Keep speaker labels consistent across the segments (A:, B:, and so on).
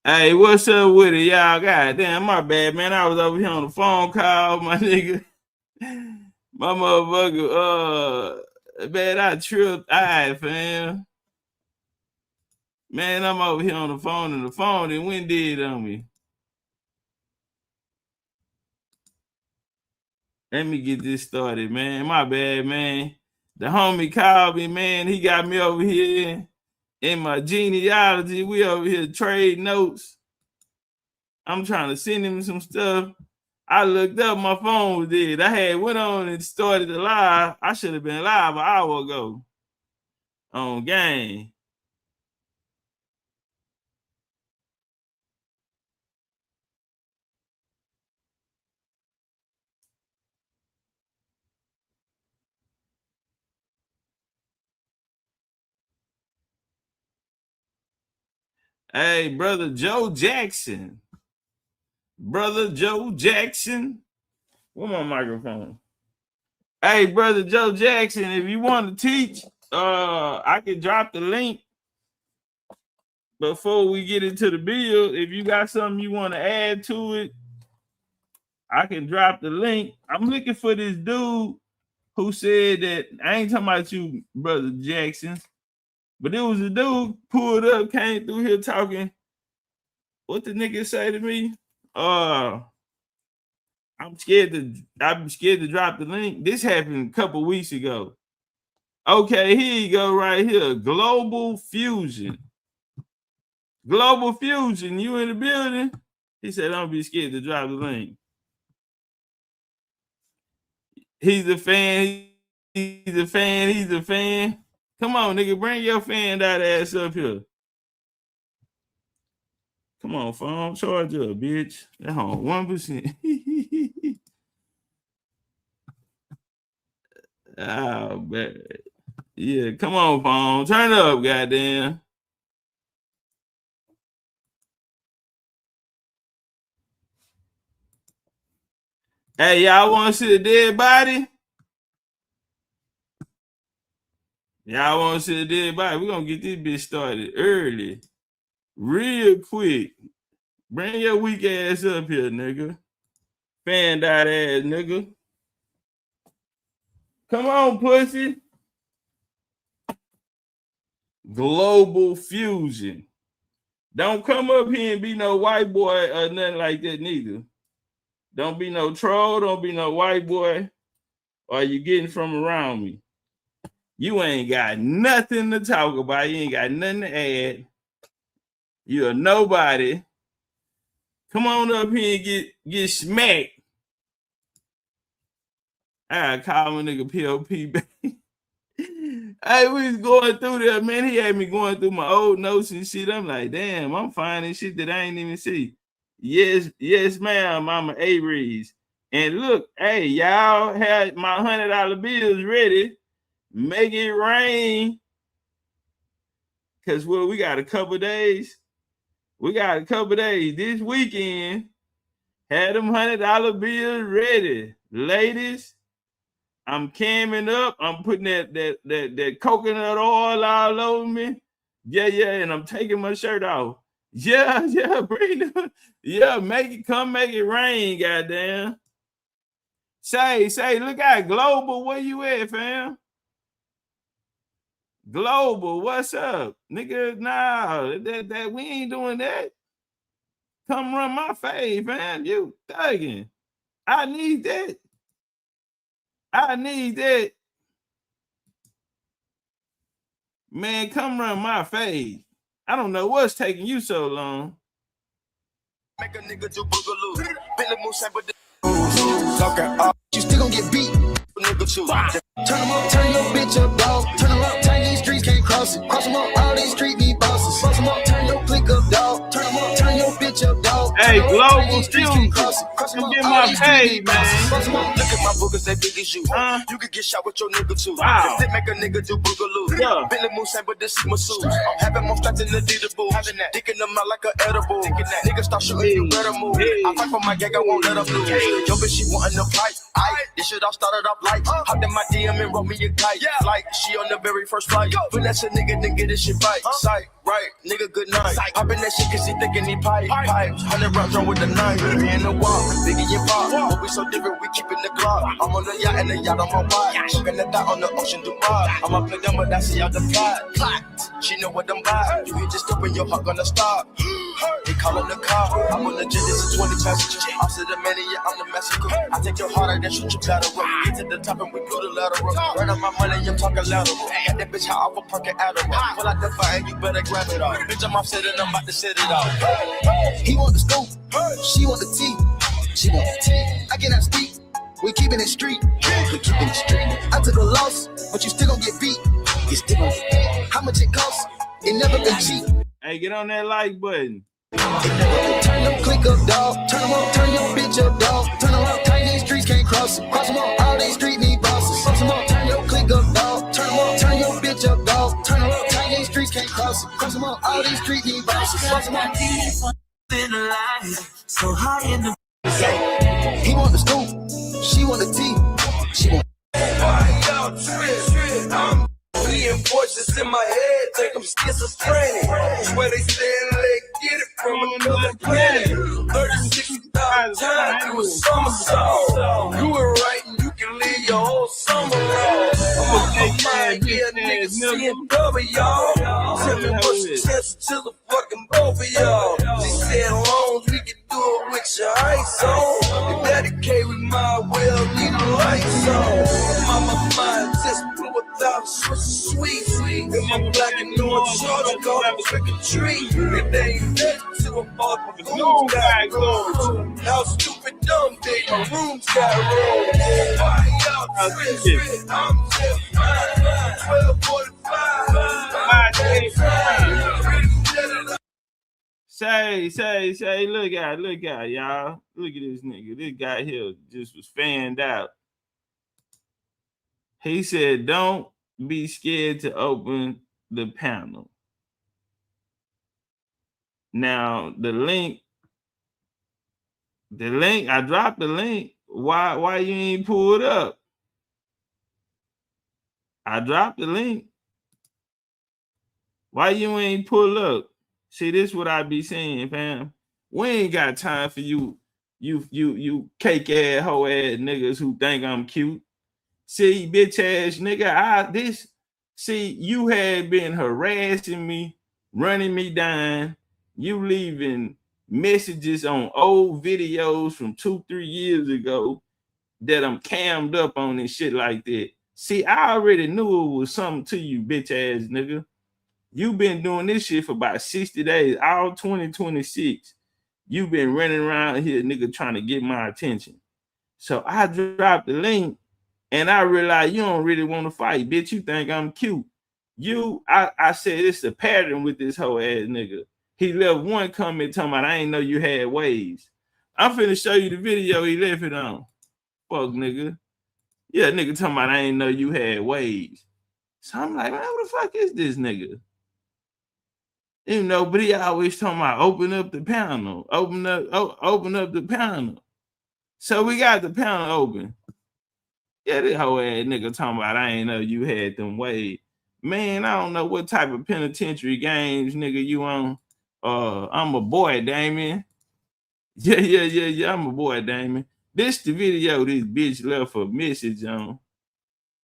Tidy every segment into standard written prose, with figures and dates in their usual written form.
A: Hey, what's up with it, y'all? God damn, my bad, man. I was over here on the phone call, my nigga. My motherfucker, man, I tripped. All right, fam. Man, I'm over here on the phone, and the phone and when did on me. Let me get this started, man. My bad, man. The homie called me, man. He got me over here in my genealogy. We over here trade notes. I'm trying to send him some stuff. I looked up, my phone was dead. I had went on and started the live. I should have been live an hour ago on game. Hey, brother Joe Jackson. Brother Joe Jackson. Where's my microphone? Hey, brother Joe Jackson, if you want to teach, I can drop the link before we get into the bill. If you got something you want to add to it, I can drop the link. I'm looking for this dude who said that, I ain't talking about you, brother Jackson, but it was a dude pulled up, came through here talking. What the nigga say to me? I'm scared to drop the link. This happened a couple weeks ago. Okay, here you go, right here. Global Fusion. Global Fusion, you in the building? He said, don't be scared to drop the link. He's a fan. He's a fan. Come on, nigga, bring your fan that ass up here. Come on, phone, charge up, bitch. That's on 1%. Oh, man. Yeah, come on, phone. Turn it up, goddamn. Hey, y'all want to see a dead body? Y'all want to see a dead body? We're going to get this bitch started early. Real quick. Bring your weak ass up here, nigga. Fan that ass, nigga. Come on, pussy. Global Fusion. Don't come up here and be no white boy or nothing like that, neither. Don't be no troll. Don't be no white boy. Or you getting from around me. You ain't got nothing to talk about. You ain't got nothing to add. You're nobody. Come on up here and get smacked. I call my nigga POP back. Hey, we was going through there, man. He had me going through my old notes and shit. I'm like, damn, I'm finding shit that I ain't even see. Yes, ma'am. I'm an A-Rees. And look, hey, y'all had my $100 bills ready. Make it rain. Because, well, we got a couple days. This weekend. Had them $100 bills ready. Ladies, I'm camming up. I'm putting that coconut oil all over me. Yeah, and I'm taking my shirt off. Yeah, bring it. Yeah, make it rain, goddamn. Say, look at Global. Where you at, fam? Global, what's up? Nigga, nah, that we ain't doing that. Come run my fade, fam. You thugging. I need that. Man, come run my fade. I don't know what's taking you so long. Make a nigga do boogaloo. Billy Moose, but you still gonna get beat. Nigga too. Turn them up, turn your bitch up, dog. Turn them up, turn these streets can't cross it. Cross them up, all these street need bosses. Cross them up, turn your click up, dog. Turn them up, turn your bitch up, dog. Hey, Global Fusion. Come get my pay, man. Look at my boogers, they big as you. You could get shot with your nigga too. Wow. They make a nigga do boogaloo. Yeah. Billy Moose, but this is my suit. I'm having more straps in the Adidas boots. Dicking them out like an edible. Niggas start shooting, you better move. I fight for my gang, I won't let up lose. Yo, bitch, she wantin' to fight.
B: This shit all started off light. Hopped in my DM and wrote me a kite. Like, she on the very first flight. Finesse a nigga, nigga, this shit bite. Sight, right, nigga, good night. Poppin' that shit cause he thinking he pipes. 100 rounds on with the knife. Me in the wall, biggie and pop. But we so different, we keepin' the clock. I'm on the yacht and the yacht on my watch. Spend the dot on the ocean, Dubai. I'ma play them, but I see out the plot. She know what I'm by. You hit just open your heart gonna stop. They callin' the car. I'm on the jet, this is 20 passengers. I'm the mania, I'm the massacre. I take your heart, I then shoot your lateral. Get to the top and we blew the lateral. Run up my money, I'm talking lateral. Got that bitch high off a perk and Adderall. Pull out the fire, you better grab it all. Bitch, I'm offset and I'm about to set it off.
C: He want the scoop, she want the tea. She want the tea. I cannot speak. We keeping it street. We keeping it street. I took a loss, but you still gon' get beat. You still gon' get beat. How much it costs? It never been cheap.
A: Hey, get on that like button.
C: Turn them click up, dog. Turn them up, turn your bitch up, dog. Turn them up, tight these streets can't cross it. Cross them up, all these streets need bosses. Cross them up, turn your click up, dog. Turn them up, turn your bitch up, dog. Turn them up, tight these streets can't cross it. Cross them up, all these streets need bosses. Cross them up.
D: So high in the
C: he want the scoop, she want the tea. She want.
D: why y'all trip? I'm seeing voices in my head, think I'm schizophrenic. Swear they saying they get it from another planet. 36,000 times through a somersault. You were right and you can leave your whole summer off. I'm a mind, yeah, nigga, seeing double, y'all. Tell me what's the chance to the fucking both of y'all. She said loans, we can do it with your ice on. If Daddy K with my well, need the lights on. Mama, mind just blew 1,000 sweet. And my black and orange shorts called it trick or treat. And they ain't that till I bought my room got roads. How stupid dumb big my rooms got roads. Why y'all trip? I'm just fine. 12:45.
A: Say, look out, y'all. Look at this nigga. This guy here just was fanned out. He said, don't be scared to open the panel. Now, the link, I dropped the link. Why you ain't pulled up? I dropped the link. Why you ain't pull up? See, this what I be saying, fam. We ain't got time for you cake ass, hoe ass niggas who think I'm cute. See, bitch ass nigga, you had been harassing me, running me down. You leaving messages on old videos from 2-3 years ago that I'm cammed up on and shit like that. See, I already knew it was something to you, bitch ass nigga. You've been doing this shit for about 60 days, all 2026. You've been running around here, nigga, trying to get my attention. So I dropped the link and I realized you don't really want to fight, bitch. You think I'm cute. I said it's a pattern with this whole ass nigga. He left one comment talking about I ain't know you had waves. I'm finna show you the video he left it on. Fuck nigga. Yeah, nigga talking about I ain't know you had waves. So I'm like, man, who the fuck is this nigga? You know, but he always talking about open up the panel. Open up the panel. So we got the panel open. Yeah, this whole ass nigga talking about I ain't know you had them waves. Man, I don't know what type of penitentiary games, nigga, you on. I'm a boy, Damien. Yeah, I'm a boy, Damien. This the video this bitch left a message on.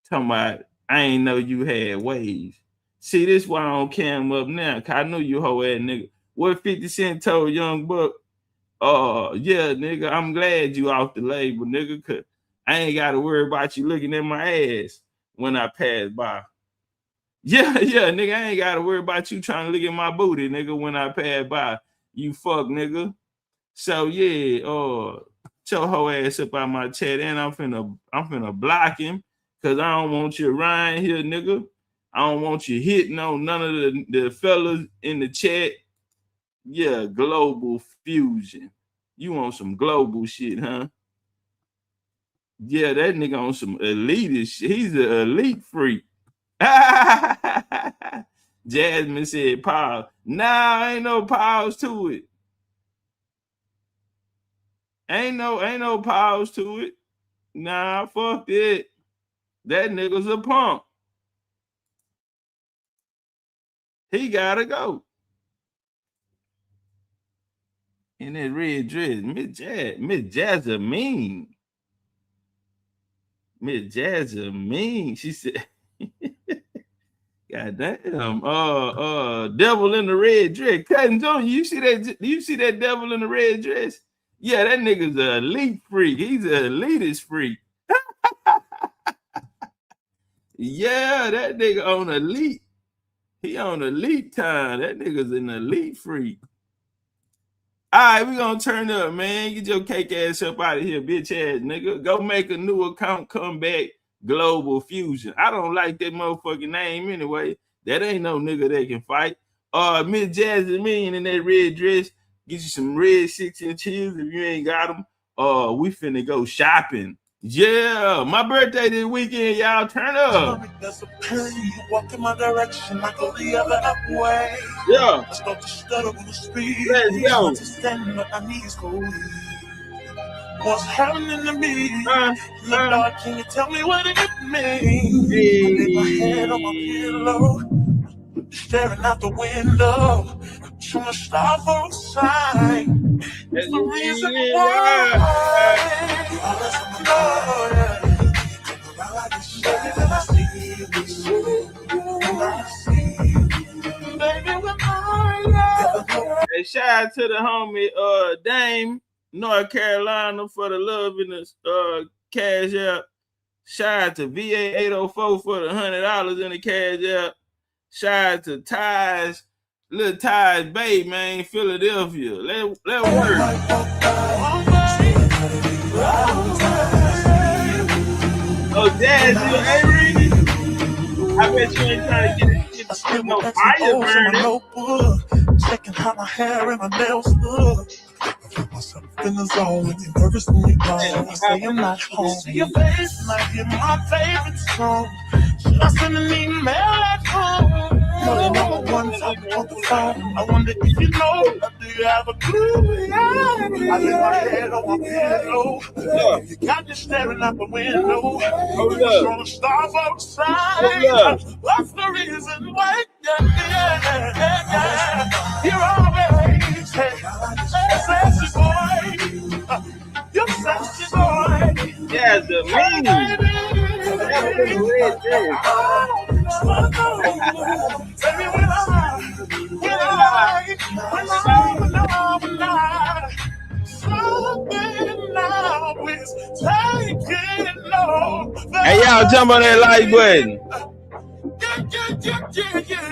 A: Talking about I ain't know you had waves. See, this why I don't cam up now, cause I knew you hoe ass nigga. What 50 Cent told Young Buck? Yeah, nigga, I'm glad you off the label, nigga, cause I ain't gotta worry about you looking at my ass when I pass by. Yeah, nigga, I ain't gotta worry about you trying to look at my booty, nigga, when I pass by. You fuck, nigga. So yeah, your hoe ass up out my chat, and I'm finna block him, cause I don't want you around here, nigga. I don't want you hitting on none of the fellas in the chat. Yeah, global fusion. You want some global shit, huh? Yeah, that nigga on some elitist shit. He's an elite freak. Jasmine said pause. Nah, ain't no pause to it. Ain't no pause to it. Nah, fuck it. That nigga's a punk. He gotta go. In that red dress, Miss Jasmine. Miss Jasmine. She said, God damn, devil in the red dress. Cousin Junior, you see that devil in the red dress? Yeah, that nigga's an elite freak. He's an elitist freak. Yeah, that nigga on elite. He on elite time. That nigga's an elite freak. All right, we gonna turn up, man. Get your cake ass up out of here, bitch ass nigga. Go make a new account, come back, Global Fusion. I don't like that motherfucking name anyway. That ain't no nigga that can fight. Miss Jasmine in that red dress, get you some red 6-inch heels if you ain't got them. We finna go shopping. Yeah, my birthday this weekend, y'all. Turn up.
E: There's a pain, you walk in my direction, I go the other way.
A: Yeah.
E: I start to stutter with the speed.
A: Let's go.
E: Understanding what my knees go. What's happening to me? Lord, can you tell me what it means? I lay my head on my pillow, staring out the window, trying to stop for a sign. It's the reason why.
A: Hey, shout out to the homie Dame, North Carolina for the love in the cash app. Shout out to VA 804 for the $100 in the cash app. Shout out to Ties, little Ties Bay, man, Philadelphia. Let work. Oh, Dad, you ain't reading? I bet you ain't trying to get no fire burning.
E: Checking how my hair and my nails look. I feel myself in the zone when you're nervous when you go. I say I'm not home. See your face and I hear my favorite song. Should I send an email at home? You're the number one topic on the phone. I wonder if you know, do you have a clue? I lay my head on my pillow. You got me staring out the window.
A: Hold up.
E: Trying to stop outside. What's the reason why? You're always sexy boy. You're sexy boy.
A: Yeah, the mean.
E: Baby, when
A: hey, y'all jump on that like button.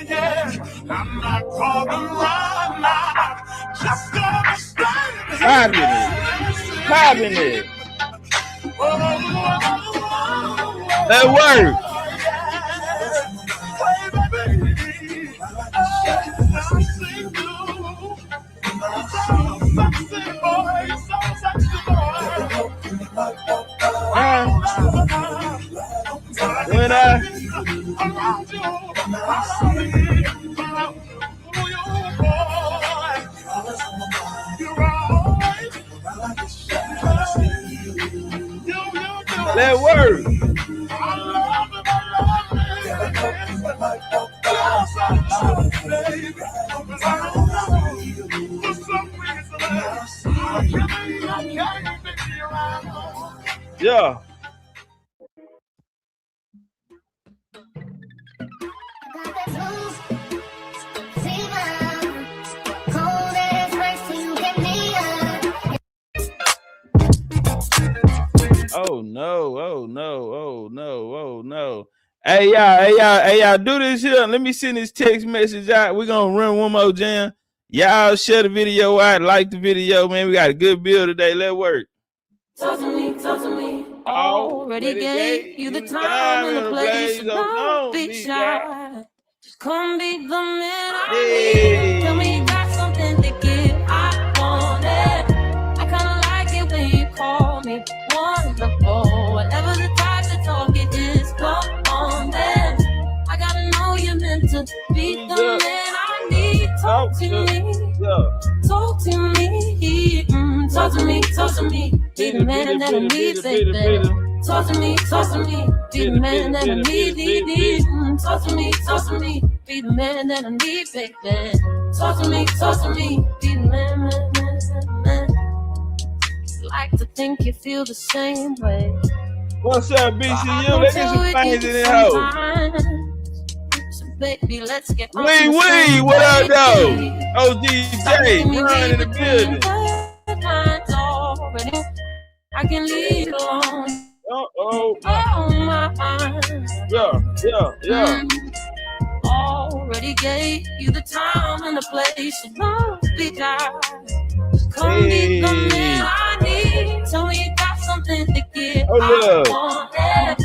E: Yeah. I'm not gonna run now. Just gonna stand.
A: Popping it. That work. When that work. Yeah. Oh no. Hey y'all, do this here. Let me send this text message out. We're gonna run one more jam. Y'all share the video out, like the video, man. We got a good build today. Let's work.
F: Talk to me. Already gave you the time and the place. Don't be shy. Just come be the man I need. Tell me you got something to give. I want it. I kinda like it when you call me wonderful. Whatever the type to talk, it is come on then. I gotta know you're meant to be the man I need. Talk to me. Talk to me. Talk to me. Be the man that I need, baby. Talk to me, be the man that I need. Talk to me, be the man that I need, baby. Talk to me, be the man. Like to think you feel the same way.
A: What's up, BCU? Let's get some things in there, hoe.
F: So baby, let's get on.
A: Wee, what up, though? ODJ, run in the building.
F: I can leave it alone.
A: Oh
F: my mind.
A: Yeah.
F: Already gave you the time and the place. So don't be shy. Come be the man I need. Tell me you got something to give.
A: Oh, love.
F: I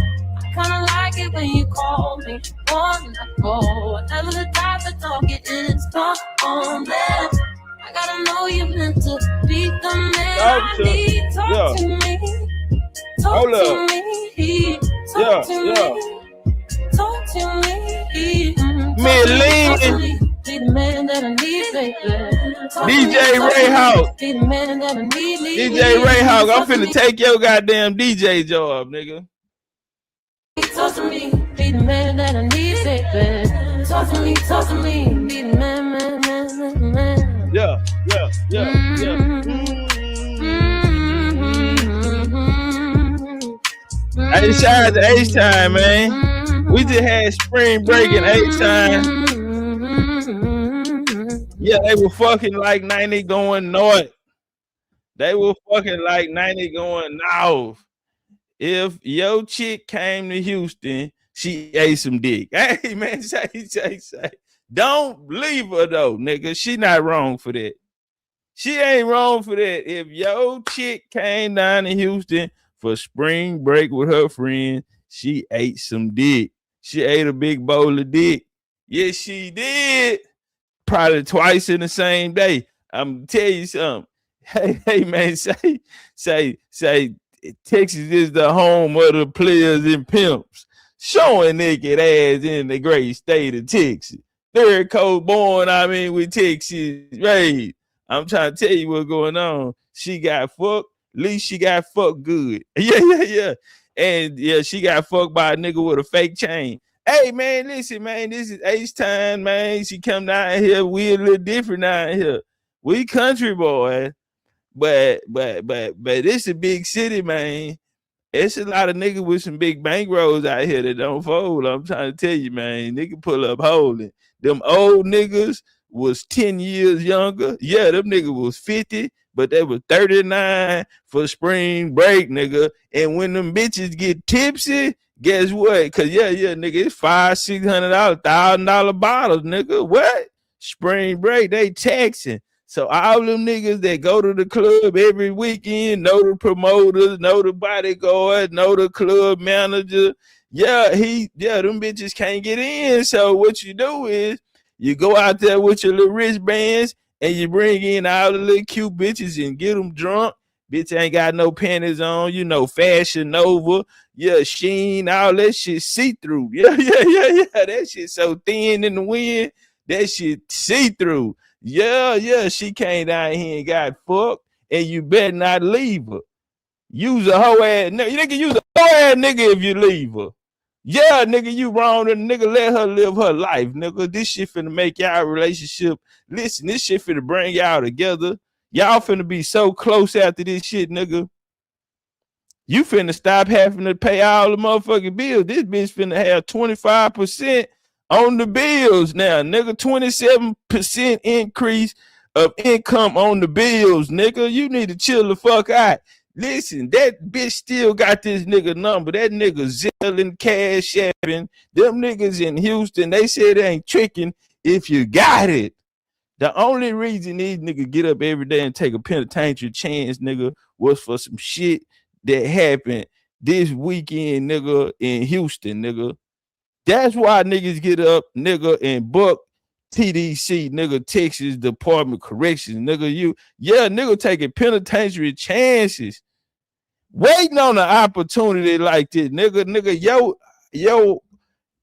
F: kinda like it when you call me one night more. Never the type to talk it is. Come on, man. I gotta know you meant to be the man I need. Talk to me. Talk to me. Talk to me. Talk to me.
A: Me lean.
F: Be the man that I need, baby.
A: DJ Ray Hawk.
F: Be the man that I need.
A: DJ Ray Hawk, I'm finna take your goddamn DJ job, nigga.
F: Talk to me. Be the man that I need, baby. Talk to me. Be the man.
A: Yeah. H-time to H-time, man. We just had spring break in H-time. Yeah, they were fucking like 90 going north. They were fucking like 90 going north. If your chick came to Houston, she ate some dick. Hey, man, say. Don't leave her, though, nigga. She not wrong for that. She ain't wrong for that. If your chick came down to Houston for spring break with her friend, she ate some dick. She ate a big bowl of dick. Yes, she did. Probably twice in the same day. I'm gonna tell you something. Hey, man, say, Texas is the home of the players and pimps. Showing naked ass in the great state of Texas. Third coast born, with Texas raised. I'm trying to tell you what's going on. She got fucked. At least she got fucked good. Yeah. And yeah, she got fucked by a nigga with a fake chain. Hey, man, listen, man, this is H-time, man. She come down here. We a little different down here. We country boys, but this a big city, man. It's a lot of niggas with some big bankrolls out here that don't fold. I'm trying to tell you, man. Nigga pull up holding. Them old niggas was 10 years younger. Yeah, them niggas was 50, but they was 39 for spring break, nigga. And when them bitches get tipsy, guess what? Cause yeah, nigga, it's $500-$600, $1,000 bottles, nigga. What? Spring break, they taxing. So all them niggas that go to the club every weekend, know the promoters, know the bodyguard, know the club manager. Yeah, them bitches can't get in. So what you do is you go out there with your little wristbands and you bring in all the little cute bitches and get them drunk. Bitch ain't got no panties on, Fashion Nova, Sheen, all that shit see-through. Yeah. That shit so thin in the wind, that shit see-through. Yeah, she came down here and got fucked, and you better not leave her. Use a hoe ass nigga. You can use a hoe ass nigga if you leave her. Yeah, nigga, you wrong, and nigga, let her live her life, nigga. This shit finna make y'all relationship. Listen, this shit finna bring y'all together. Y'all finna be so close after this shit, nigga. You finna stop having to pay all the motherfucking bills. This bitch finna have 25% on the bills now, nigga. 27% increase of income on the bills, nigga. You need to chill the fuck out. Listen, that bitch still got this nigga number. That nigga Zilling, Cash Apping. Them niggas in Houston, they said they ain't tricking if you got it. The only reason these niggas get up every day and take a penitentiary chance, nigga, was for some shit that happened this weekend, nigga, in Houston, nigga. That's why niggas get up, nigga, and book TDC, nigga, Texas Department of Corrections, nigga. Nigga taking penitentiary chances, waiting on an opportunity like this, nigga. Yo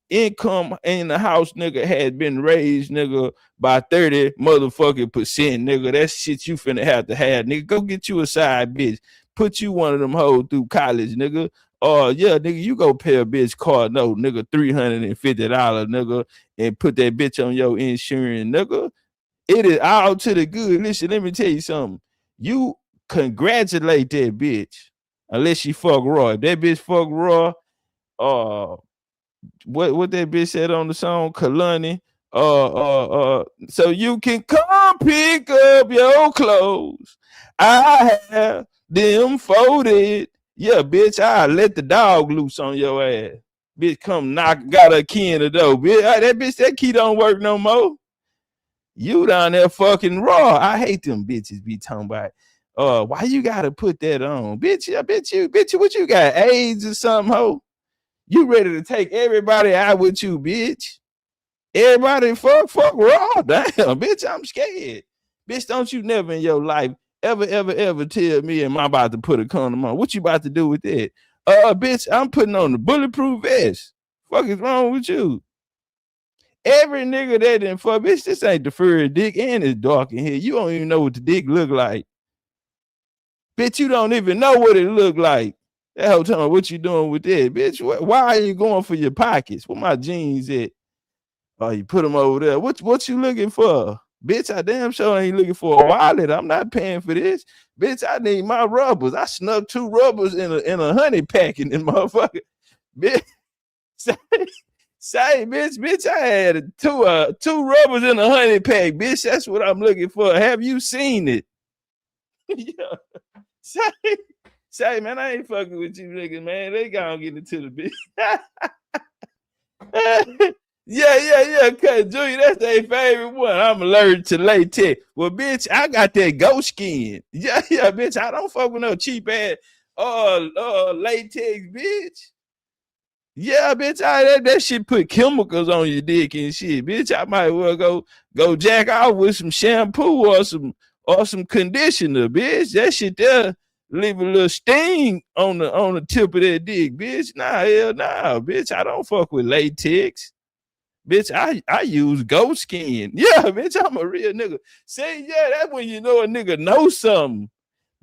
A: income in the house, nigga, has been raised, nigga, by 30 motherfucking percent, nigga. That shit you finna have to have, nigga. Go get you a side bitch. Put you one of them hoes through college, nigga. Yeah, nigga, you go pay a bitch car note, nigga, $350, nigga, and put that bitch on your insurance, nigga. It is all to the good. Listen, let me tell you something. You congratulate that bitch, unless she fuck raw. If that bitch fuck raw, what that bitch said on the song, Colonial, so you can come pick up your clothes. I have them folded. Yeah, bitch, I let the dog loose on your ass. Bitch, come got a key in the door. Bitch, that key don't work no more. You down there fucking raw. I hate them bitches be talking about, why you gotta put that on? Bitch, what you got, AIDS or something, ho? You ready to take everybody out with you, bitch? Everybody fuck raw. Damn, bitch, I'm scared. Bitch, don't you never in your life ever tell me am I about to put a condom on. What you about to do with that? Bitch, I'm putting on the bulletproof vest. Fuck is wrong with you? Every nigga that didn't fuck, bitch, this ain't the furry dick and it's dark in here. You don't even know what the dick look like. Bitch, you don't even know what it look like. That whole time, what you doing with that, bitch? Why are you going for your pockets? Where my jeans at? Oh, you put them over there. What you looking for? Bitch, I damn sure ain't looking for a wallet. I'm not paying for this. Bitch, I need my rubbers. I snuck 2 rubbers in a honey pack in this motherfucker. Bitch, say, bitch, I had two rubbers in a honey pack. Bitch, that's what I'm looking for. Have you seen it? Yeah. Say, man, I ain't fucking with you niggas, man. They gonna get into the bitch. Yeah, cuz Julie, that's their favorite one. I'm allergic to latex. Well, bitch, I got that goat skin. Yeah, bitch, I don't fuck with no cheap ass latex, bitch. Yeah, bitch, that shit put chemicals on your dick and shit. Bitch, I might well go jack off with some shampoo or some conditioner, bitch. That shit there leave a little sting on the tip of that dick, bitch. Nah, hell nah, bitch. I don't fuck with latex. Bitch, I use goat skin. Yeah, bitch, I'm a real nigga. Say, yeah, that's when you know a nigga know something.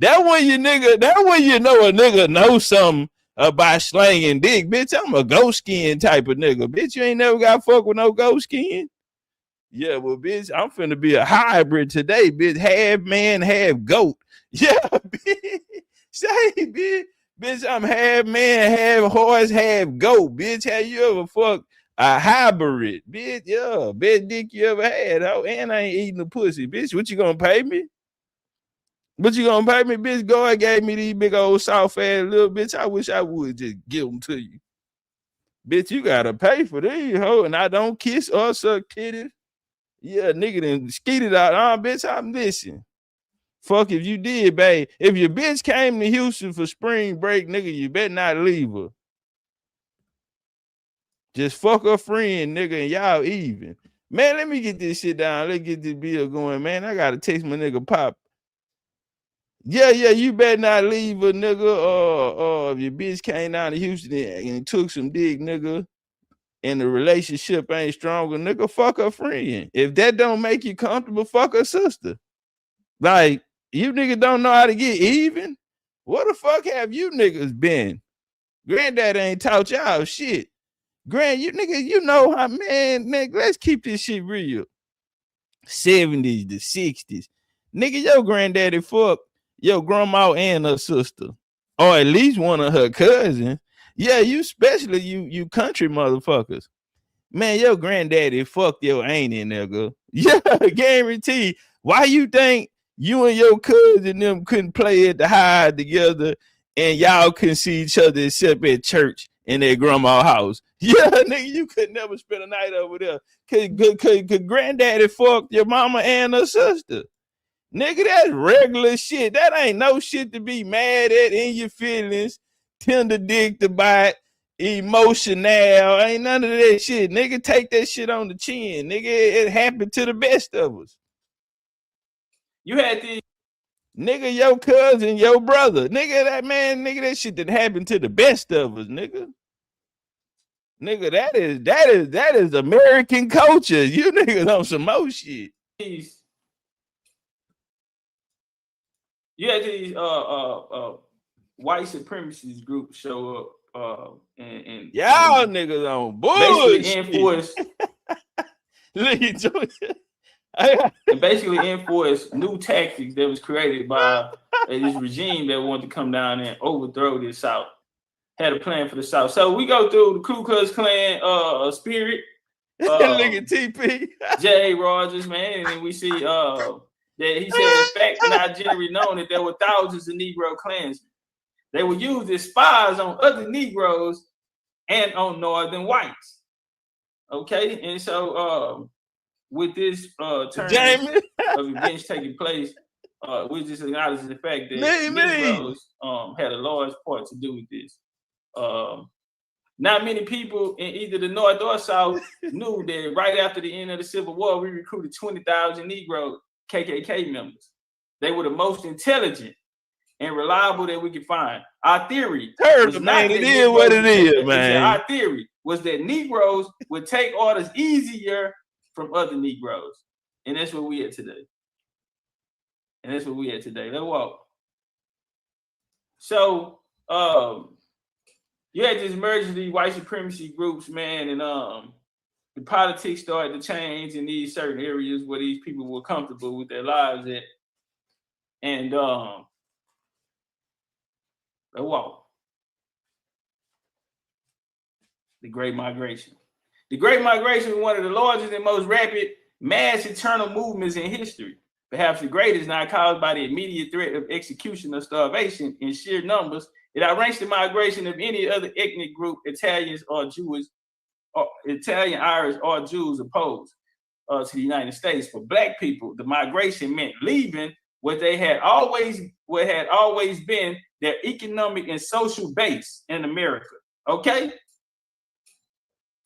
A: That when you know a nigga know something about slanging dick. Bitch, I'm a goat skin type of nigga. Bitch, you ain't never got fuck with no goat skin. Yeah, well, bitch, I'm finna be a hybrid today, bitch. Half man, half goat. Yeah, bitch. Say, bitch, I'm half man, half horse, half goat. Bitch, have you ever fucked a hybrid? Bitch, yeah, best dick you ever had. Oh, and I ain't eating the pussy. Bitch, what you gonna pay me? What you gonna pay me, bitch? God gave me these big old soft ass little bitch. I wish I would just give them to you. Bitch, you gotta pay for these, ho, and I don't kiss or suck titties. Yeah, nigga done skeeted out. Bitch, I'm listening. Fuck if you did, babe. If your bitch came to Houston for spring break, nigga, you better not leave her. Just fuck her friend, nigga, and y'all even. Man, let me get this shit down. Let's get this bill going, man. I gotta text my nigga Pop. Yeah, you better not leave a nigga. If your bitch came down to Houston and took some dick, nigga, and the relationship ain't stronger, nigga, fuck her friend. If that don't make you comfortable, fuck her sister. Like, you niggas don't know how to get even? What the fuck have you niggas been? Granddad ain't taught y'all shit. You niggas, you know how, man, nigga, let's keep this shit real. 70s to 60s. Nigga, your granddaddy fucked your grandma and her sister. Or at least one of her cousins. Yeah, you especially you country motherfuckers. Man, your granddaddy fucked your auntie, nigga. Yeah, guarantee. Why you think you and your cousin them couldn't play at the high together and y'all couldn't see each other except at church in their grandma's house? Yeah, nigga, you could never spend a night over there. Cause granddaddy fucked your mama and her sister. Nigga, that's regular shit. That ain't no shit to be mad at in your feelings. Tender dick to bite. Emotional. Ain't none of that shit. Nigga, take that shit on the chin. Nigga, it happened to the best of us. You had the nigga, your cousin, your brother. Nigga, that shit that happened to the best of us, nigga. Nigga, that is American culture. You niggas on some more shit. You had these white supremacist groups show up and
F: y'all niggas on bullshit.
A: Basically enforce and basically enforce new tactics that was created by this regime that wanted to come down and overthrow the South. Had a plan for the South. So we go through the Ku Klux Klan spirit.
F: Look at TP.
A: J.A. Rogers, man, and then we see that he said, in fact, not generally known that there were thousands of Negro Klansmen. They were used as spies on other Negroes and on Northern whites. Okay, and so with this turn of events taking place, we just acknowledge the fact that Negroes had a large part to do with this. Not many people in either the North or South knew that right after the end of the Civil War, we recruited 20,000 Negro KKK members. They were the most intelligent and reliable that we could find. Our theory was not
F: it is what it is, man.
A: Our theory was that Negroes would take orders easier from other Negroes. And that's what we at today. Let's walk. So, you had this merge of these white supremacy groups, man, and the politics started to change in these certain areas where these people were comfortable with their lives at. And let's walk. The Great Migration. The Great Migration was one of the largest and most rapid mass internal movements in history. Perhaps the greatest, not caused by the immediate threat of execution or starvation in sheer numbers. It outranks the migration of any other ethnic group, Italians or Jewish, or Italian, Irish, or Jews opposed to the United States. For Black people, the migration meant leaving what had always been their economic and social base in America. Okay?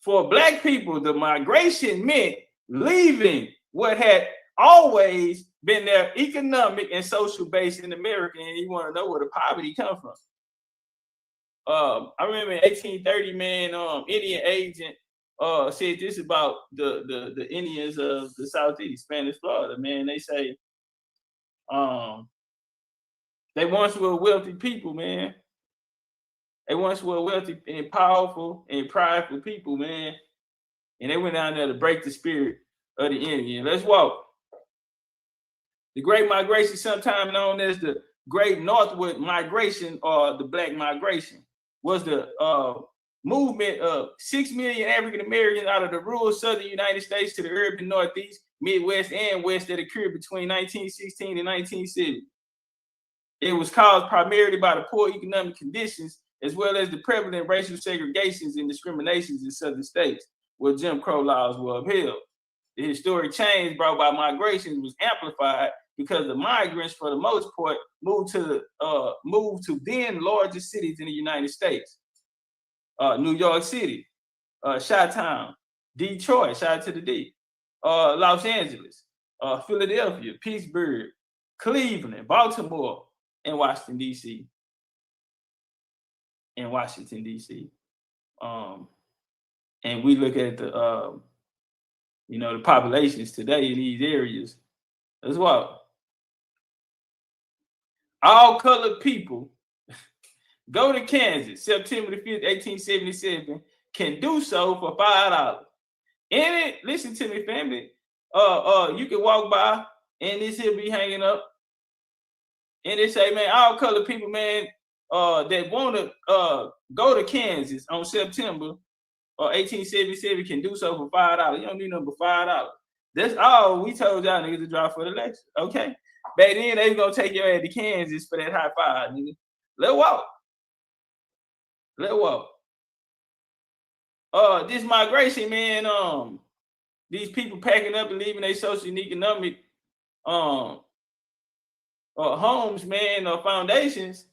A: For Black people, the migration meant leaving what had always been their economic and social base in America. And you want to know where the poverty come from. I remember in 1830, man, Indian agent said this about the Indians of the Southeast, Spanish Florida, man. They say they once were wealthy people, man. They once were wealthy and powerful and prideful people, man. And they went down there to break the spirit of the Indian. Let's walk. The Great Migration, sometimes known as the Great Northward Migration or the Black Migration, was the movement of 6 million African Americans out of the rural southern United States to the urban Northeast, Midwest, and West that occurred between 1916 and 1970. It was caused primarily by the poor economic conditions as well as the prevalent racial segregations and discriminations in southern states where Jim Crow laws were upheld. The historic change brought by migration was amplified because the migrants, for the most part, moved to then largest cities in the United States. New York City, Chi-Town, Detroit, shout out to the D, Los Angeles, Philadelphia, Pittsburgh, Cleveland, Baltimore, and Washington, D.C. And we look at the the populations today in these areas as well. All colored people go to Kansas, September the 5th, 1877, can do so for $5. In it, listen to me, family. You can walk by and this here be hanging up. And they say, man, all colored people, man, that want to go to Kansas on September 1877 can do so for $5. You don't need nothing but $5. That's all we told y'all niggas to drive for the election. Okay. Back then they was gonna take your ass to Kansas for that high five, nigga. Let's walk. This migration, man, these people packing up and leaving their social and economic homes, man, or foundations.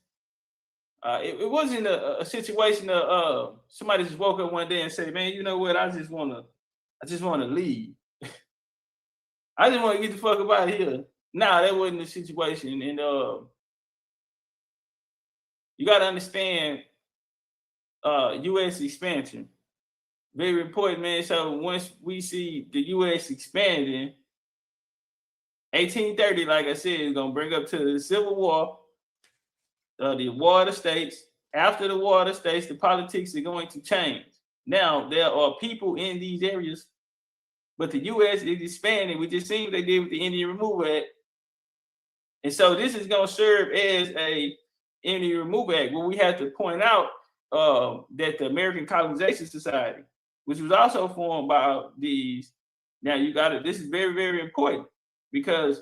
A: It wasn't a situation of somebody just woke up one day and said, man, you know what? I just want to leave. I just want to get the fuck up out of here. Nah, that wasn't the situation. And you got to understand U.S. expansion. Very important, man. So once we see the U.S. expanding, 1830, like I said, is going to bring up to the Civil War, the War of the States, after the water states, the politics are going to change. Now, there are people in these areas, but the U.S. is expanding. We just seen what they did with the Indian Removal Act. And so this is going to serve as a Indian Removal Act. Well, we have to point out that the American Colonization Society, which was also formed by these, now you got it. This is very, very important because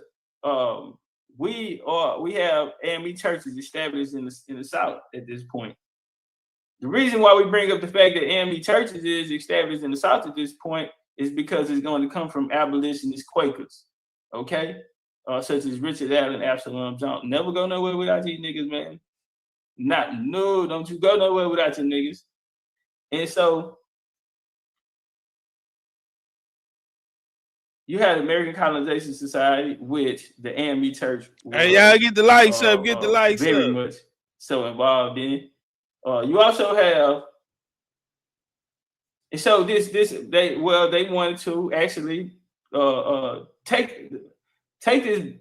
A: we have AME churches established in the South at this point. The reason why we bring up the fact that AME churches is established in the South at this point is because it's going to come from abolitionist Quakers, okay? Such as Richard Allen, Absalom Johnson. Never go nowhere without these niggas, man. Don't you go nowhere without your niggas. And so you had American Colonization Society, which the AME Church was,
G: hey, y'all get the likes up, get the likes
A: very
G: up.
A: much so involved in. You also have, and so they wanted to actually take this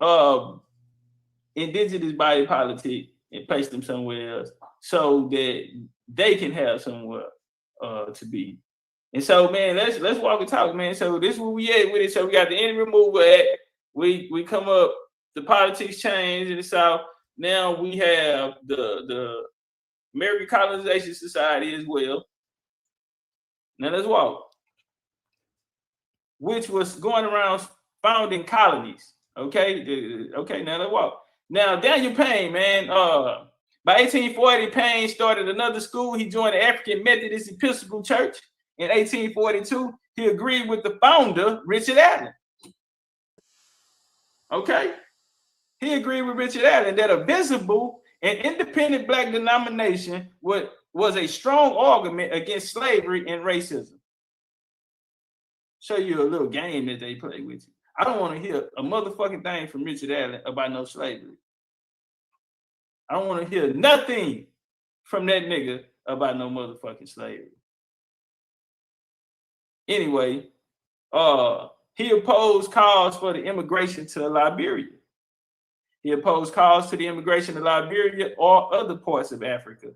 A: indigenous body politic and place them somewhere else so that they can have somewhere to be. And so, man, let's walk and talk, man. So this is where we at with it. So we got the Indian Removal Act. We come up, the politics change in the South. Now we have the American Colonization Society as well. Now let's walk. Which was going around founding colonies. Okay, now let's walk. Now, Daniel Payne, man, by 1840, Payne started another school. He joined the African Methodist Episcopal Church. In 1842, he agreed with the founder, Richard Allen. Okay? He agreed with Richard Allen that a visible and independent black denomination was a strong argument against slavery and racism. Show you a little game that they play with you. I don't want to hear a motherfucking thing from Richard Allen about no slavery. I don't want to hear nothing from that nigga about no motherfucking slavery. Anyway, he opposed calls for the immigration to Liberia. He opposed calls to the immigration to Liberia or other parts of Africa,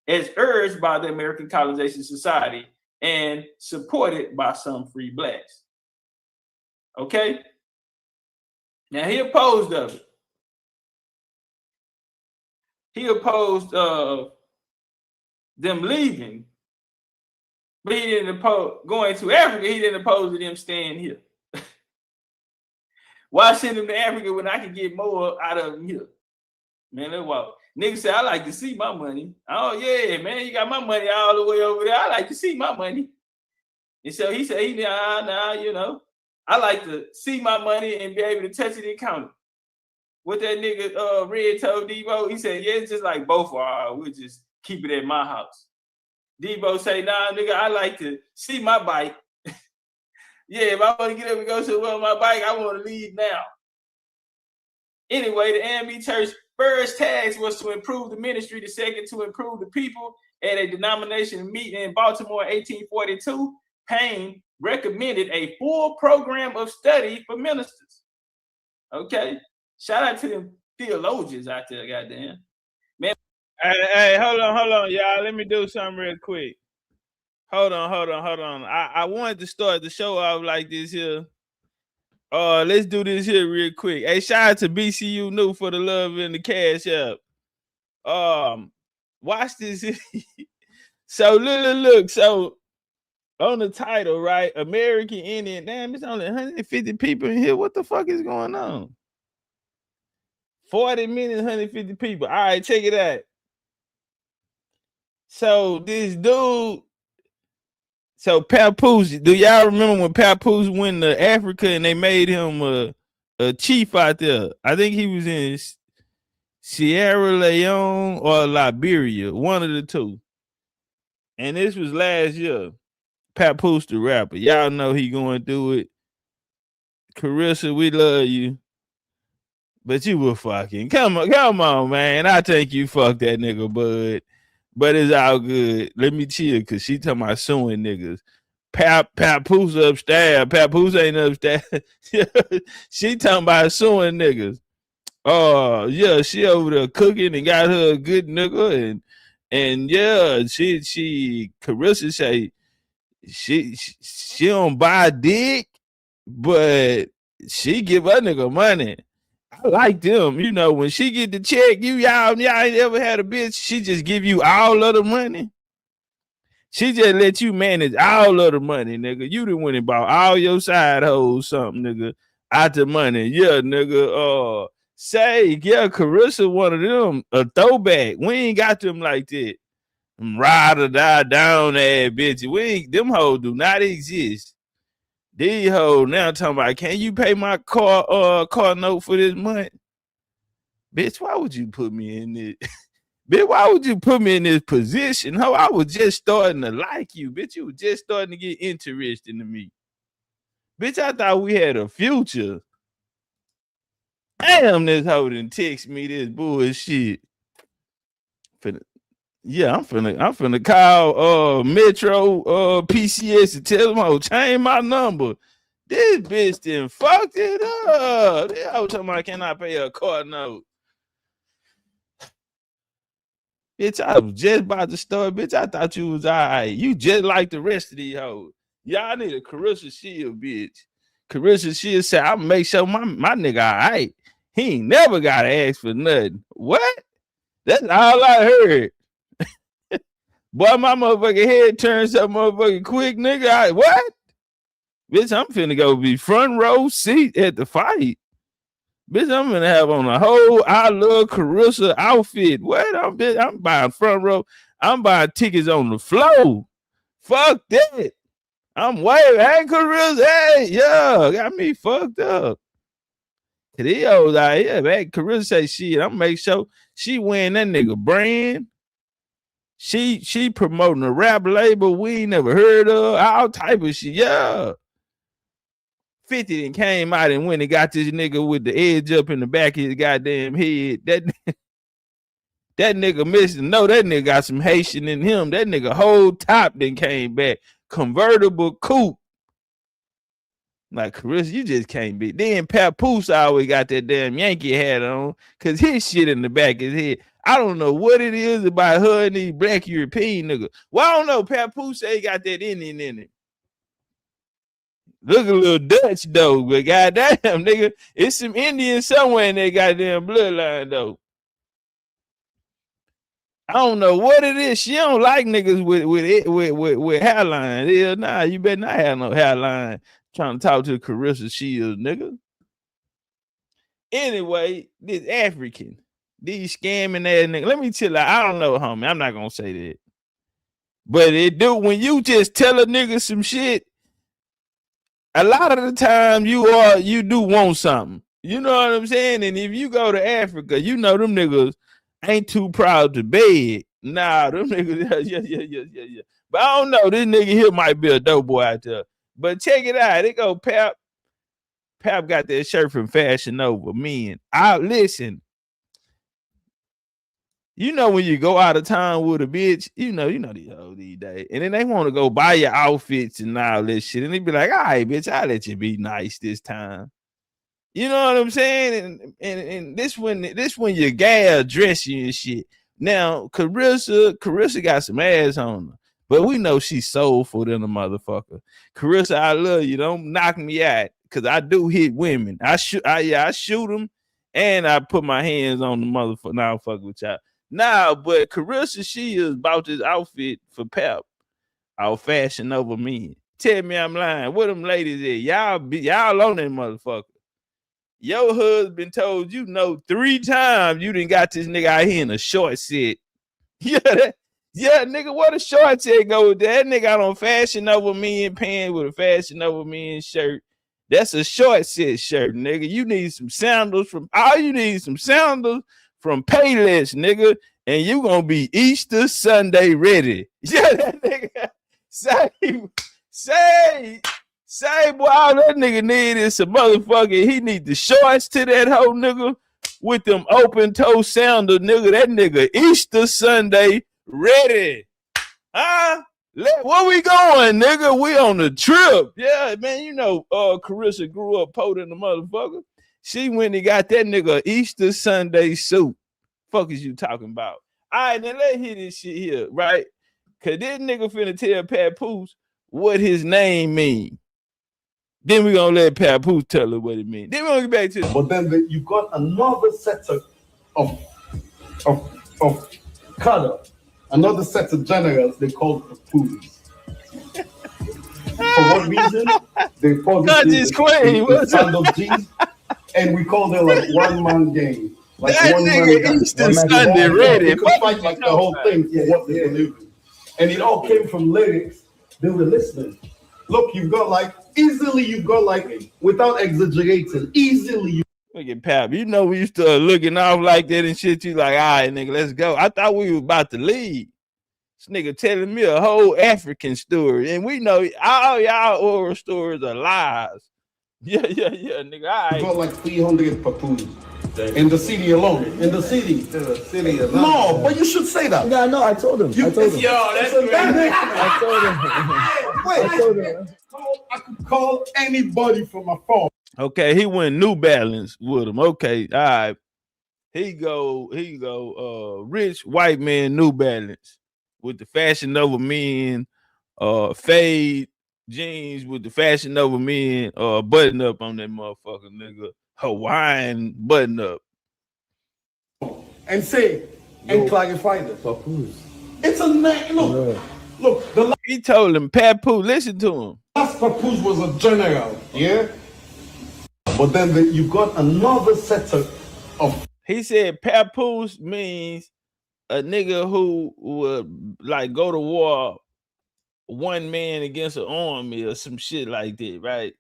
A: as urged by the American Colonization Society and supported by some free blacks. Okay? Now, he opposed of it. He opposed them leaving, but he didn't oppose going to Africa. He didn't oppose them staying here. Why send them to Africa when I can get more out of them here? Man, let's walk. Niggas say, I like to see my money. Oh, yeah, man, you got my money all the way over there. I like to see my money. And so he said, nah, you know, I like to see my money and be able to touch it and count it. What that nigga Red told Debo, he said, yeah, it's just like both of ours. We'll just keep it at my house. Debo say, nah, nigga, I like to see my bike. Yeah, if I want to get up and go somewhere on my bike, I want to leave now. Anyway, the AME Church first task was to improve the ministry, the second to improve the people. At a denomination meeting in Baltimore in 1842, Payne recommended a full program of study for ministers. Okay? Shout out to them theologians out there, goddamn. Man.
G: Hey, hold on, y'all. Let me do something real quick. Hold on. I wanted to start the show off like this here. Let's do this here real quick. Hey, shout out to BCU New for the love and the cash up. Watch this. So look. So on the title, right? American Indian. Damn, it's only 150 people in here. What the fuck is going on? 40 minutes, 150 people. All right, check it out. So this dude. So Papoose, do y'all remember when Papoose went to Africa and they made him a chief out there? I think he was in Sierra Leone or Liberia, one of the two. And this was last year. Papoose the rapper. Y'all know he going through it. Carissa, we love you. But you were fucking. Come on, man. I think you fucked that nigga, bud. But it's all good. Let me chill, because she talking about suing niggas. Papoose upstairs. Papoose ain't upstairs. She talking about suing niggas. Yeah, she over there cooking and got her a good nigga And yeah, she Carissa say she don't buy dick, but she give her nigga money. I like them. You know, when she get the check, y'all ain't ever had a bitch, she just give you all of the money. She just let you manage all of the money, nigga. You done went and bought all your side hoes something, nigga, out the money. Yeah, nigga. Say, yeah, Carissa one of them, a throwback. We ain't got them like that. Ride or die down ass bitches. Them hoes do not exist. These hoes now talking about, can you pay my car note for this month? Bitch, why would you put me in this? Bitch, why would you put me in this position? Ho, I was just starting to like you. Bitch, you was just starting to get interested in me. Bitch, I thought we had a future. Damn, this hoe done text me this bullshit. Yeah, I'm finna call Metro PCS and tell them I'll change my number. This bitch done fucked it up. This hoe talking about, can I pay a car note? Bitch, I was just about to start. Bitch, I thought you was all right. You just like the rest of these hoes. Y'all need a Carissa Shield, bitch. Carissa Shield said, I'll make sure my nigga all right. He ain't never got to ask for nothing. What? That's all I heard. Boy, my motherfucking head turns up motherfucking quick, nigga. What? Bitch, I'm finna go be front row seat at the fight. Bitch, I'm gonna have on a whole I Love Carissa outfit. What? I'm buying front row. I'm buying tickets on the floor. Fuck that. I'm waving. Hey, Carissa. Hey, yeah, got me fucked up. These hoes out here, man. Carissa say shit. I'm make sure she wearing that nigga brand. She promoting a rap label we ain't never heard of. All type of shit. Yeah. 50 then came out and went and got this nigga with the edge up in the back of his goddamn head. That nigga missing. No, that nigga got some Haitian in him. That nigga whole top then came back. Convertible coupe. Like, Carissa, you just can't be. Then Papoose always got that damn Yankee hat on because his shit in the back of his head. I don't know what it is about her and these black European niggas. Well, I don't know. Papoose say he got that Indian in it. Look a little Dutch though, but goddamn, nigga, it's some Indians somewhere in that goddamn bloodline though. I don't know what it is. She don't like niggas with hairline. Yeah, nah, you better not have no hairline trying to talk to Carissa Shields, nigga. Anyway, this African, these scamming ass niggas. Let me tell you, I don't know, homie. I'm not gonna say that. But it do when you just tell a nigga some shit. A lot of the time you do want something. You know what I'm saying? And if you go to Africa, you know them niggas ain't too proud to beg. Nah, them niggas, yeah. But I don't know. This nigga here might be a dope boy out there. But check it out. They go Pap. Pap got that shirt from Fashion Nova. Men. Listen. You know when you go out of town with a bitch, you know these hoes these days. And then they want to go buy your outfits and all this shit. And they be like, all right, bitch, I'll let you be nice this time. You know what I'm saying? And this when your gal dress you and shit. Now, Carissa got some ass on her. But we know she's soulful than a motherfucker. Carissa, I love you. Don't knock me out. Cause I do hit women. I shoot them and I put my hands on the motherfucker. Now fuck with y'all. Nah, but Carissa, she is about this outfit for Pep. Our Fashion Nova men. Tell me I'm lying. Where them ladies at? Y'all on that motherfucker. Your husband told you 3 times you done got this nigga out here in a short set. Yeah, nigga, what a short set go with that? That nigga got on Fashion Nova men pants with a Fashion Nova men shirt. That's a short set shirt, nigga. You need some sandals from Payless, nigga, and you gonna be Easter Sunday ready. Yeah, that nigga say, boy, all that nigga need is some motherfucker. He need the shorts to that whole nigga with them open toe sandals, nigga. That nigga Easter Sunday ready. Huh? Where we going, nigga? We on the trip. Yeah, man, you know, Carissa grew up poor than the motherfucker. She went and got that nigga Easter Sunday suit. Fuck is you talking about? All right, then let's hear this shit here, right? Cause this nigga finna tell Papoose what his name mean. Then we gonna let Papoose tell her what it means. Then we gonna get back to this.
H: But then you got another set of color, another set of generals they call Papoose. For what reason? They positive stand up G's, and we call them like one man gang. Like
G: that
H: one
G: nigga
H: man
G: Easter Sunday ready.
H: They could fight like the whole thing for what they believe in. And it all came from lyrics they were listening. Look, you've got like without exaggerating, easily.
G: Look at Pap. You know we used to looking off like that and shit. You like, all right, nigga, let's go. I thought we were about to leave. This nigga telling me a whole African story, and we know all y'all oral stories are lies. Yeah, nigga. All right.
H: You got like 300 Papoose in the city alone. In the city alone. No, but you should say that.
I: Yeah, no, I told him.
A: Yo, that's
I: I told him.
H: Wait,
I: I told him.
H: I could call anybody from my phone.
G: Okay, he went New Balance with him. Okay, all right. He go, rich white man New Balance with the Fashion Nova men, fade jeans with the Fashion Nova men, button up on that motherfucker, nigga. Hawaiian button up.
H: And say, and clarify this. It's a name. Look, the
G: He told him, Papoose, listen to him.
H: last Papoose was a general, yeah? But then you got another set of.
G: He said Papoose means a nigga who would like go to war one man against an army or some shit like that, right?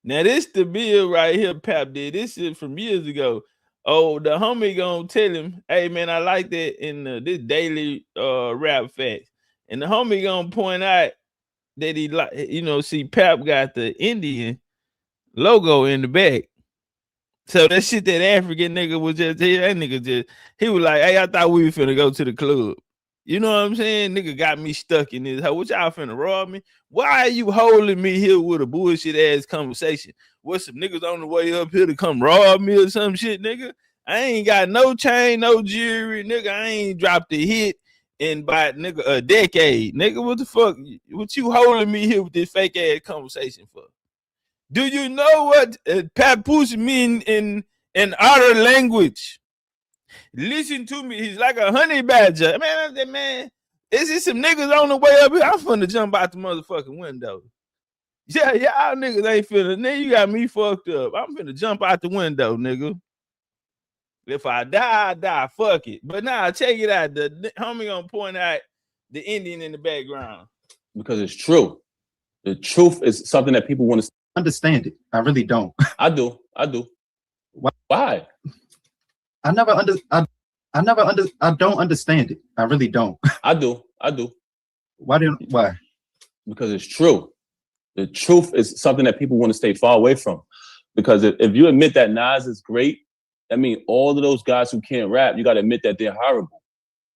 G: Now this the bill right here, Pap did. This is from years ago. Oh, the homie gonna tell him, hey man, I like that in this daily rap facts. And the homie gonna point out that he like, see Pap got the Indian logo in the back. So that shit that African nigga was just here, that nigga just, he was like, hey, I thought we were finna go to the club. You know what I'm saying? Nigga got me stuck in this. What y'all finna rob me? Why are you holding me here with a bullshit ass conversation? What, some niggas on the way up here to come rob me or some shit, nigga? I ain't got no chain, no jewelry, nigga. I ain't dropped a hit in about nigga a decade. Nigga, what the fuck? What you holding me here with this fake ass conversation for? Do you know what Papoose mean in other language? Listen to me. He's like a honey badger. Man, I said, man, is there some niggas on the way up here? I'm finna jump out the motherfucking window. Yeah, y'all niggas ain't finna. Nigga, you got me fucked up. I'm finna jump out the window, nigga. If I die, I die. Fuck it. But nah, check it out. The homie gonna point out the Indian in the background.
J: Because it's true. The truth is something that people want to
I: Understand it. I really don't.
J: I do. Why?
I: I don't understand it. I really don't.
J: I do.
I: Why?
J: Because it's true. The truth is something that people want to stay far away from. Because if you admit that Nas is great, that means all of those guys who can't rap, you got to admit that they're horrible.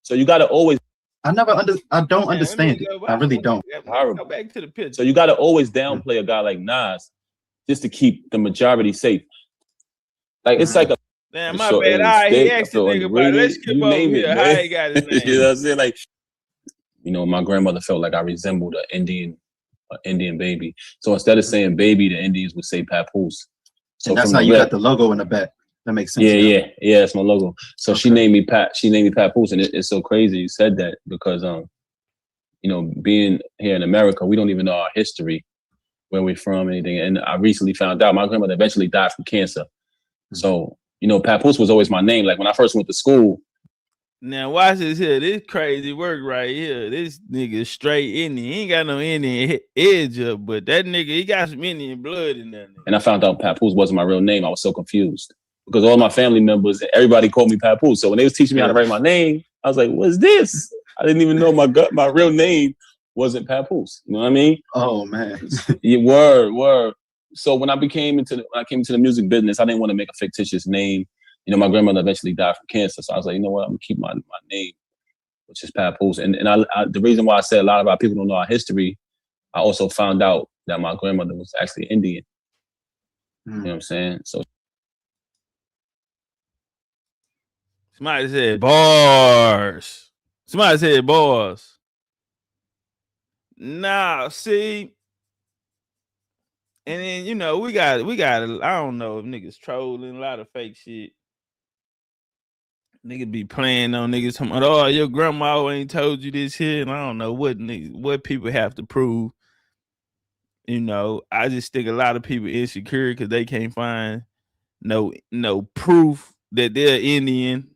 J: So you got to always.
I: I don't understand it. I really don't.
J: Horrible.
G: Go back to the picture.
J: So you got to always downplay a guy like Nas just to keep the majority safe. Like it's like a.
G: Damn, my bad. All right, he asked the nigga about it. Let's skip over here. How he got his name?
J: You know what I'm saying? Like, my grandmother felt like I resembled an Indian baby. So instead of saying baby, the Indians would say Papoose. So
I: and that's how you got the logo in the back. That makes sense.
J: Yeah, that's my logo. So okay. She named me Papoose, and it's so crazy you said that because being here in America, we don't even know our history, where we're from, anything. And I recently found out my grandmother eventually died from cancer. Mm-hmm. So Papoose was always my name. Like when I first went to school.
G: Now watch this here. This crazy work right here. This nigga straight Indian. He ain't got no Indian edge up, but that nigga, he got some Indian blood in that nigga.
J: And I found out Papoose wasn't my real name. I was so confused because all my family members, everybody called me Papoose. So when they was teaching me how to write my name, I was like, "What's this?" I didn't even know my real name wasn't Papoose. You know what I mean?
I: Oh man.
J: Yeah, word. So when I came into the music business, I didn't want to make a fictitious name. My grandmother eventually died from cancer. So I was like, you know what? I'm gonna keep my name, which is Papoose. And I the reason why I said a lot of our people don't know our history, I also found out that my grandmother was actually Indian. You know what I'm saying? So
G: Somebody said bars. Somebody said bars. Nah, see. And then, you know, we got I don't know if niggas trolling, a lot of fake shit. Niggas be playing on niggas talking about, oh, your grandma ain't told you this here, and I don't know what people have to prove. You know, I just think a lot of people insecure because they can't find no proof that they're Indian.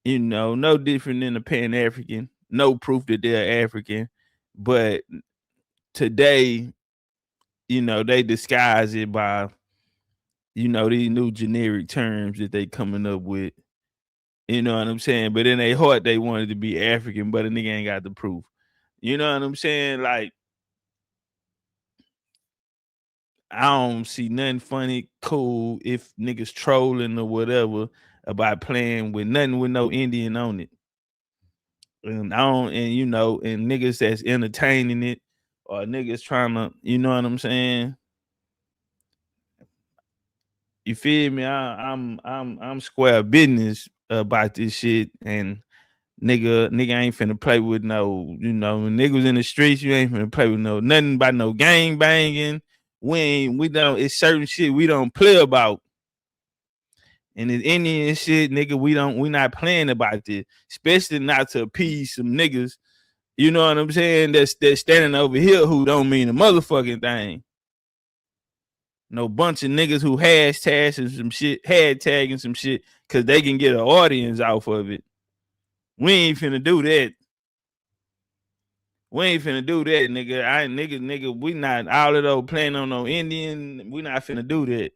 G: You know, no different than a Pan-African. No proof that they're African. But today, you know, they disguise it by, you know, these new generic terms that they coming up with. You know what I'm saying? But in their heart, they wanted to be African, but a nigga ain't got the proof. You know what I'm saying? Like, I don't see nothing funny, cool if niggas trolling or whatever about playing with nothing with no Indian on it. And I don't, and you know, and niggas that's entertaining it or niggas trying to, you know what I'm saying? You feel me? I'm square business about this shit, and nigga ain't finna play with no, you know, when niggas in the streets, you ain't finna play with nothing about no gang banging. We don't, it's certain shit we don't play about. And it's Indian shit, nigga, we not playing about this, especially not to appease some niggas, you know what I'm saying, that's standing over here who don't mean a motherfucking thing. No bunch of niggas who hashtagging some shit because they can get an audience off of it. We ain't finna do that. We ain't finna do that, nigga. Nigga, we not all of those playing on no Indian. We not finna do that.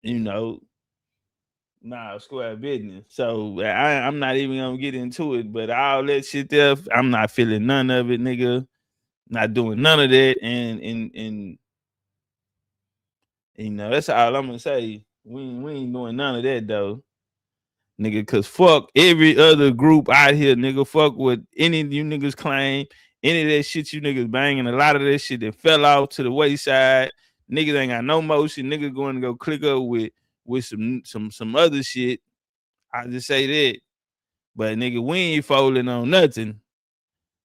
G: You know, nah, square business. So I'm not even gonna get into it, but all that shit there, I'm not feeling none of it, nigga. Not doing none of that, and you know, that's all I'm gonna say. We ain't doing none of that though. Nigga, cause fuck every other group out here, nigga. Fuck what any of you niggas claim, any of that shit you niggas banging, a lot of that shit that fell off to the wayside. Niggas ain't got no motion. Niggas going to go click up with some other shit. I just say that. But nigga, we ain't folding on nothing.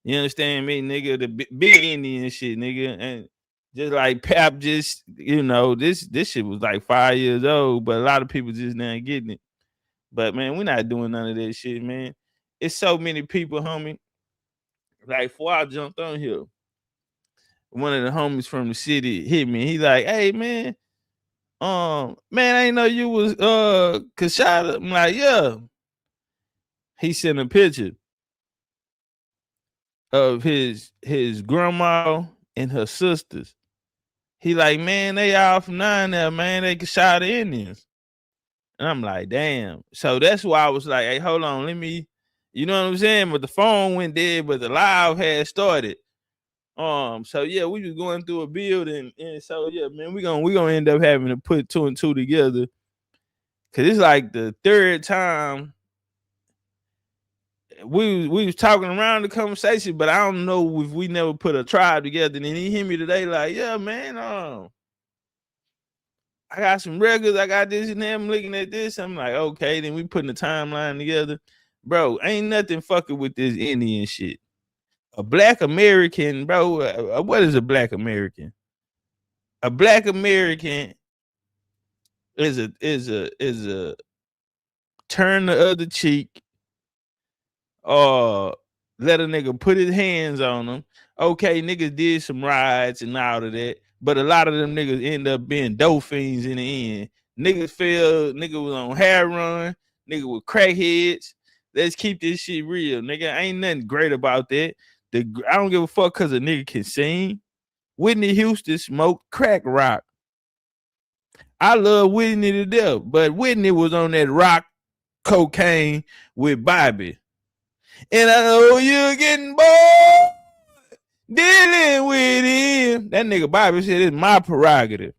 G: You understand me, nigga? The big Indian shit, nigga. And just like Pap, just, you know, this shit was like 5 years old, but a lot of people just not getting it. But man, we're not doing none of that shit, man. It's so many people, homie. Like before I jumped on here, one of the homies from the city hit me. He like, hey man, man, I didn't know you was Kashada. I'm like, yeah. He sent a picture of his grandma and her sisters. He like, man, they all from nine there, man. They Kashada Indians. And I'm like, damn. So that's why I was like, hey, hold on, let me, you know what I'm saying? But the phone went dead, but the live had started. So yeah, we was going through a build, and so yeah, man, we gonna end up having to put 2 and 2 together. Cause it's like the third time we was talking around the conversation, but I don't know if we never put a tribe together. And then he hit me today, like, yeah, man, I got some records, I got this and that, I'm looking at this. I'm like, okay, then we putting the timeline together. Bro, ain't nothing fucking with this Indian shit. A Black American, bro, what is a Black American? A Black American is a turn the other cheek, let a nigga put his hands on them. Okay, niggas did some rides and all of that, but a lot of them niggas end up being dope fiends in the end. Nigga was on hair run, nigga with crackheads. Let's keep this shit real, nigga. Ain't nothing great about that. I don't give a fuck because a nigga can sing. Whitney Houston smoked crack rock. I love Whitney to death, but Whitney was on that rock cocaine with Bobby. And I know you're getting bored dealing with him. That nigga Bobby said it's my prerogative.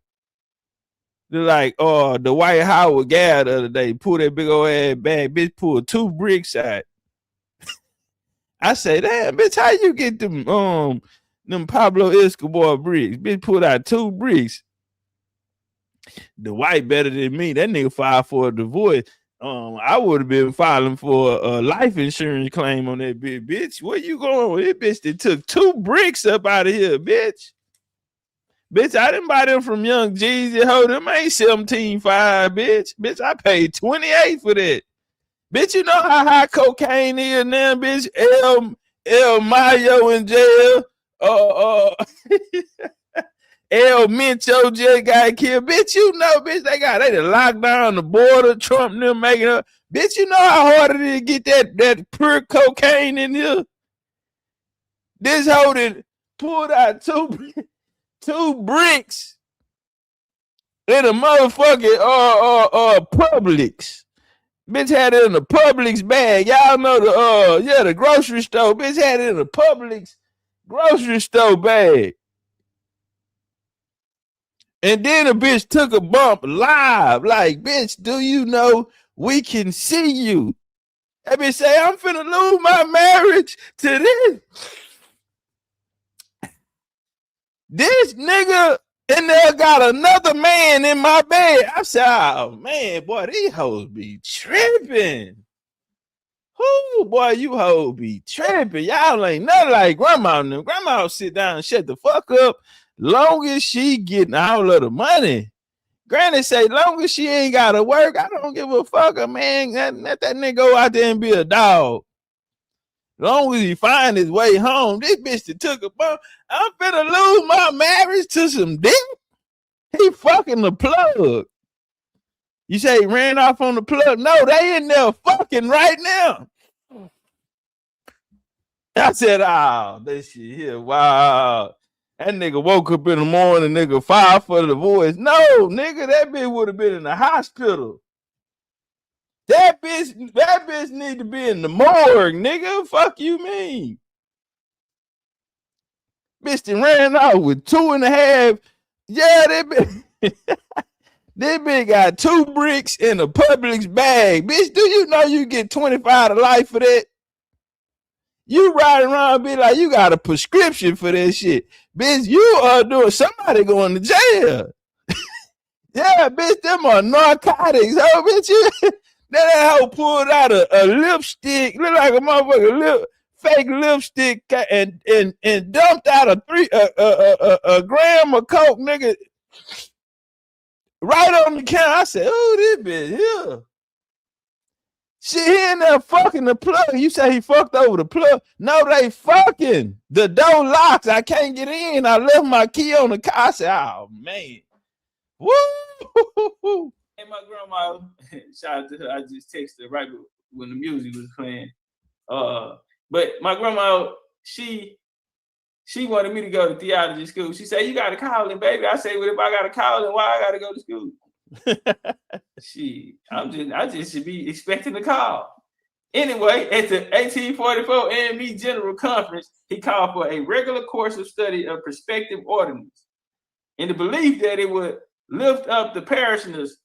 G: They're like, the White Howard gal the other day pulled that big old ass bag. Bitch pulled 2 bricks out. I say, damn, bitch, how you get them Pablo Escobar bricks? Bitch pulled out 2 bricks. The white better than me. That nigga filed for a divorce. I would have been filing for a life insurance claim on that bitch. Where you going with it, bitch? They took 2 bricks up out of here, bitch. Bitch, I didn't buy them from Young Jeezy. Hold them ain't 17.5, bitch. Bitch, I paid 28 for that. Bitch, you know how high cocaine is now, bitch. El Mayo in jail. El Mincho just got killed. Bitch, you know, bitch, they done locked down the border. Trump and them making up. Bitch, you know how hard it is to get that pure cocaine in here? This holding pulled out 2 bricks in a motherfucking Publix. Bitch had it in the Publix bag. Y'all know the grocery store. Bitch had it in the Publix grocery store bag. And then a bitch took a bump live. Like, bitch, do you know we can see you? That bitch say, I'm finna lose my marriage to this. This nigga in there got another man in my bed. I said, oh, man, boy, these hoes be tripping. Whoo, boy, you hoes be tripping. Y'all ain't nothing like grandma and them. Grandma will sit down and shut the fuck up long as she getting all of the money. Granny say, long as she ain't got to work, I don't give a fuck, man. Let that nigga go out there and be a dog. Long as he find his way home, this bitch that took a bump, I'm finna lose my marriage to some dick. He fucking the plug. You say he ran off on the plug? No, they in there fucking right now. I said, oh, this shit here, wow. That nigga woke up in the morning, nigga, filed for the divorce. No, nigga, that bitch would have been in the hospital. That bitch need to be in the morgue, nigga. Fuck you mean? Bitch that ran out with 2.5. Yeah, that bitch. That bitch got 2 bricks in a Publix bag. Bitch, do you know you get 25 to life for that? You riding around and be like, you got a prescription for that shit. Bitch, you are doing somebody going to jail. Yeah, bitch, them are narcotics. Oh, bitch, you... That hoe pulled out a lipstick, look like a motherfucking fake lipstick, and dumped out a gram of coke, nigga, right on the counter. I said, "Oh, this bitch here." She in there fucking the plug. You say he fucked over the plug? No, they fucking. The door locks. I can't get in. I left my key on the car. I said, "Oh man, woo." And my grandma, shout out to her, I just texted her right when the music was playing. But my grandma, she wanted me to go to theology school. She said, you got to call him, baby. I said, well, if I got to call him, why I got to go to school? I just should be expecting a call. Anyway, at the 1844 AME General Conference, he called for a regular course of study of prospective ordinance in the belief that it would lift up the parishioners.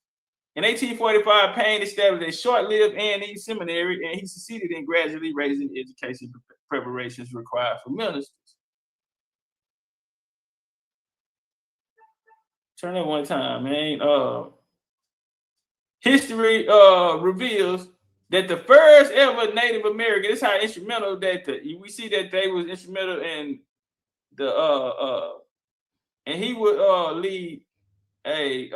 G: In 1845, Payne established a short-lived A&E seminary, and he succeeded in gradually raising education preparations required for ministers. Turn it one time, man. History reveals that the first ever Native American, this is how instrumental that we see that they was instrumental in the and he would lead a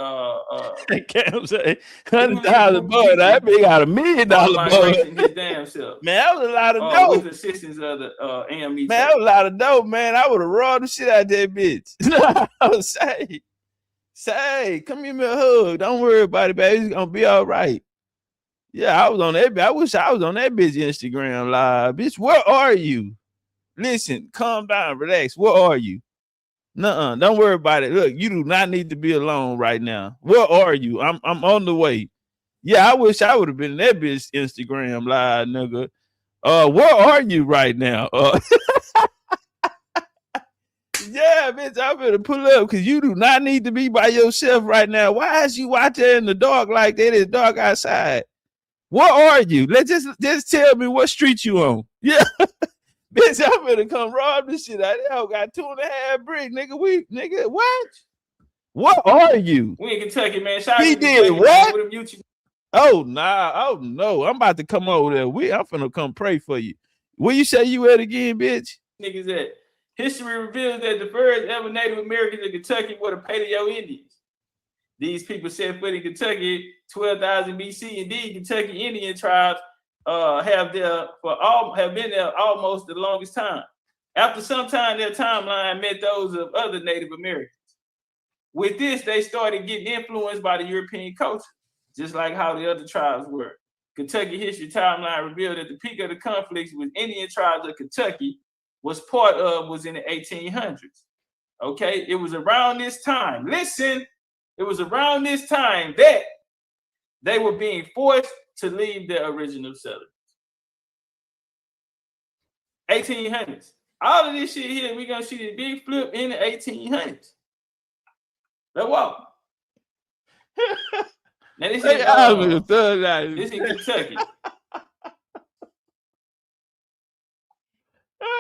G: can't say $100 budget. That big got $1 million budget. His damn self. Man, that was a lot of dope. With the assistance of the AME. Man, that was a lot of dope, man. I would have rolled the shit out that bitch. Say, come give me a hug. Don't worry about it, baby. It's gonna be all right. Yeah, I was on that. I wish I was on that bitch Instagram live. Bitch, where are you? Listen, calm down, relax. Where are you? Nuh-uh, don't worry about it. Look, you do not need to be alone right now. Where are you? I'm on the way. Yeah, I wish I would have been in that bitch Instagram live, nigga. Where are you right now? Yeah, bitch, I'm gonna pull up because you do not need to be by yourself right now. Why is you out there in the dark like that? It's dark outside. Where are you? Let's just tell me what street you on. Yeah. Bitch, I'm gonna come rob this shit out there. Got 2.5 bricks, nigga. What? What are you? We in Kentucky, man. Shout he did what? Oh nah, oh no, I'm about to come over there. I'm finna come pray for you. Where you say you at again, bitch?
A: Niggas that history reveals that the first ever Native Americans in Kentucky were the Paleo Indians. These people set foot in Kentucky 12,000 BC. Indeed, Kentucky Indian tribes have been there almost the longest time. After some time, their timeline met those of other Native Americans. With this, they started getting influenced by the European culture, just like how the other tribes were. Kentucky history timeline revealed that the peak of the conflicts with Indian tribes of Kentucky was in the 1800s. Okay, it was around this time. Listen, it was around this time that they were being forced to leave their original settlers. 1800s. All of this shit here, we're gonna see this big flip in the 1800s. Let's walk. Now this is in Kentucky.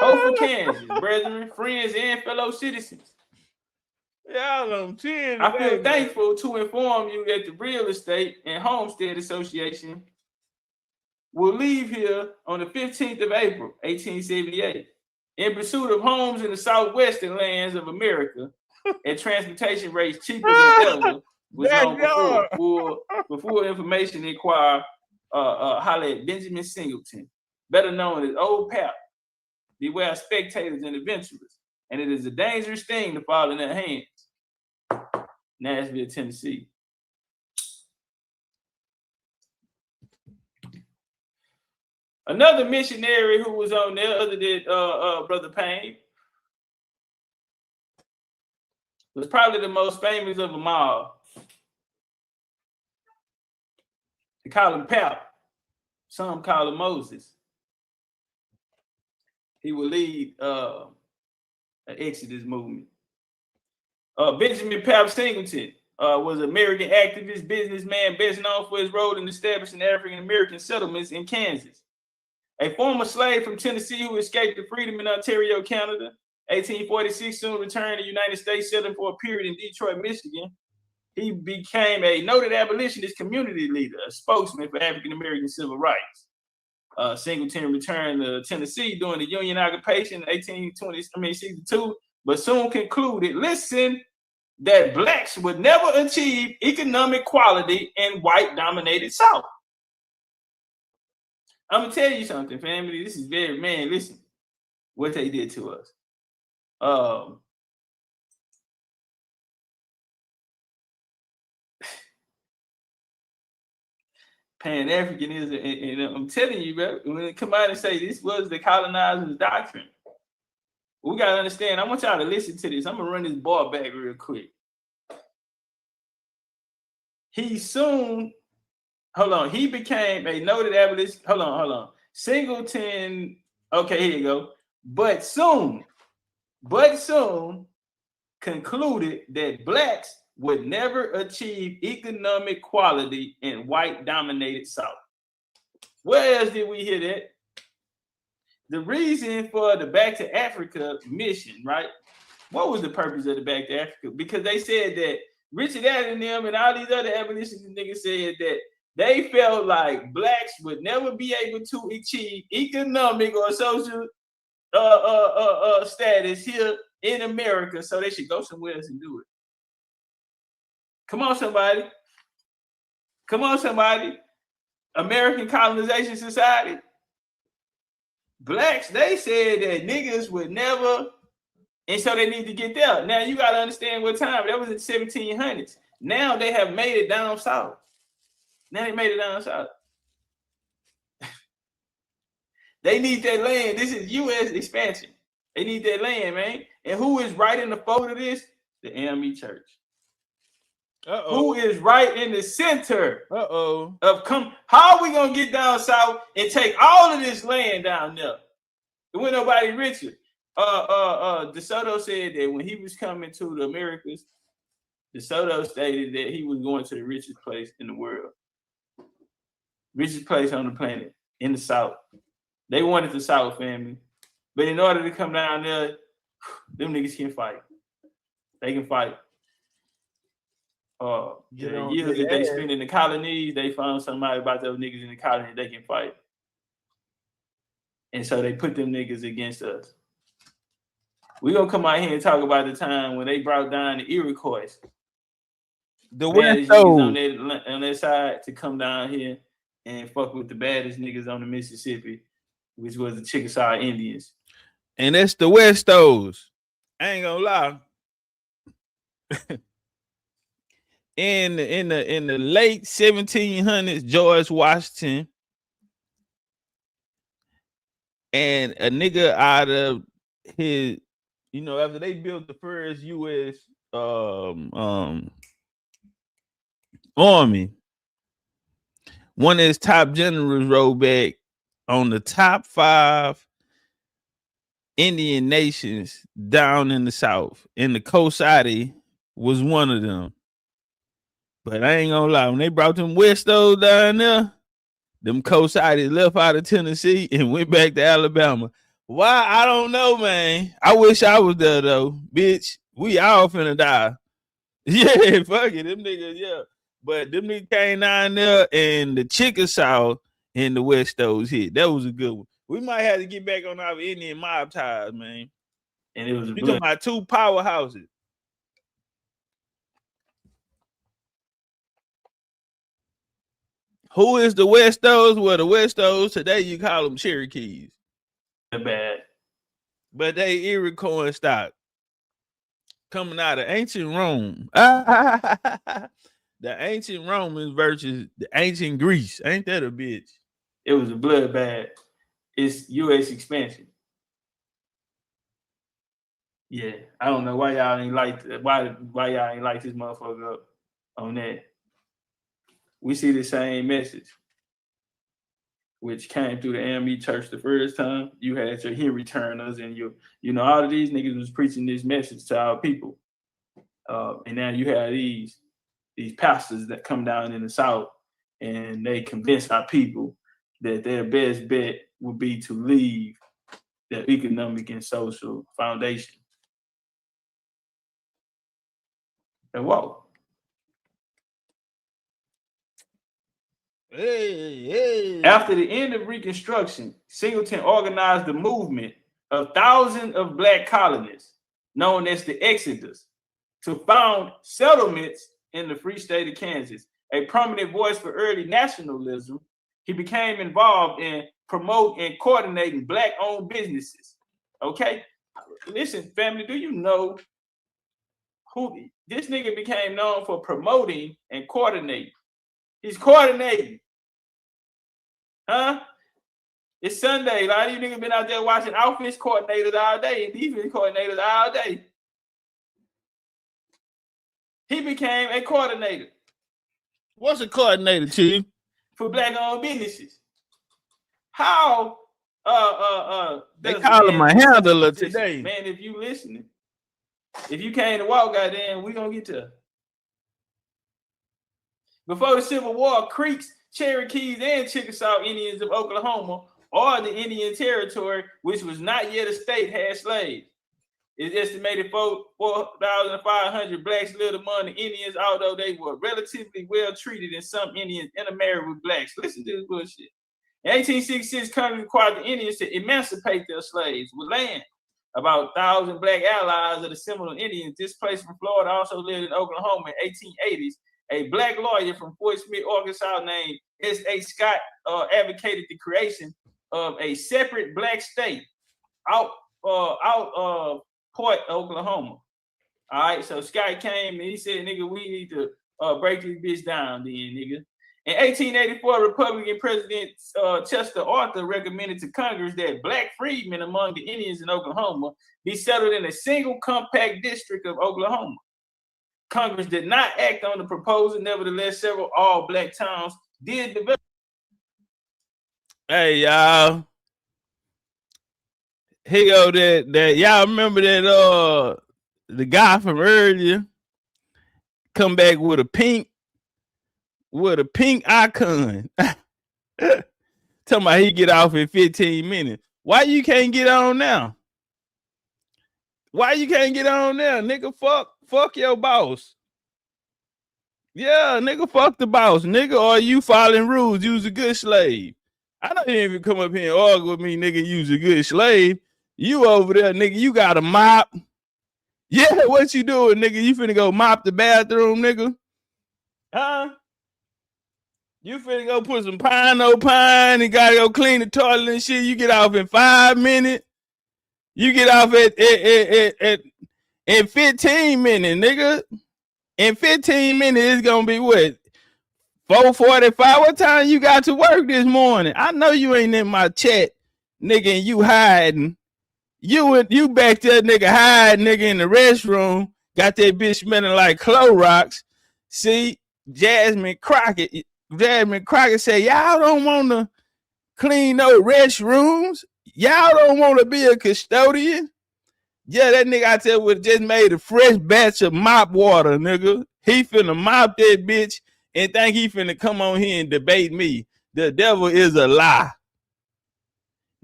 A: Hope for Kansas, brethren, friends, and fellow citizens.
G: Y'all on 10.
A: I feel thankful to inform you that the Real Estate and Homestead Association will leave here on the 15th of April, 1878, in pursuit of homes in the southwestern lands of America at transportation rates cheaper than ever was known before. For full information, inquire, holler at Benjamin Singleton, better known as Old Pap. Beware of spectators and adventurers, and it is a dangerous thing to fall in their hands. Nashville, Tennessee. Another missionary who was on there, other than Brother Payne, was probably the most famous of them all. They call him Pap. Some call him Moses. He will lead an Exodus movement. Benjamin Pap Singleton was an American activist, businessman, best known for his role in establishing African-American settlements in Kansas. A former slave from Tennessee who escaped to freedom in Ontario, Canada, 1846, soon returned to the United States, settling for a period in Detroit, Michigan. He became a noted abolitionist community leader, a spokesman for African-American civil rights. Singleton returned to Tennessee during the Union occupation in 1862, but soon concluded, listen, that blacks would never achieve economic equality in white-dominated South. I'm gonna tell you something, family. This is listen, what they did to us. Pan-Africanism, and I'm telling you, bro, when they come out and say this was the colonizers' doctrine, we gotta understand. I want y'all to listen to this. I'm gonna run this ball back real quick. He became a noted abolitionist. Hold on. Singleton, okay, here you go. But soon concluded that blacks would never achieve economic equality in white-dominated South. Where else did we hear that? The reason for the Back to Africa mission, right? What was the purpose of the Back to Africa? Because they said that Richard Allen and them and all these other abolitionists niggas said that they felt like blacks would never be able to achieve economic or social status here in America, so they should go somewhere else and do it. Come on, somebody. American Colonization Society. Blacks, they said that niggas would never, and so they need to get there. Now, you got to understand what time. That was in the 1700s. Now they have made it down south. They need that land. This is U.S. expansion. They need that land, man. And who is right in the fold of this? The AME Church. Who is right in the center of how are we gonna get down south and take all of this land down there? There wasn't nobody richer. DeSoto said that when he was coming to the Americas, DeSoto stated that he was going to the richest place in the world, richest place on the planet, in the South. They wanted the South, family, but in order to come down there, them niggas can fight. They can fight. the years that they spent in the colonies, they found somebody about those niggas in the colony they can fight. And so they put them niggas against us. We gonna come out here and talk about the time when they brought down the Iroquois. The baddest niggas on their side to come down here and fuck with the baddest niggas on the Mississippi, which was the Chickasaw Indians.
G: And that's the Westos. I ain't gonna lie. In the late 1700s, George Washington and a nigga out of his, after they built the first U.S. Army, one of his top generals rode back on the top 5 Indian nations down in the South, and the Coasati was one of them. But I ain't gonna lie, when they brought them Westos down there, them Coasati left out of Tennessee and went back to Alabama. Why? I don't know, man. I wish I was there though, bitch. We all finna die. Yeah, fuck it, them niggas, yeah. But them niggas came down there and the Chickasaw and the Westos hit. That was a good one. We might have to get back on our Indian mob ties, man.
A: And it was
G: you talking about 2 powerhouses. Who is the Westos? Well, the Westos today you call them Cherokees.
A: They're bad,
G: but they Iroquois stock coming out of ancient Rome. The ancient Romans versus the ancient Greece. Ain't that a bitch?
A: It was a bloodbath. It's U.S. expansion. Yeah, I don't know why y'all ain't like why y'all ain't like this motherfucker up on that. We see the same message, which came through the AME church the first time. You had your Henry Turners and all of these niggas was preaching this message to our people. And now you have these pastors that come down in the South and they convince our people that their best bet would be to leave their economic and social foundation. And whoa.
G: Hey.
A: After the end of Reconstruction, Singleton organized a movement of thousands of black colonists known as the Exodus to found settlements in the free state of Kansas. A prominent voice for early nationalism, he became involved in promoting and coordinating black-owned businesses. Okay? Listen, family, do you know who this nigga became known for promoting and coordinating? He's coordinating. Huh? It's Sunday. A lot of you niggas been out there watching offense coordinators all day and defense coordinators all day. He became a coordinator.
G: What's a coordinator, Chief?
A: For black-owned businesses. How
G: they call him a handler today.
A: Man, if you listening, if you came to walk, goddamn, we gonna get to. Before the Civil War, Creeks, Cherokees, and Chickasaw Indians of Oklahoma, or the Indian Territory, which was not yet a state, had slaves. It's estimated 4,500 blacks lived among the Indians, although they were relatively well treated, and some Indians intermarried with blacks. Listen to this bullshit. In 1866, Congress required the Indians to emancipate their slaves with land. About 1,000 black allies of the Seminole Indians displaced from Florida also lived in Oklahoma in 1880s. A black lawyer from Fort Smith, Arkansas, named S.A. Scott advocated the creation of a separate black state out of Port, Oklahoma. All right, so Scott came and he said, nigga, we need to break this bitch down then, nigga. In 1884, Republican President Chester Arthur recommended to Congress that black freedmen among the Indians in Oklahoma be settled in a single compact district of Oklahoma. Congress did not act on the proposal. Nevertheless, several all-black towns did develop.
G: Hey, y'all. Here go that y'all remember that the guy from earlier come back with a pink icon. Talking about he get off in 15 minutes. Why you can't get on now? Why you can't get on now, nigga? Fuck your boss. Yeah, nigga, fuck the boss, nigga. Or you following rules? You's a good slave. I don't even come up here and argue with me, nigga. You's a good slave. You over there, nigga. You got a mop. Yeah, what you doing, nigga? You finna go mop the bathroom, nigga? Huh? You finna go put some pine and gotta go clean the toilet and shit. You get off in 5 minutes. You get off in 15 minutes, nigga. In 15 minutes, it's gonna be what? 4:45. What time you got to work this morning? I know you ain't in my chat, nigga, and you hiding. You back there, nigga, hiding, nigga, in the restroom. Got that bitch smelling like Clorox. See, Jasmine Crockett said, y'all don't want to clean no restrooms. Y'all don't want to be a custodian. Yeah, that nigga out there would just made a fresh batch of mop water, nigga. He finna mop that bitch and think he finna come on here and debate me. The devil is a lie.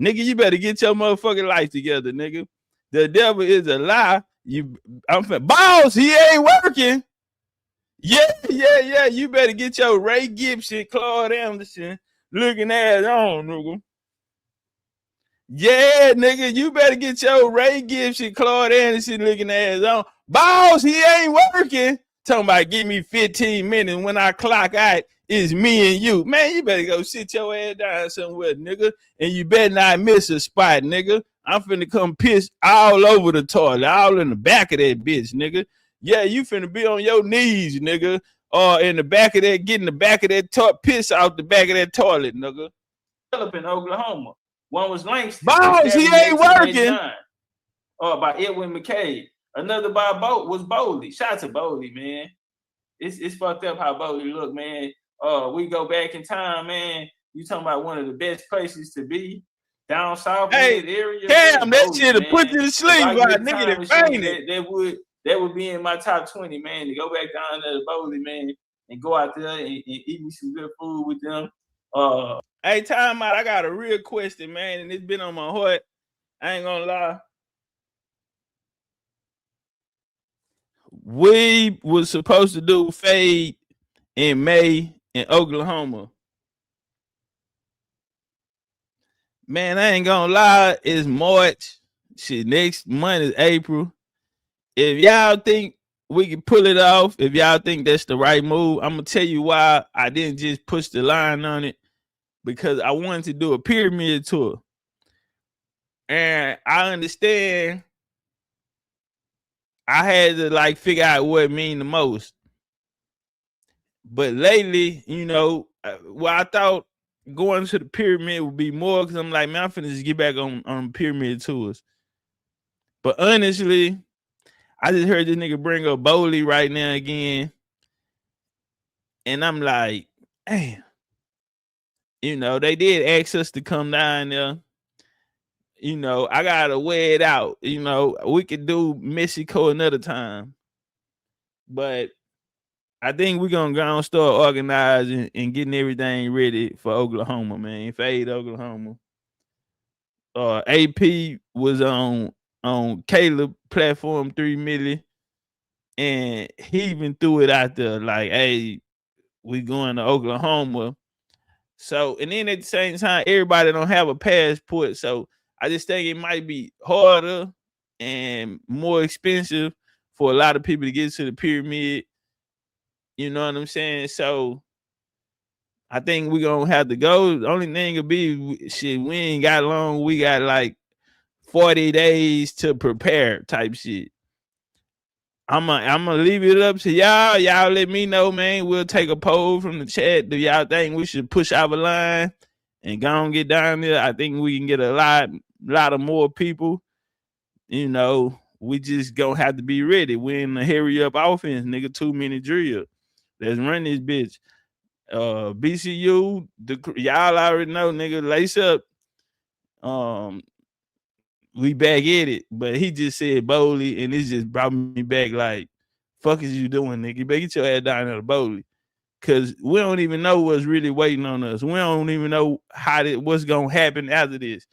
G: Nigga, you better get your motherfucking life together, nigga. The devil is a lie. Boss, he ain't working. Yeah. You better get your Ray Gibson, Claude Anderson looking ass on, nigga. Yeah, nigga, you better get your Ray Gibson, Claude Anderson looking ass on. Boss, he ain't working. Talking about give me 15 minutes when I clock out. It's me and you. Man, you better go sit your ass down somewhere, nigga. And you better not miss a spot, nigga. I'm finna come piss all over the toilet, all in the back of that bitch, nigga. Yeah, you finna be on your knees, nigga. Or in the back of that, getting the back of that piss out the back of that toilet, nigga. Up in Oklahoma. One was Langston. Boss, he ain't working. By Edwin McCabe. Another by was Bowley. Shout out to Bowley, man. It's fucked up how Bowley look, man. We go back in time, man. You talking about one of the best places to be down south area. Damn, that shit to put you to sleep, right? Nigga that fainted. That would be in my top 20, man. To go back down there to Bowley, man, and go out there and eat me some good food with them. Hey, time out. I got a real question, man, and it's been on my heart. I ain't gonna lie. We was supposed to do Fade in May in Oklahoma. Man, I ain't gonna lie. It's March. Shit, next month is April. If y'all think we can pull it off, if y'all think that's the right move, I'm gonna tell you why I didn't just push the line on it. Because I wanted to do a pyramid tour. And I understand I had to figure out what it mean the most. But lately, I thought going to the pyramid would be more because I'm like, man, I'm finna just get back on pyramid tours. But honestly, I just heard this nigga bring up Bowley right now again. And I'm like, damn. They did ask us to come down there. I gotta weigh it out. We could do Mexico another time. But I think we're gonna go and start organizing and getting everything ready for Oklahoma, man. Fade Oklahoma. AP was on Caleb platform 3 million, and he even threw it out there like, hey, we going to Oklahoma. So, and then at the same time, everybody don't have a passport. So I just think it might be harder and more expensive for a lot of people to get to the pyramid. You know what I'm saying? So I think we're going to have to go. The only thing will be, shit, we ain't got long. We got 40 days to prepare type shit. I'm gonna leave it up to y'all. Y'all let me know, man. We'll take a poll from the chat. Do y'all think we should push our line and go and get down there? I think we can get a lot of more people. We just gonna have to be ready. We're in the hurry up offense, nigga. 2-minute drill. Let's run this bitch. BCU, y'all already know, nigga. Lace up. We back at it, but he just said Bowley, and it just brought me back like, fuck is you doing, nigga? You better get your ass down there to Bowley. Because we don't even know what's really waiting on us. We don't even know what's going to happen after this.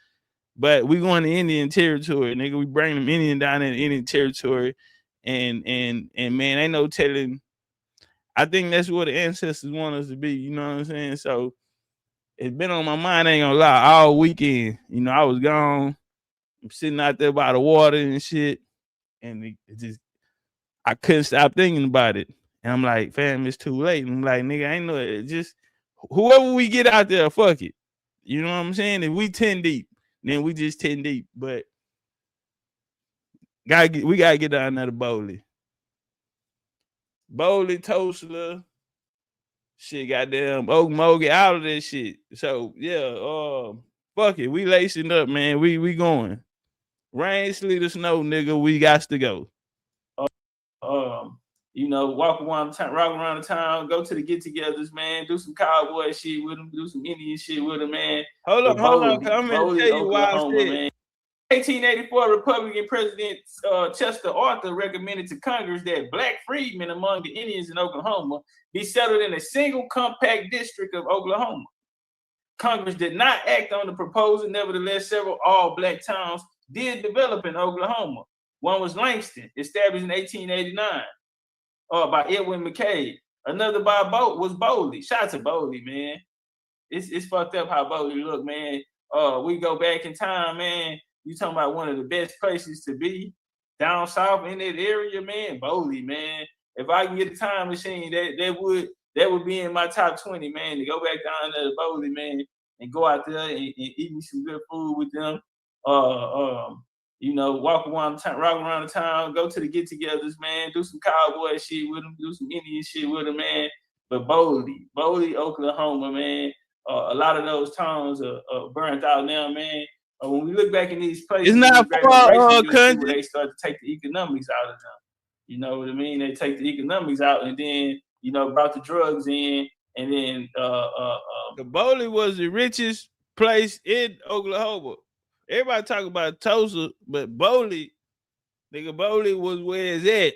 G: But we going to Indian territory, nigga. We bring them Indian down in Indian territory. And man, ain't no telling. I think that's what the ancestors want us to be. You know what I'm saying? So it's been on my mind, I ain't gonna lie, all weekend. You know, I was gone. I'm sitting out there by the water and shit. And it just, I couldn't stop thinking about it. And I'm like, fam, it's too late. And I'm like, nigga, I ain't know it. Just whoever we get out there, fuck it. You know what I'm saying? If we 10 deep, then we just 10 deep. But we gotta get down there to Bowley. Bowley, Tulsa, shit, goddamn Okmulgee, all of that shit. So yeah, fuck it. We lacing up, man. We going. Rain, sleet, or snow, nigga, we got to go. You know, walk around the town, rock around the town, go to the get-togethers, man. Do some cowboy shit with them, do some Indian shit with them, man. Hold on. I'm gonna tell you why I said, man. 1884, Republican President Chester Arthur recommended to Congress that black freedmen among the Indians in Oklahoma be settled in a single compact district of Oklahoma. Congress did not act on the proposal. Nevertheless, several all-black towns did develop in Oklahoma. One was Langston, established in 1889 by Edwin McCabe. Another was Bowley. Shout out to Bowley, man. It's fucked up how Bowley look, man. We go back in time, man. You talking about one of the best places to be down south in that area, man. Bowley, man. If I can get a time machine, that would be in my top 20, man. To go back down there to Bowley, man, and go out there and eat me some good food with them. You know, walk around the town, rock around the town, go to the get-togethers, man. Do some cowboy shit with them, do some Indian shit with them, man. But Bowley, Oklahoma, man. A lot of those towns are burnt out now, man. When we look back in these places,
A: it's not far, country.
G: They start to take the economics out of them. You know what I mean? They take the economics out and then, you know, brought the drugs in, and then
A: the Bowley was the richest place in Oklahoma. Everybody talk about Tulsa, but Bowley, nigga, Bowley was where it's at.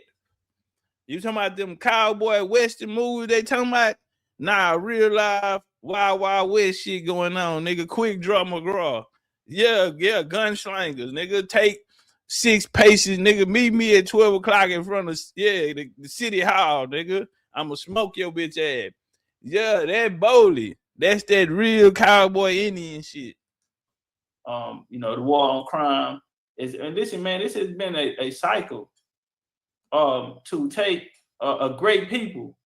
A: You talking about them cowboy western movies they talking about? Nah, real life, Wild Wild West shit going on, nigga. Quick Draw McGraw. Yeah, gunslingers, nigga. Take 6 paces, nigga. Meet me at 12 o'clock in front of the city hall, nigga. I'ma smoke your bitch ass. Yeah, that Bowley. That's that real cowboy Indian shit.
G: You know, the war on crime is, and listen, man, this has been a cycle to take a great people.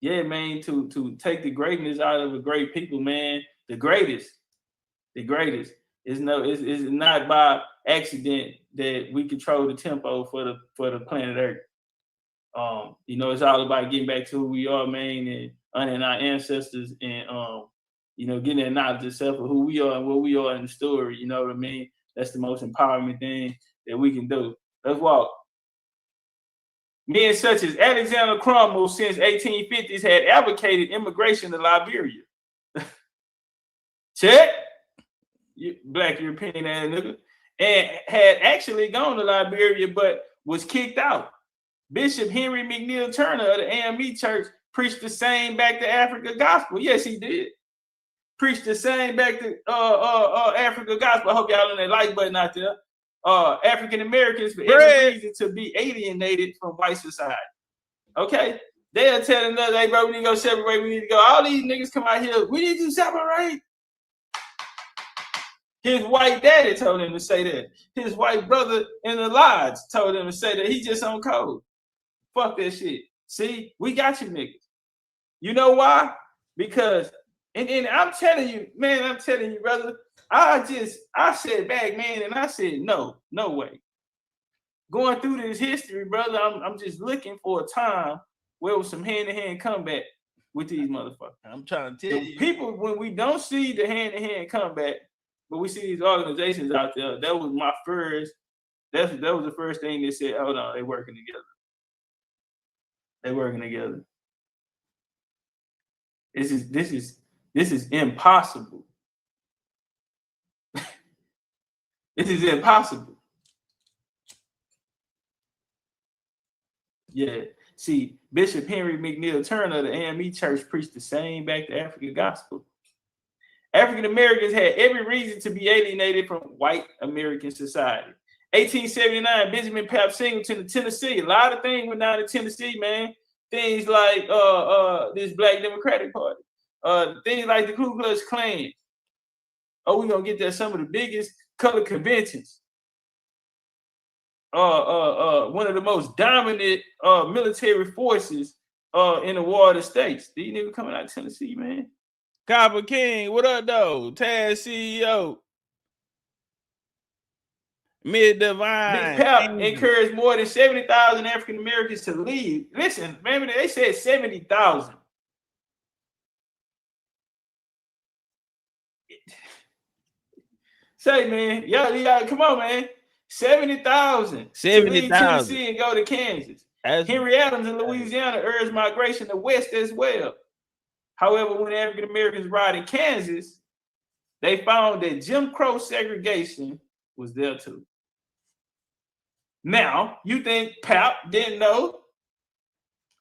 G: Yeah, man, to take the greatness out of a great people, man. The greatest is not by accident that we control the tempo for the planet Earth. You know, it's all about getting back to who we are, man, and honoring our ancestors, and you know, getting that knowledge of self of who we are and what we are in the story. You know what I mean? That's the most empowerment thing that we can do. Let's walk. Men such as Alexander Cromwell since 1850s had advocated immigration to Liberia. Check. Black European ass nigga. And had actually gone to Liberia but was kicked out. Bishop Henry McNeil Turner of the AME Church preached the same back to Africa gospel. Yes, he did. Preached the same back to Africa gospel. I hope y'all on that like button out there. African Americans for every reason to be alienated from white society. Okay? They are telling us, hey, bro, we need to go separate. We need to go. All these niggas come out here. We need to separate. His white daddy told him to say that. His white brother in the lodge told him to say that. He just on code. Fuck that shit. See, we got you niggas. You know why? Because, and I'm telling you, man, brother, I said back, man, and I said, no way. Going through this history, brother, I'm just looking for a time where it was some hand-to-hand combat with these motherfuckers.
A: I'm trying to tell you.
G: People, when we don't see the hand-to-hand combat, but we see these organizations out there, that was the first thing they said, hold on, they working together. They working together. This is impossible. This is impossible. Yeah. See, Bishop Henry McNeil Turner of the AME Church preached the same back to Africa gospel. African Americans had every reason to be alienated from white American society. 1879, Benjamin Pap Singleton of Tennessee. A lot of things went down in Tennessee, man.
A: things like this Black Democratic Party, things like the Ku Klux Klan. Oh, we're gonna get there some of the biggest color conventions. One of the most dominant military forces in the war of the states. These niggas coming out of Tennessee, man.
G: Copper King, what up, though? Taz CEO. Mid Divine.
A: Big Pep encouraged more than 70,000 African Americans to leave. Listen, remember they said 70,000. Say, man, y'all, come on, man. 70,000 to leave Tennessee and go to Kansas. Henry Adams in Louisiana urged migration to West as well. However, when African Americans arrived in Kansas, they found that Jim Crow segregation was there too. Now, you think Pap didn't know?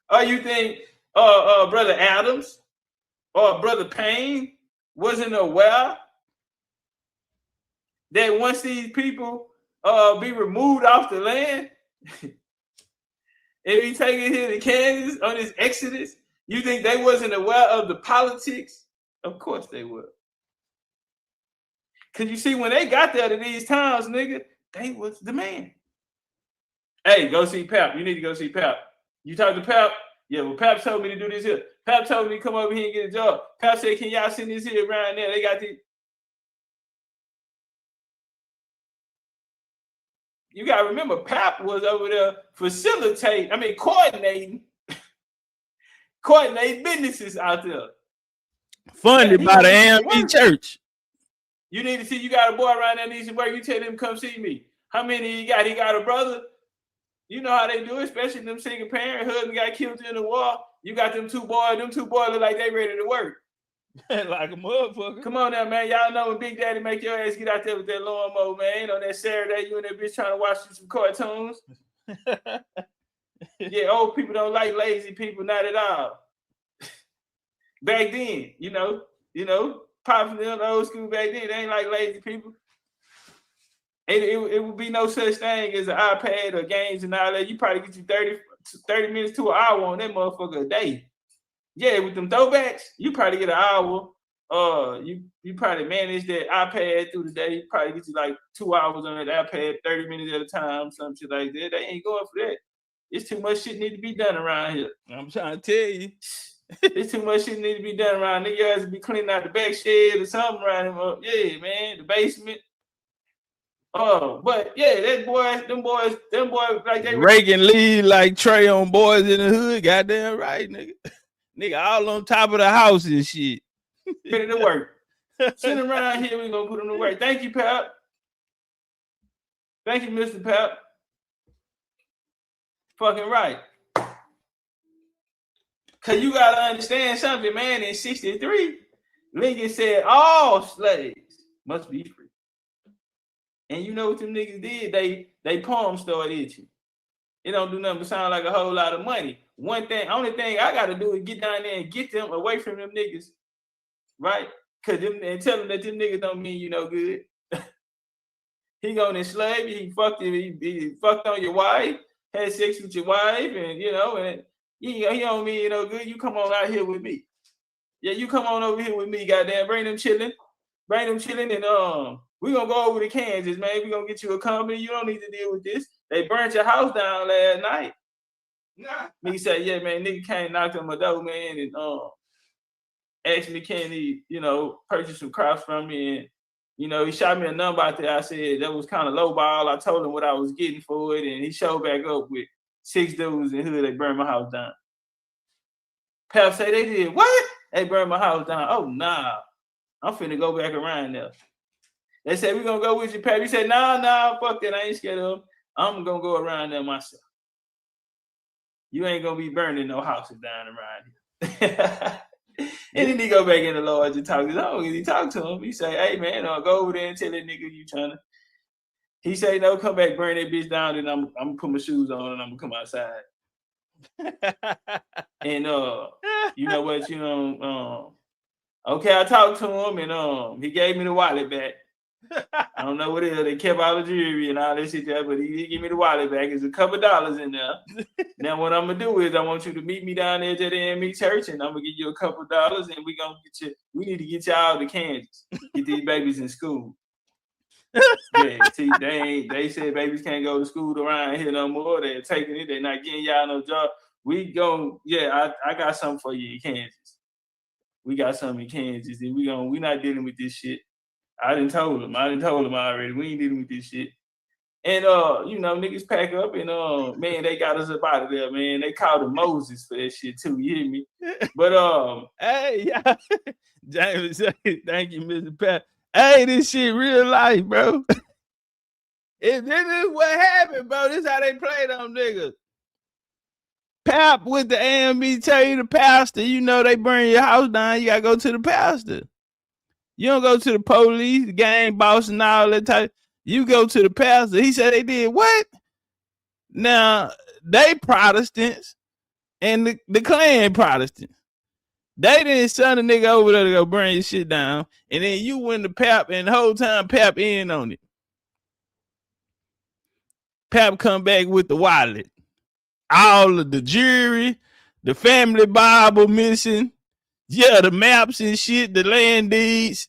A: Or you think Brother Adams or Brother Payne wasn't aware that once these people be removed off the land and be taken here to Kansas on this exodus, you think they wasn't aware of the politics? Of course they were. Because you see, when they got there to these towns, nigga, they was the man. Hey, go see Pap. You need to go see Pap. You talk to Pap? Yeah, well, Pap told me to do this here. Pap told me to come over here and get a job. Pap said, can y'all send this here around there? They got the... You got to remember, Pap was over there coordinating businesses out there.
G: Funded by the AME Church.
A: You need to see, you got a boy around there needs to work. You tell him, come see me. How many he got? He got a brother. You know how they do it, especially them single parent. Husband got killed in the war. You got them two boys. Them two boys look like they ready to work.
G: Like a motherfucker.
A: Come on now, man. Y'all know when Big Daddy make your ass get out there with that lawnmower, man. On that Saturday, you and that bitch trying to watch some cartoons. Yeah, old people don't like lazy people, not at all. Back then, you know, popping in the old school back then, they ain't like lazy people. It would be no such thing as an iPad or games and all that. You probably get you 30 minutes to an hour on that motherfucker a day. Yeah, with them throwbacks, you probably get an hour. You probably manage that iPad through the day. You probably get you like 2 hours on that iPad, 30 minutes at a time, some shit like that. They ain't going for that. It's too much shit need to be done around here.
G: I'm trying to tell you.
A: It's too much shit need to be done around. Nigga has to be cleaning out the back shed or something around him up. Yeah, man, the basement. But yeah, them boys, like they
G: Reagan lead like Trey on Boys in the Hood. Goddamn right, nigga. Nigga, all on top of the house and shit.
A: Ready to work. Send them around here, we gonna put them to work. Thank you, Pap. Thank you, Mr. Pap. Fucking right. Cause you gotta understand something, man. In 63, Lincoln said all slaves must be free. And you know what them niggas did? They palm started itching. It don't do nothing but sound like a whole lot of money. Only thing I gotta do is get down there and get them away from them niggas, right? Cause them and tell them that them niggas don't mean you no good. He gonna enslave you. He fucked on your wife, had sex with your wife, and and he don't mean you no good. You come on out here with me. Yeah, you come on over here with me, goddamn. Bring them chilling, and we gonna go over to Kansas, man. We gonna get you a company. You don't need to deal with this. They burnt your house down last night. Nah. Me say, yeah, man, nigga came knocked on my door, man, and asked me, can he, purchase some crops from me, and he shot me a number out there. I said that was kind of low ball. I told him what I was getting for it, and he showed back up with 6 dudes in hood. They burned my house down. Pap say they did what? They burned my house down. Oh nah, I'm finna go back around there. They said we gonna go with you, Pap. He said nah, fuck that. I ain't scared of him. I'm gonna go around there myself. You ain't gonna be burning no houses down around here. And then he go back in the lodge and talk to his own. He talk to him. He say, hey man, go over there and tell that nigga you trying to. He say, no, come back, burn that bitch down, and I'm gonna put my shoes on and I'm gonna come outside. And you know what, okay, I talked to him and he gave me the wallet back. I don't know what it is. They kept all the jewelry and all that shit there, but he did give me the wallet back. There's a couple dollars in there. Now what I'm gonna do is I want you to meet me down there at the AME church, and I'm gonna give you a couple dollars, and we gonna get you. We need to get y'all to Kansas. Get these babies in school. Yeah, see, they said babies can't go to school around here no more. They're taking it. They're not getting y'all no job. We go. Yeah, I got something for you in Kansas. We got something in Kansas, and we not dealing with this shit. I done told him already. We ain't dealing with this shit. And niggas pack up and man, they got us up out of there, man. They called him Moses for that shit too. You hear me? But
G: hey, yeah. James, thank you, Mr. Pat. Hey, this shit real life, bro. This is what happened, bro. This is how they play them niggas. Pap with the AMB tell you the pastor, they burn your house down. You gotta go to the pastor. You don't go to the police, the gang boss, and all that type. You go to the pastor. He said they did what? Now, they Protestants and the Klan Protestants. They didn't send a nigga over there to go burn your shit down. And then you went to Pap, and the whole time Pap in on it. Pap come back with the wallet. All of the jewelry, the family Bible missing. Yeah, the maps and shit, the land deeds.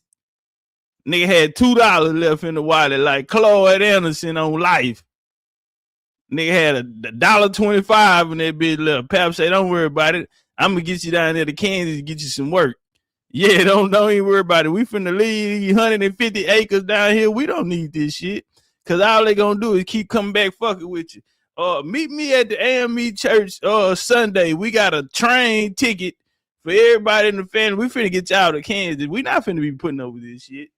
G: Nigga had $2 left in the wallet, like Claude Anderson on Life. Nigga had a $1.25 in that bitch left. Pap say, don't worry about it. I'm gonna get you down there to Kansas to get you some work. Yeah, don't even worry about it. We finna leave these 150 acres down here. We don't need this shit. Cause all they gonna do is keep coming back fucking with you. Meet me at the AME church Sunday. We got a train ticket for everybody in the family. We finna get y'all to Kansas. We not finna be putting over this shit.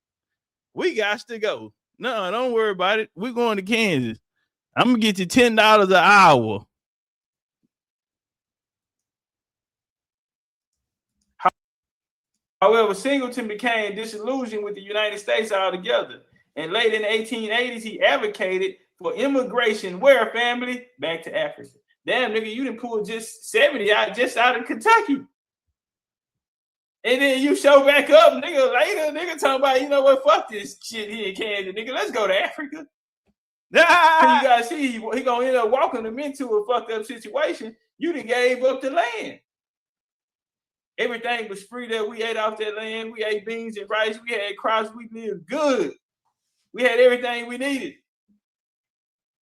G: We got to go. No, don't worry about it. We're going to Kansas. I'm gonna get you $10 an hour.
A: However, Singleton became disillusioned with the United States altogether. And late in the 1880s, he advocated for immigration. Where, family? Back to Africa. Damn, nigga, you done pulled just 70 out of Kentucky. And then you show back up, nigga, later, nigga, talking about, fuck this shit here in Kansas, nigga, let's go to Africa. So you guys see, he gonna end up walking them into a fucked up situation. You done gave up the land. Everything was free there. We ate off that land. We ate beans and rice. We had crops. We lived good. We had everything we needed.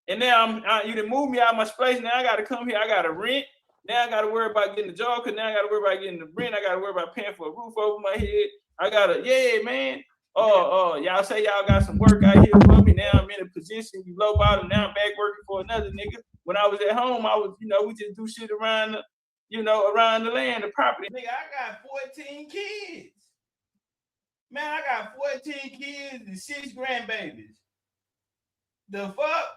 A: And now you done moved me out of my place. Now I got to come here. I got to rent. Now I got to worry about getting a job. Because now I got to worry about getting the rent. I got to worry about paying for a roof over my head. I got to, yeah, man. Y'all say y'all got some work out here for me. Now I'm in a position. You low bottom. Now I'm back working for another nigga. When I was at home, I was, we just do shit around around the land, the property. Nigga, I got 14 kids. Man, I got 14 kids and 6 grandbabies. The fuck?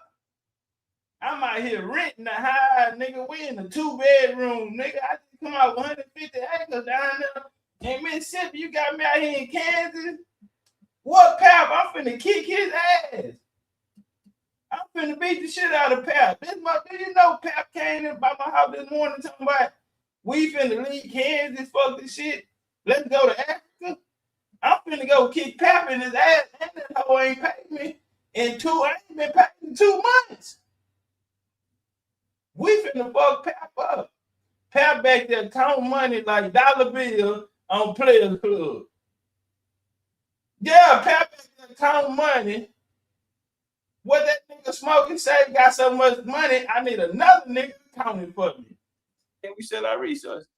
A: I'm out here renting a house, nigga. We in a 2-bedroom, nigga. I just come out 150 acres down there in Mississippi. You got me out here in Kansas. What, Pap? I'm finna kick his ass. I'm finna beat the shit out of Pap. Do you know Pap came in by my house this morning talking about we finna leave Kansas, fuck this shit. Let's go to Africa. I'm finna go kick Pap in his ass, and that hoe ain't paid me I ain't been paid in 2 months. We finna fuck Pap up. Pap back there count money like dollar bill on Players Club. Yeah, Pap back there count money. What that nigga smoking say got so much money, I need another nigga counting for me. And we sell our resources.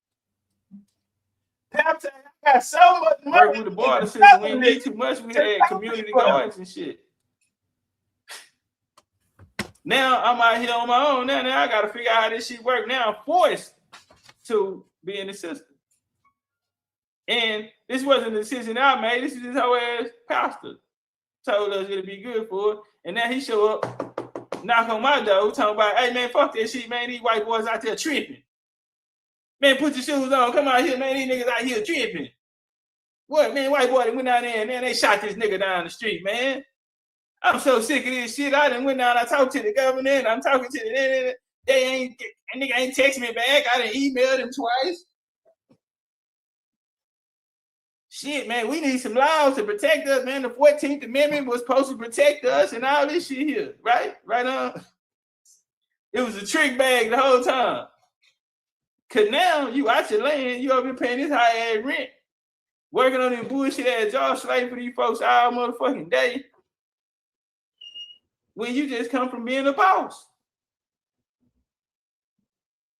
A: Pap said, I got so much money. Work with the border system. We need too much. We had community gardens and shit. Now I'm out here on my own. Now I got to figure out how this shit work. Now I'm forced to be in the system. And this wasn't a decision I made. This is his whole ass pastor told us it'd be good for it. And now he show up, knock on my door, talking about, hey man, fuck that shit, man. These white boys out there tripping. Man, put your shoes on. Come out here, man. These niggas out here tripping. What, man? White boy went down there and man, they shot this nigga down the street, man. I'm so sick of this shit. I done went down. I talked to the government. I'm talking to the nigga ain't text me back. I done emailed him twice. shit, man, we need some laws to protect us, man. The 14th Amendment was supposed to protect us and all this shit here, right? Right on. It was a trick bag the whole time. Cause now you out your land, you over paying this high ass rent, working on this bullshit ass job, slave for these folks all motherfucking day. When you just come from being a boss.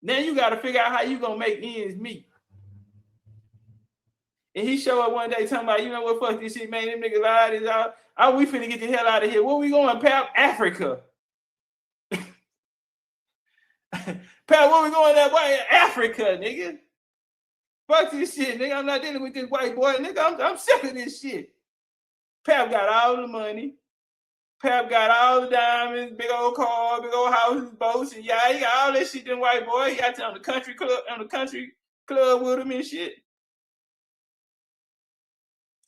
A: Now you got to figure out how you gonna make ends meet. And he showed up one day talking about, you know what, fuck this shit, man. Them niggas lied. Is all. Oh, we finna get the hell out of here. Where we going, pal? Africa. Pal, where we going that way? Africa, nigga. Fuck this shit, nigga. I'm not dealing with this white boy, nigga. I'm sick of this shit. Pal got all the money. Pap got all the diamonds, big old car, big old houses, boats, and yeah, he got all that shit. Them white boy, he got on the country club with him and shit.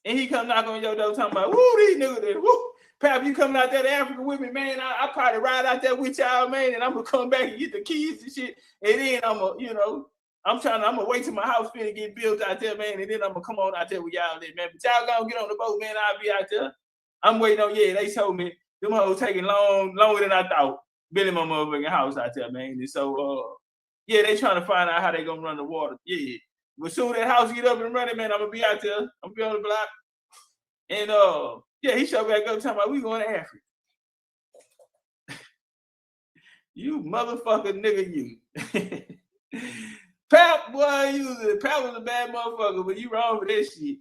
A: And he come knock on your door talking about, woo, these niggas, woo. Pap, you coming out there to Africa with me, man? I probably ride out there with y'all, man, and I'm gonna come back and get the keys and shit. And then I'm gonna wait till my house finna get built out there, man, and then I'm gonna come on out there with y'all there, man. But y'all gonna get on the boat, man. I'll be out there. I'm waiting on, they told me them hoes taking longer than I thought. Building my motherfucking house out there, man. And so, they trying to find out how they gonna run the water. Yeah. But soon that house get up and running, man, I'm gonna be out there. I'm gonna be on the block. And he showed back up talking about we going to Africa. You motherfucker nigga, you. Pap, boy, Pap was a bad motherfucker, but you wrong with that shit.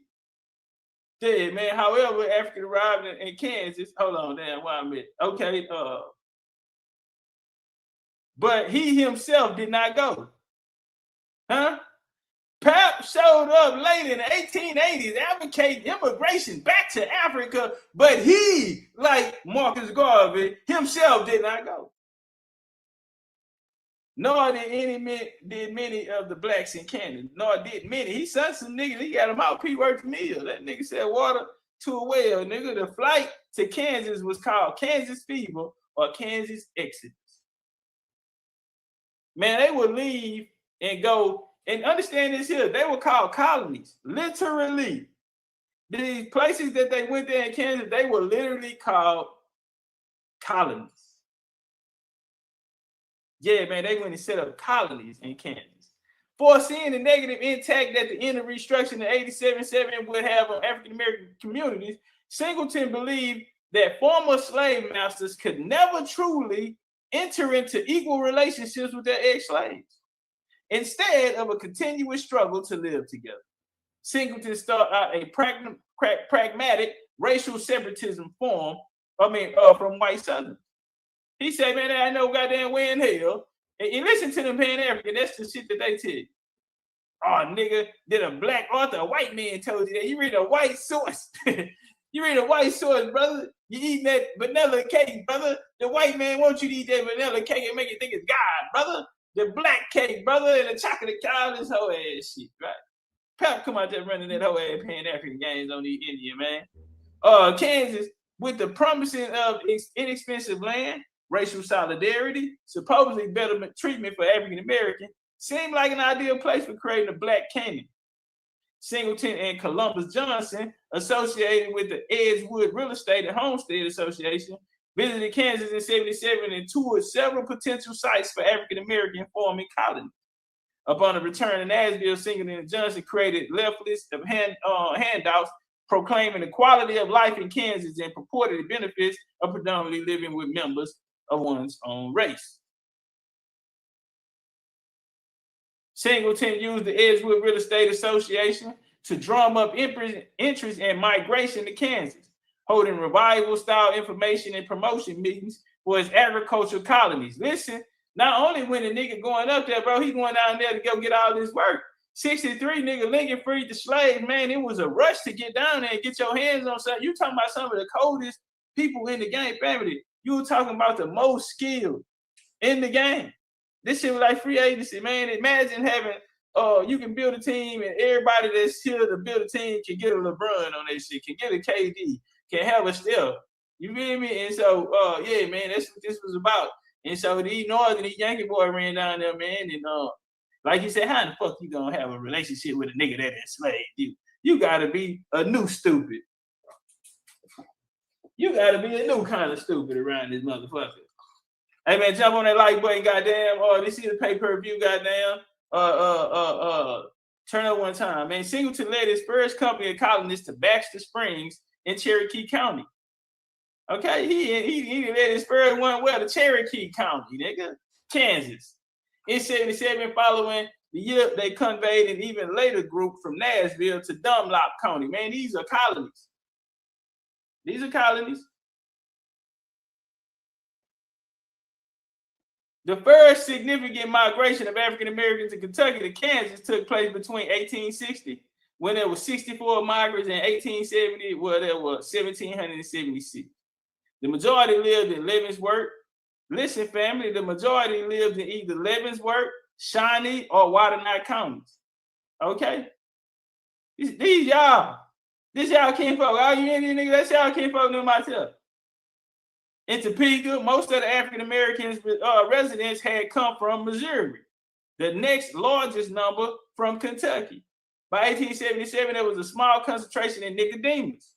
A: Yeah, man. However, African arrived in Kansas. Hold on, damn, why I'm at? Okay, but he himself did not go. Huh? Pap showed up late in the 1880s, advocating immigration back to Africa, but he, like Marcus Garvey, himself did not go. Nor did many of the blacks in Canada. Nor did many. He sent some niggas. He got them out. P. Worth meal. That nigga said water to a well. Nigga, the flight to Kansas was called Kansas Fever or Kansas Exodus. Man, they would leave and go. And understand this here. They were called colonies. Literally. These places that they went there in Kansas, they were literally called colonies. Yeah, man, they went and set up colonies in Kansas. Foreseeing the negative impact that the end of Reconstruction in 87-7 would have on African-American communities, Singleton believed that former slave masters could never truly enter into equal relationships with their ex-slaves, instead of a continuous struggle to live together. Singleton started out a pragmatic racial separatism from white Southerners. He said, man, there ain't no goddamn way in hell. And listen to them Pan-African, that's the shit that they tell you. Oh, nigga, did a black author, a white man told you that. You read a white source. You read a white source, brother. You eating that vanilla cake, brother. The white man wants you to eat that vanilla cake and make you think it's God, brother. The black cake, brother, and the chocolate cow, this whole ass shit, right? Pap come out there running that whole ass Pan-African games on the Indian, man. Kansas, with the promising of inexpensive land, racial solidarity, supposedly better treatment for African American, seemed like an ideal place for creating a black Canaan. Singleton and Columbus Johnson, associated with the Edgewood Real Estate and Homestead Association, visited Kansas in 77 and toured several potential sites for African American forming colonies. Upon the return to Nashville, Singleton and Johnson created leaflets of handouts proclaiming the quality of life in Kansas and purported benefits of predominantly living with members of one's own race. Singleton used the Edgewood Real Estate Association to drum up interest in migration to Kansas, holding revival-style information and promotion meetings for his agricultural colonies. Listen, not only when the nigga going up there, bro, he going down there to go get all this work. 63, nigga, Lincoln freed the slaves, man. It was a rush to get down there and get your hands on something. You talking about some of the coldest people in the game, family. You were talking about the most skilled in the game. This shit was like free agency, man. Imagine having, you can build a team and everybody that's here to build a team can get a LeBron on that shit, can get a KD, can have a Steph. You feel me? And so, yeah, man, that's what this was about. And so these Yankee boy ran down there, man. And like he said, how the fuck you gonna have a relationship with a nigga that enslaved you? You gotta be a new stupid. You gotta be a new kind of stupid around this motherfucker. Hey man, jump on that like button, goddamn. This is the pay-per-view, goddamn. Turn up one time, man. Singleton led his first company of colonists to Baxter Springs in Cherokee County. Okay, he led his first one to Cherokee County, nigga, Kansas. In 1977, following the year, they conveyed an even later group from Nashville to Dunlop County. Man, these are colonies. These are colonies. The first significant migration of African Americans in Kentucky to Kansas took place between 1860, when there were 64 migrants, and 1870, where there were 1,776. The majority lived in Leavenworth. Listen, family, the majority lived in either Leavenworth, Shawnee, or Wabanaki counties. Okay? These y'all. This y'all kinfolk. All you Indian niggas, that's y'all kinfolk to myself. In Topeka, most of the African Americans residents had come from Missouri. The next largest number from Kentucky. By 1877, there was a small concentration in Nicodemus.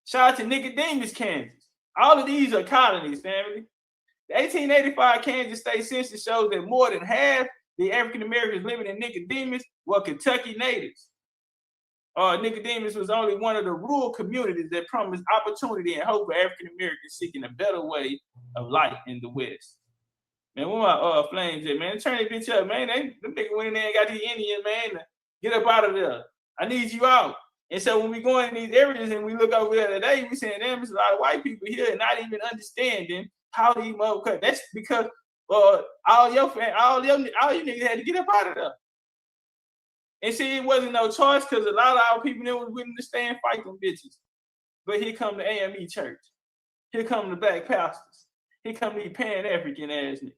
A: Shout out to Nicodemus, Kansas. All of these are colonies, family. The 1885 Kansas State Census shows that more than half the African Americans living in Nicodemus were Kentucky natives. Nicodemus was only one of the rural communities that promised opportunity and hope for African Americans seeking a better way of life in the West. Man, where my flames at, man? Turn that bitch up, man. Them niggas went in there and got these Indians, man. Get up out of there. I need you out. And so when we go in these areas and we look over there today, we saying, damn, there's a lot of white people here and not even understanding how these motherfuckers. That's because all you niggas had to get up out of there. And see, it wasn't no choice because a lot of our people there was willing to stand and fight them bitches. But here come the AME church. Here come the black pastors. Here come these Pan-African ass niggas.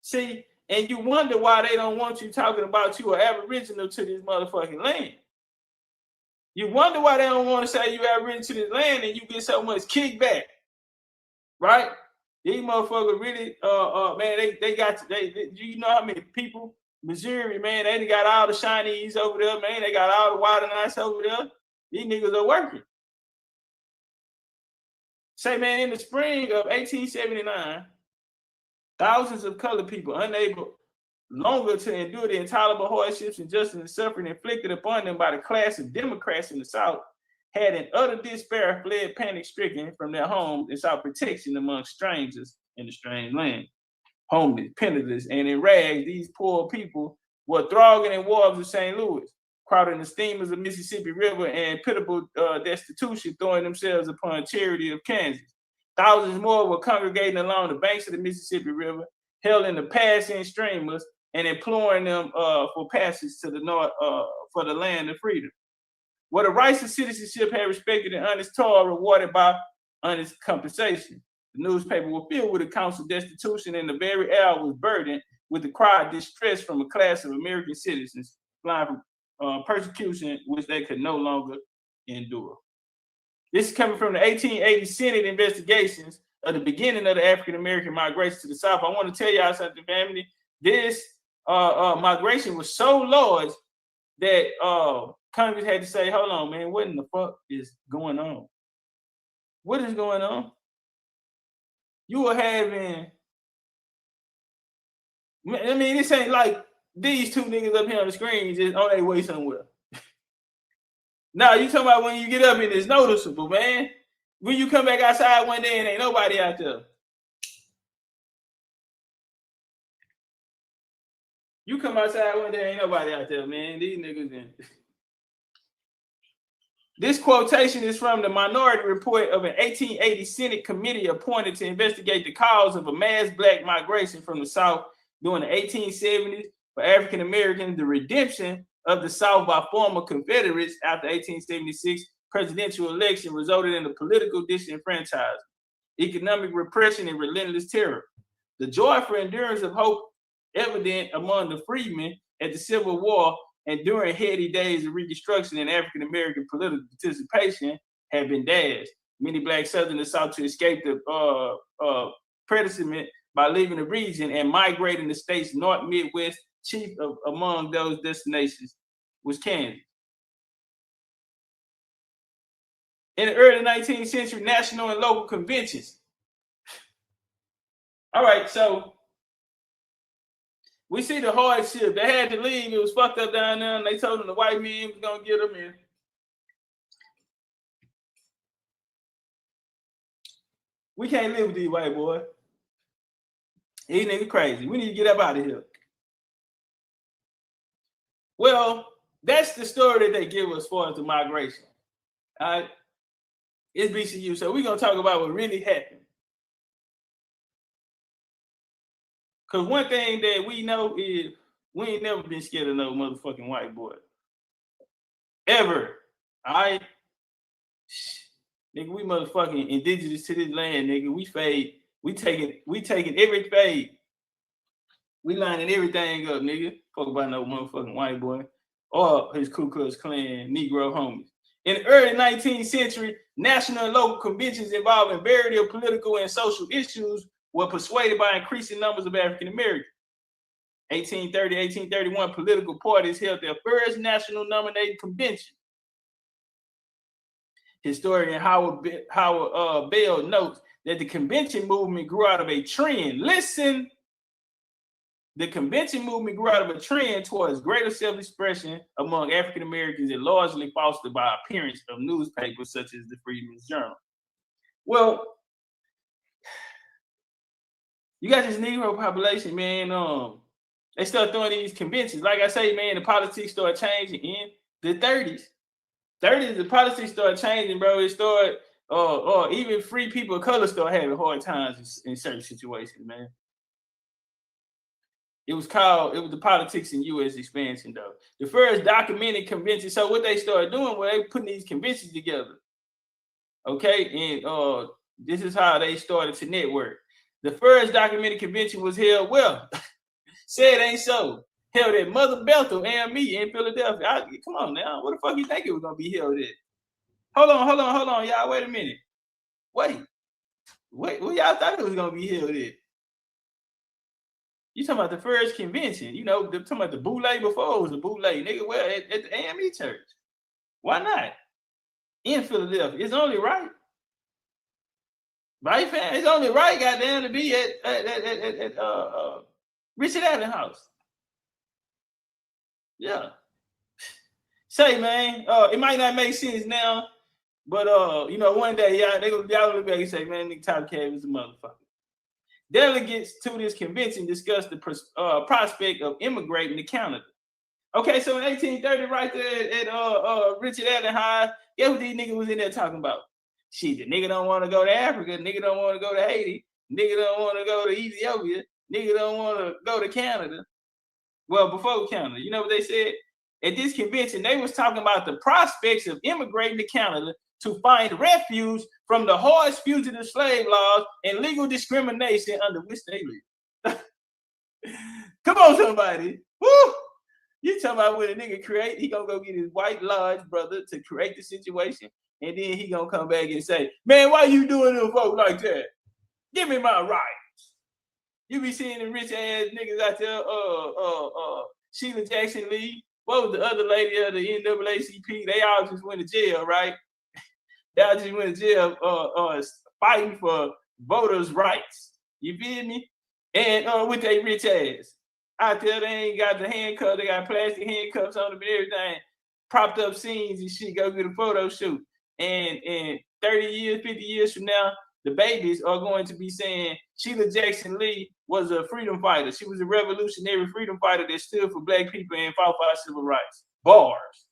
A: See, and you wonder why they don't want you talking about you are Aboriginal to this motherfucking land. You wonder why they don't want to say you Aboriginal to this land and you get so much kickback. Right? These motherfuckers really, man, they got, you know how many people? Missouri, man, they got all the Chinese over there, man. They got all the Wabanaki over there. These niggas are working. Say, man, in the spring of 1879, thousands of colored people unable longer to endure the intolerable hardships, injustice, and suffering inflicted upon them by the class of Democrats in the South had in utter despair fled panic-stricken from their homes and sought protection among strangers in the strange land. Homeless, penniless, and in rags, these poor people were thronging in wharves of St. Louis, crowding the steamers of Mississippi River and pitiable destitution, throwing themselves upon charity of Kansas. Thousands more were congregating along the banks of the Mississippi River, hailing the passing streamers and imploring them for passage to the north for the land of freedom. Where the rights of citizenship had respected and honest toil rewarded by honest compensation. The newspaper was filled with accounts of destitution, and the very air was burdened with the cry of distress from a class of American citizens flying from persecution which they could no longer endure. This is coming from the 1880 Senate investigations of the beginning of the African-American migration to the South. I want to tell y'all something, family. This migration was so large that Congress had to say, hold on, man, what in the fuck is going on? What is going on? You are having, I mean, this ain't like these two niggas up here on the screen just on their way somewhere. Now, you talking about when you get up and it's noticeable, man. When you come back outside one day and ain't nobody out there. You come outside one day, ain't nobody out there, man. These niggas in. This quotation is from the Minority Report of an 1880 Senate committee appointed to investigate the cause of a mass black migration from the South during the 1870s for African Americans, the redemption of the South by former Confederates after 1876 presidential election resulted in a political disenfranchisement, economic repression, and relentless terror. The joy for endurance of hope evident among the freedmen at the Civil War and during heady days of Reconstruction and African-American political participation had been dashed. Many black Southerners sought to escape the predicament by leaving the region and migrating the state's North Midwest, chief among those destinations was Kansas. In the early 19th century, national and local conventions. All right, so we see the hardship. They had to leave. It was fucked up down there, and they told them the white men was gonna get them in. We can't live with these white boys. These niggas crazy. We need to get up out of here. Well, that's the story that they give us for the migration. All right, it's BCU. So we're gonna talk about what really happened. Because one thing that we know is we ain't never been scared of no motherfucking white boy. Ever. All right? Nigga, we motherfucking indigenous to this land, nigga. We fade. We taking every fade. We lining everything up, nigga. Fuck about no motherfucking white boy or his Ku Klux Klan Negro homies. In the early 19th century, national and local conventions involving variety of political and social issues were persuaded by increasing numbers of African Americans. 1830, 1831, political parties held their first national nominating convention. Historian Howard Bell notes that the convention movement grew out of a trend. Listen, the convention movement grew out of a trend towards greater self-expression among African Americans and largely fostered by appearance of newspapers such as the Freedmen's Journal. Well, you got this Negro population, man. They start throwing these conventions. Like I say, man, the politics started changing in the 30s. The politics started changing, bro. It started, or even free people of color started having hard times in certain situations, man. It was the politics in U.S. expansion, though. The first documented convention. So what they started doing was they putting these conventions together. Okay, and this is how they started to network. The first documented convention was held, well, say it ain't so, held at Mother Bethel AME in Philadelphia. Come on now, what the fuck you think it was gonna be held at? Hold on, y'all. Wait a minute. Wait, what y'all thought it was gonna be held at? You talking about the first convention? You know, talking about the boule before it was a boule, nigga. Well, at the AME church. Why not? In Philadelphia, it's only right. Right, fam? It's only right, goddamn, to be at Richard Allen House. Yeah. Say, man, it might not make sense now, but you know, one day y'all look back and say, man, nigga, Topcatz was a motherfucker. Delegates to this convention discussed the prospect of immigrating to Canada. Okay, so in 1830, right there at Richard Allen House, guess what these niggas was in there talking about? Shit, the nigga don't want to go to Africa. Nigga don't want to go to Haiti. Nigga don't want to go to Ethiopia. Nigga don't want to go to Canada. Well, before Canada, you know what they said? At this convention, they was talking about the prospects of immigrating to Canada to find refuge from the harsh fugitive slave laws and legal discrimination under which they live. Come on, somebody. Woo! You talking about when a nigga create, he gonna go get his white lodge brother to create the situation. And then he gonna come back and say, man, why you doing them folk like that? Give me my rights. You be seeing the rich ass niggas out there, Sheila Jackson Lee. What was the other lady of the NAACP? They all just went to jail, right? They all just went to jail fighting for voters' rights. You feel me? And with their rich ass. Out there, they ain't got the handcuffs, they got plastic handcuffs on them and everything, propped up scenes and shit, go get a photo shoot. And 30 years, 50 years from now, the babies are going to be saying Sheila Jackson Lee was a freedom fighter. She was a revolutionary freedom fighter that stood for black people and fought for our civil rights. Bars.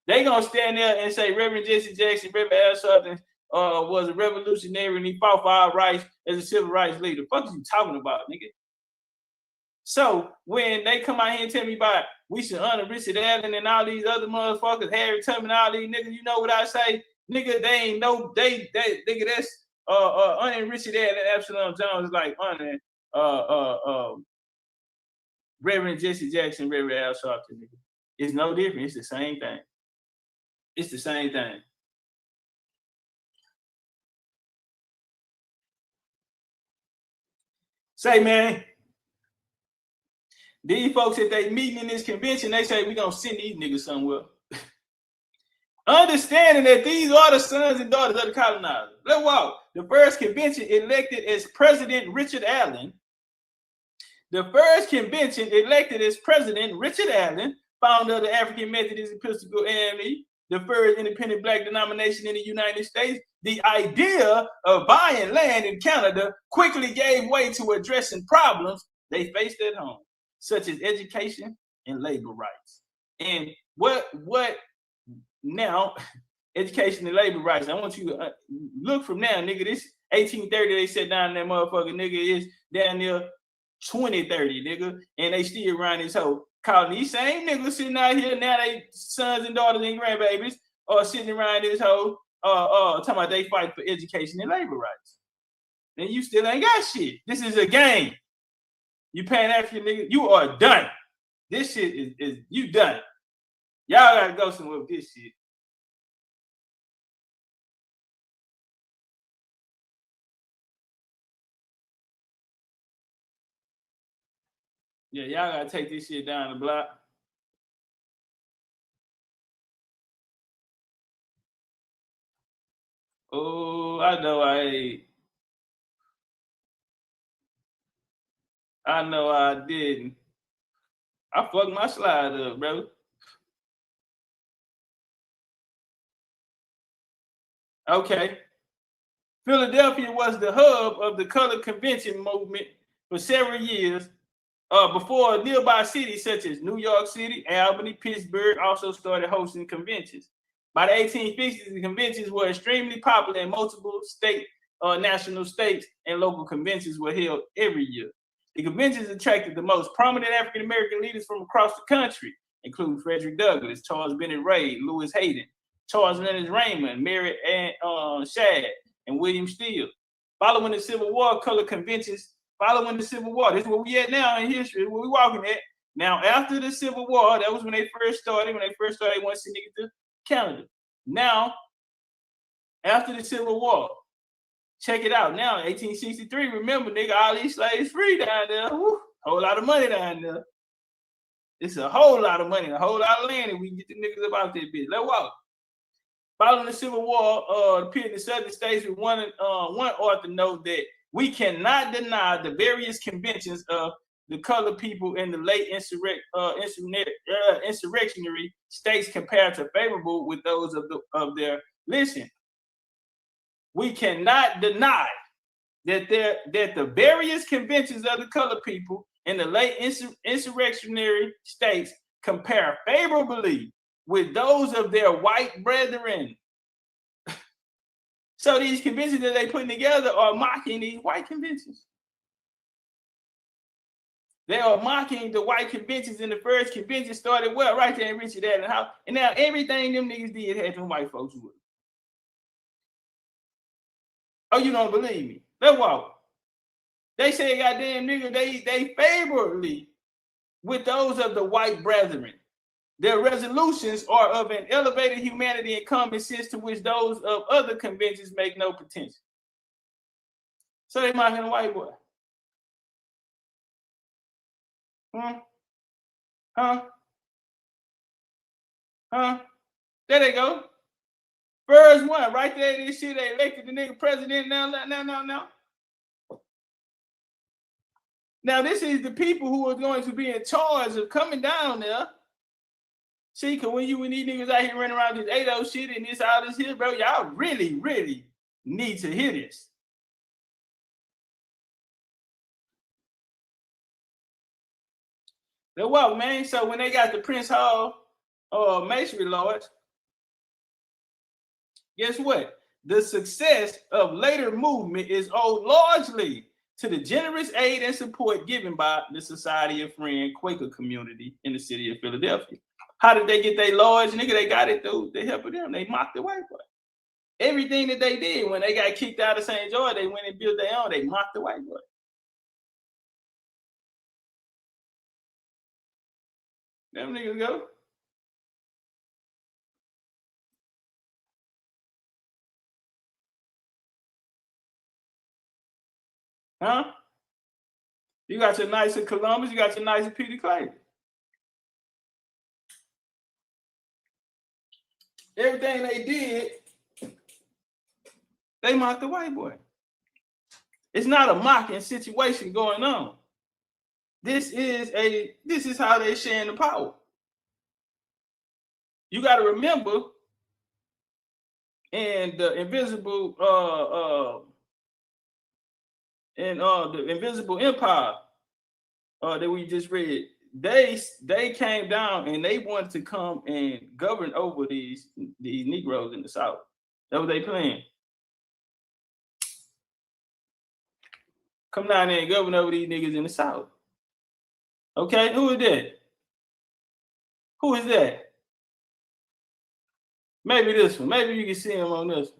A: They gonna stand there and say Reverend Jesse Jackson, Reverend Al Sharpton was a revolutionary and he fought for our rights as a civil rights leader. What are you talking about, nigga? So when they come out here and tell me about we should honor Richard Allen and all these other motherfuckers, Harry Tubman, all these niggas, you know what I say? Nigga, they ain't no, they nigga, that's honoring Richard Allen and Absalom Jones is like honoring Reverend Jesse Jackson, Reverend Al Sharpton, nigga. It's no different. It's the same thing. It's the same thing. Say, man, These folks, if they meeting in this convention, they say, we're going to send these niggas somewhere. Understanding that these are the sons and daughters of the colonizers. Let's walk. The first convention elected as President Richard Allen. The first convention elected as President Richard Allen, founder of the African Methodist Episcopal AME, the first independent black denomination in the United States. The idea of buying land in Canada quickly gave way to addressing problems they faced at home, such as education and labor rights. And what now, education and labor rights, I want you to look from now, nigga, this 1830, they set down that motherfucker, nigga, is down there 2030, nigga, and they still around this hoe. Calling these same niggas sitting out here, now they sons and daughters and grandbabies are sitting around this hoe, talking about they fight for education and labor rights. And you still ain't got shit. This is a game. You Pan-African nigga, you are done. This shit is you done. Y'all gotta go somewhere with this shit. Yeah, y'all gotta take this shit down the block. Oh, I know I didn't. I fucked my slide up, brother. Okay. Philadelphia was the hub of the color convention movement for several years before nearby cities such as New York City, Albany, Pittsburgh also started hosting conventions. By the 1850s, the conventions were extremely popular in multiple state, national states, and local conventions were held every year. The conventions attracted the most prominent African-American leaders from across the country, including Frederick Douglass, Charles Bennett Ray, Lewis Hayden, Charles Leonard Raymond, Mary Ann Shadd, and William Steele. Following the Civil War, color conventions, following the Civil War, this is where we at now in history, where we walking at. Now, after the Civil War, that was when they first started, they wanted to send niggas to Canada. Now, after the Civil War, check it out. Now, 1863, remember, nigga, all these slaves free down there. Woo, whole lot of money down there. It's a whole lot of money, a whole lot of land, and we can get the niggas up out that bitch. Let's walk. Following the Civil War, the period in the southern states, we one author note that we cannot deny the various conventions of the colored people in the late insurrectionary states compared to favorable with those of their. Listen, we cannot deny that the various conventions of the colored people in the late insurrectionary states compare favorably with those of their white brethren. So these conventions that they putting together are mocking these white conventions. They are mocking the white conventions, and the first convention started well right there in Richard Allen House. And now everything them niggas did had them white folks with. Oh, you don't believe me? Let's walk. They say, goddamn nigga, they favorably with those of the white brethren. Their resolutions are of an elevated humanity and common sense to which those of other conventions make no pretension. So they mocking the white boy. Huh? There they go. First one, right there. This shit, they elected the nigga president now. Now, this is the people who are going to be in charge of coming down there. See, because when these niggas out here running around this 80 shit and this all this here, bro, y'all really, really need to hear this. They're what, man? So when they got the Prince Hall Masonry Lodge, guess what? The success of later movement is owed largely to the generous aid and support given by the Society of Friends Quaker community in the city of Philadelphia. How did they get their lodge? Nigga, they got it through the help of them. They mocked the white boy. Everything that they did when they got kicked out of St. George, they went and built their own. They mocked the white boy. Them niggas go. Huh? You got your Knights of Columbus, you got your Knights of Peter Clay. Everything they did, they mocked the white boy. It's not a mocking situation going on. This is how they sharing the power. You got to remember, in the Invisible the Invisible Empire that we just read, they came down and they wanted to come and govern over these Negroes in the South. That was they plan. Come down there and govern over these niggas in the South. Okay, who is that? Who is that? Maybe this one. Maybe you can see him on this one.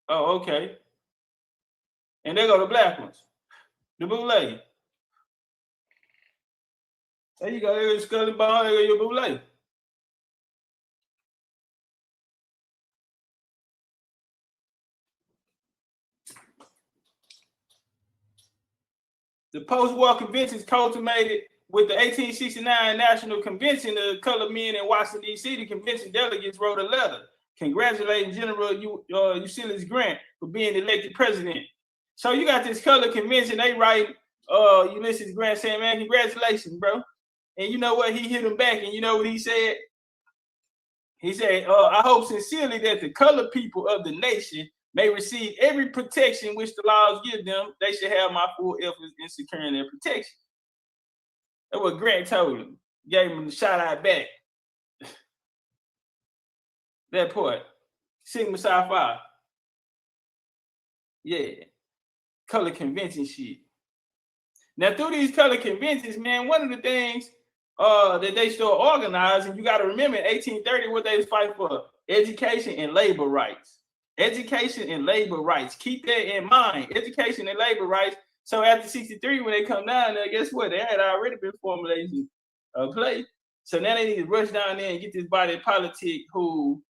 A: Oh, okay. And there go the black ones. The bootleg. There you go. There's Scully Ball. There go your bootleg. The post-war conventions culminated with the 1869 National Convention of colored men in Washington, D.C. The convention delegates wrote a letter congratulating General Ulysses Grant for being elected president. So you got this colored convention, they write Ulysses Grant saying, man, congratulations, bro. And you know what? He hit him back, and you know what he said? He said, I hope sincerely that the colored people of the nation may receive every protection which the laws give them. They should have my full efforts in securing their protection. That's what Grant told him. Gave him the shout out back. That part. Sigma Psi Phi. Yeah. Color convention shit. Now, through these color conventions, man, one of the things that they still organize, and you got to remember in 1830, what they was fighting for, education and labor rights. Education and labor rights. Keep that in mind. Education and labor rights. So after 63, when they come down there, guess what? They had already been formulating a play. So now they need to rush down there and get this body politic who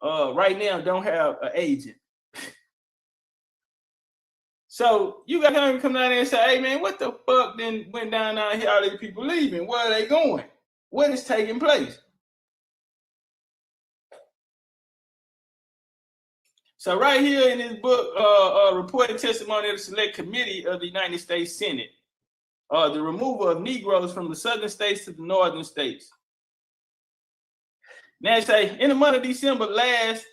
A: right now don't have an agent. So you got to come down there and say, hey, man, what the fuck then went down here, all these people leaving? Where are they going? What is taking place? So right here in this book, reported testimony of the Select Committee of the United States Senate, the removal of Negroes from the southern states to the northern states. Now they say in the month of December last,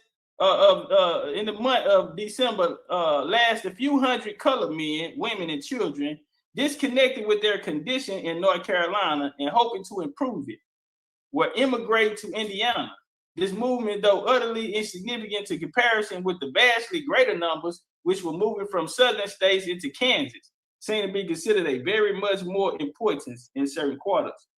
A: a few hundred colored men, women, and children disconnected with their condition in North Carolina and hoping to improve it were immigrating to Indiana. This movement, though utterly insignificant to comparison with the vastly greater numbers which were moving from southern states into Kansas, seemed to be considered a very much more importance in certain quarters.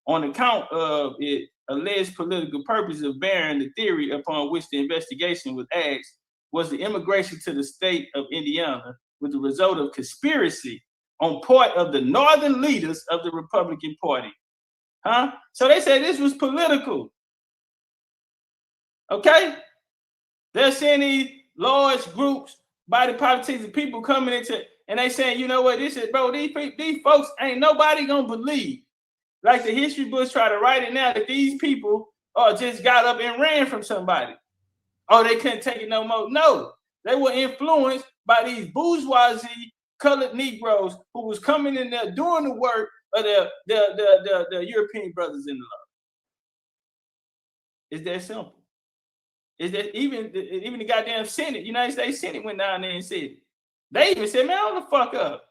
A: On account of its alleged political purpose of bearing the theory upon which the investigation was asked was the immigration to the state of Indiana with the result of conspiracy on part of the northern leaders of the Republican Party. So they said this was political. Okay? They're seeing these large groups, body politics, of people coming into, and they saying, you know what, this is, bro, these folks ain't nobody gonna believe. Like the history books try to write it now that these people just got up and ran from somebody. Oh, they couldn't take it no more. No, they were influenced by these bourgeoisie colored Negroes who was coming in there doing the work of the European brothers in the law. It's that simple. Is that even the goddamn Senate, United States Senate went down there and said it. They even said, man, hold the fuck up.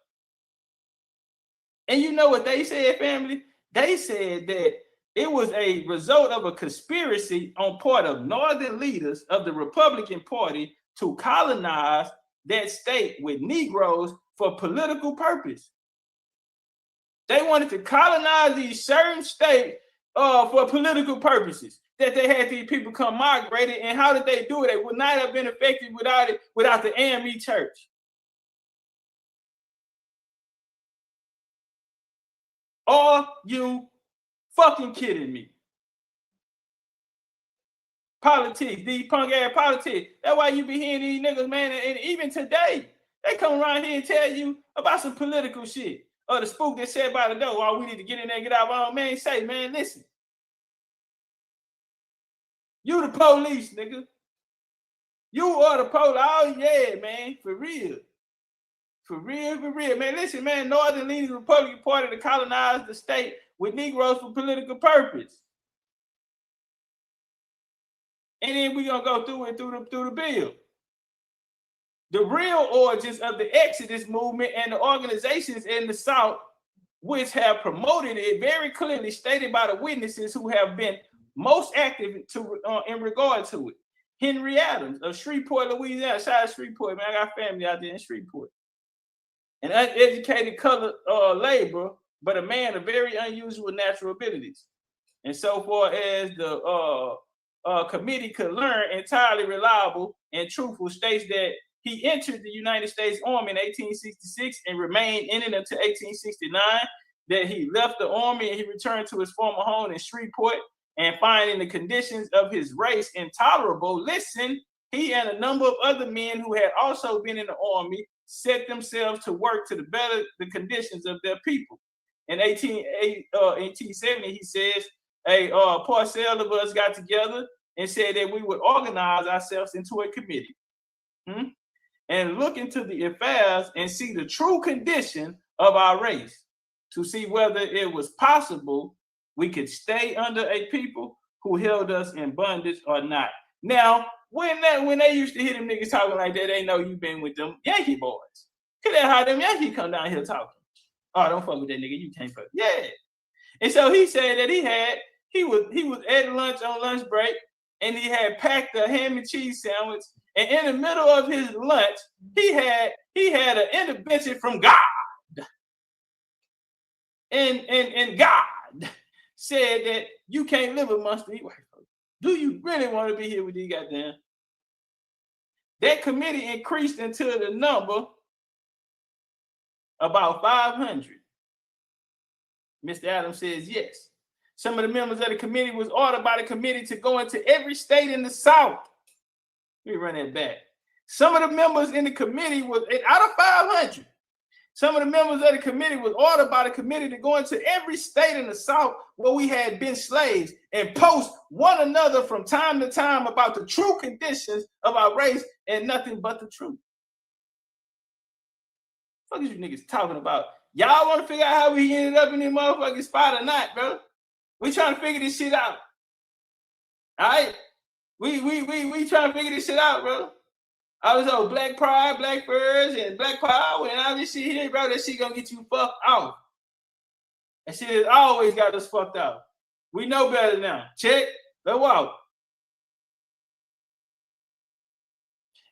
A: And you know what they said, family? They said that it was a result of a conspiracy on part of northern leaders of the Republican Party to colonize that state with Negroes for political purpose. They wanted to colonize these certain states for political purposes. That they had these people come migrated, and how did they do it? They would not have been effective without the AME Church. Are you fucking kidding me? politics, these punk ass politics. That's why you be hearing these niggas, man, and even today, they come around here and tell you about some political shit. Or the spook that said by the door, oh, we need to get in there and get out of our own. Man, say, man, listen. You the police, nigga. You are the police. Oh, yeah, man, for real. For real, man. Listen, man, Northern leading Republican Party to colonize the state with Negroes for political purpose. And then we're going to go through it through the bill. The real origins of the Exodus movement and the organizations in the South, which have promoted it, very clearly stated by the witnesses who have been most active in regard to it. Henry Adams of Shreveport, Louisiana. Shout out Shreveport, man. I got family out there in Shreveport. An uneducated colored laborer, but a man of very unusual natural abilities. And so far as the committee could learn, entirely reliable and truthful, states that he entered the United States Army in 1866 and remained in it until 1869, that he left the Army and he returned to his former home in Shreveport, and finding the conditions of his race intolerable, listen, he and a number of other men who had also been in the Army set themselves to work to better the conditions of their people. In 1870, he says, a parcel of us got together and said that we would organize ourselves into a committee and look into the affairs and see the true condition of our race, to see whether it was possible we could stay under a people who held us in bondage or not. Now, when they used to hear them niggas talking like that, they know you been with them Yankee boys. Cause that's how them Yankees come down here talking. Oh, don't fuck with that nigga. You can't fuck. Yeah. And so he said that he was at lunch on lunch break, and he had packed a ham and cheese sandwich. And in the middle of his lunch, he had an intervention from God. And God said that you can't live amongst these white folks. Do you really want to be here with these goddamn? That committee increased until the number about 500. Mr. Adams says yes. Some of the members of the committee was ordered by the committee to go into every state in the South. Let me run that back. Some of the members in the committee was, out of 500, some of the members of the committee was ordered by the committee to go into every state in the South where we had been slaves and post one another from time to time about the true conditions of our race and nothing but the truth. What is you niggas talking about? Y'all want to figure out how we ended up in this motherfucking spot or not, bro? We trying to figure this shit out. All right? We trying to figure this shit out, bro. I was on Black Pride, Black Furs, and Black Power, and all this shit here, bro, that shit gonna get you fucked out. That shit has always got us fucked out. We know better now. Check. Let's walk.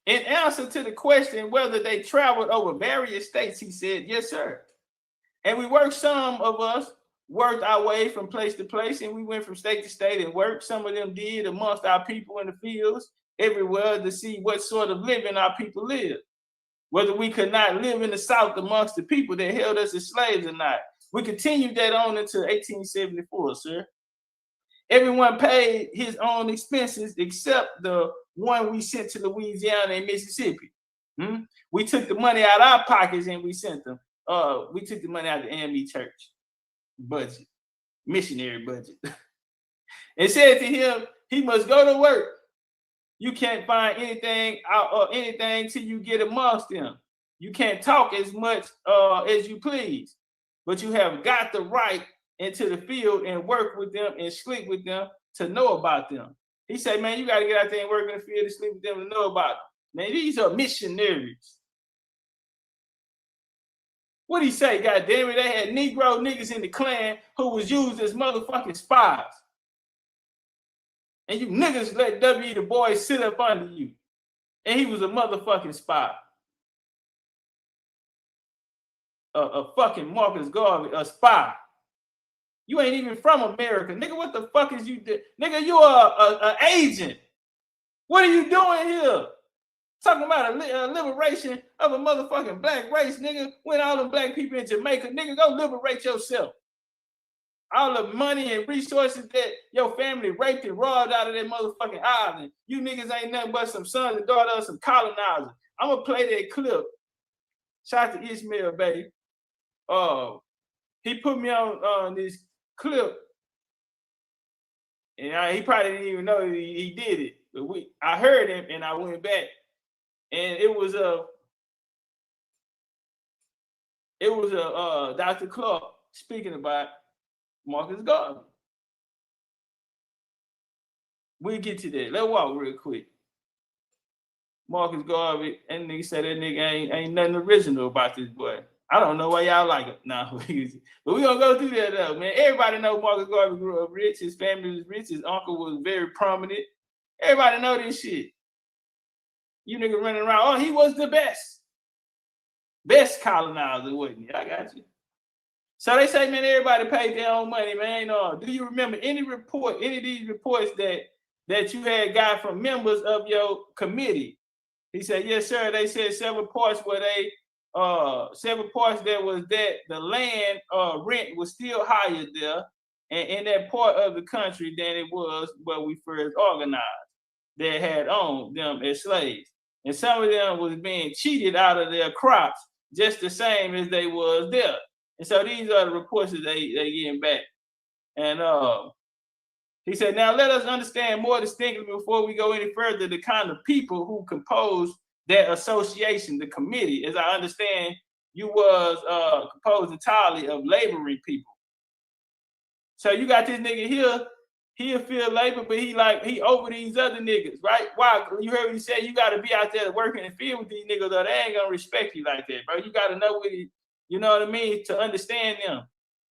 A: In answer to the question whether they traveled over various states, he said, yes, sir. And we worked, some of us worked our way from place to place, and we went from state to state and worked. Some of them did amongst our people in the fields everywhere to see what sort of living our people lived, whether we could not live in the South amongst the people that held us as slaves or not. We continued that on until 1874, sir. Everyone paid his own expenses except the one we sent to Louisiana and Mississippi. We took the money out of our pockets and we sent them. We took the money out of the AME church budget, missionary budget. It said to him, he must go to work. You can't find anything out or anything till you get amongst them. You can't talk as much as you please, but you have got the right into the field and work with them and sleep with them to know about them. He said, man, you got to get out there and work in the field and sleep with them to know about them. Man, these are missionaries. What'd he say, goddammit? They had Negro niggas in the Klan who was used as motherfucking spies. And you niggas let W. Du Bois sit up under you. And he was a motherfucking spy. A fucking Marcus Garvey, a spy. You ain't even from America. Nigga, what the fuck is you doing? Nigga, you are an agent. What are you doing here? Talking about a liberation of a motherfucking black race, nigga. When all them black people in Jamaica, nigga, go liberate yourself. all the money and resources that your family raped and robbed out of that motherfucking island. You niggas ain't nothing but some sons and daughters of some colonizers. I'm gonna play that clip. Shout out to Ishmael, baby. He put me on this clip, and he probably didn't even know he did it. But I heard him, and I went back, and it was Dr. Clark speaking about Marcus Garvey. We'll get to that. Let's walk real quick. Marcus Garvey, and nigga said that nigga ain't nothing original about this boy. I don't know why y'all like him. Nah, but we gonna go through that though, man. Everybody know Marcus Garvey grew up rich. His family was rich. His uncle was very prominent. Everybody know this shit. You niggas running around. Oh, he was the best colonizer, wasn't he? I got you. So they say, man, everybody paid their own money, man. Do you remember any of these reports that you had got from members of your committee? He said, yes, sir. They said several parts that was that the land rent was still higher there and in that part of the country than it was where we first organized. That had owned them as slaves. And some of them was being cheated out of their crops just the same as they was there. And so these are the reports that they getting back. And he said, now let us understand more distinctly before we go any further the kind of people who compose that association, the committee. As I understand, you was composed entirely of laboring people. So you got this nigga here, he'll feel labor, but he over these other niggas, right? Why? You heard what he said, you got to be out there working in the field with these niggas, or they ain't gonna respect you like that, bro. You got to know what you know what I mean, to understand them.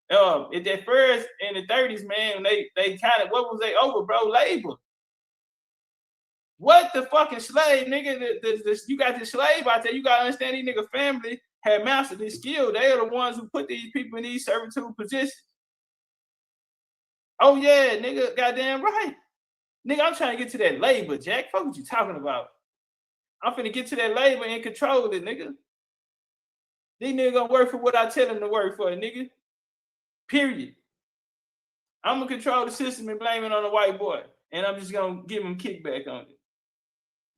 A: At that first in the 30s, man, they kind of, what was they over, bro? Labor. What the fucking slave, nigga? You got this slave out there. You gotta understand these nigga family had mastered this skill. They are the ones who put these people in these servitude positions. Oh yeah, nigga, goddamn right. Nigga, I'm trying to get to that labor, Jack. Fuck what you talking about? I'm finna get to that labor and control it, nigga. These niggas gonna work for what I tell them to work for, nigga. Period. I'm gonna control the system and blame it on the white boy. And I'm just gonna give him kickback on it.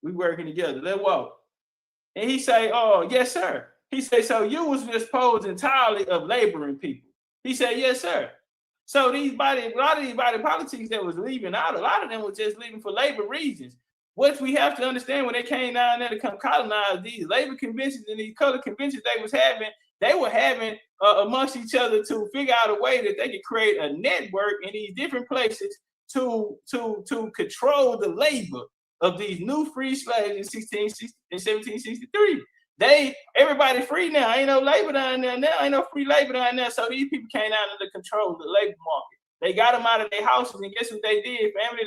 A: We working together. Let's walk. And he say, oh, yes, sir. He say, so you was composed entirely of laboring people. He said, yes, sir. So a lot of these body politics that was leaving out, a lot of them was just leaving for labor reasons. What we have to understand, when they came down there to come colonize, these labor conventions and these color conventions they were having amongst each other to figure out a way that they could create a network in these different places to control the labor of these new free slaves in 1763. Everybody free now. Ain't no labor down there now. Ain't no free labor down there. So these people came down to control the labor market. They got them out of their houses, and guess what they did? Family,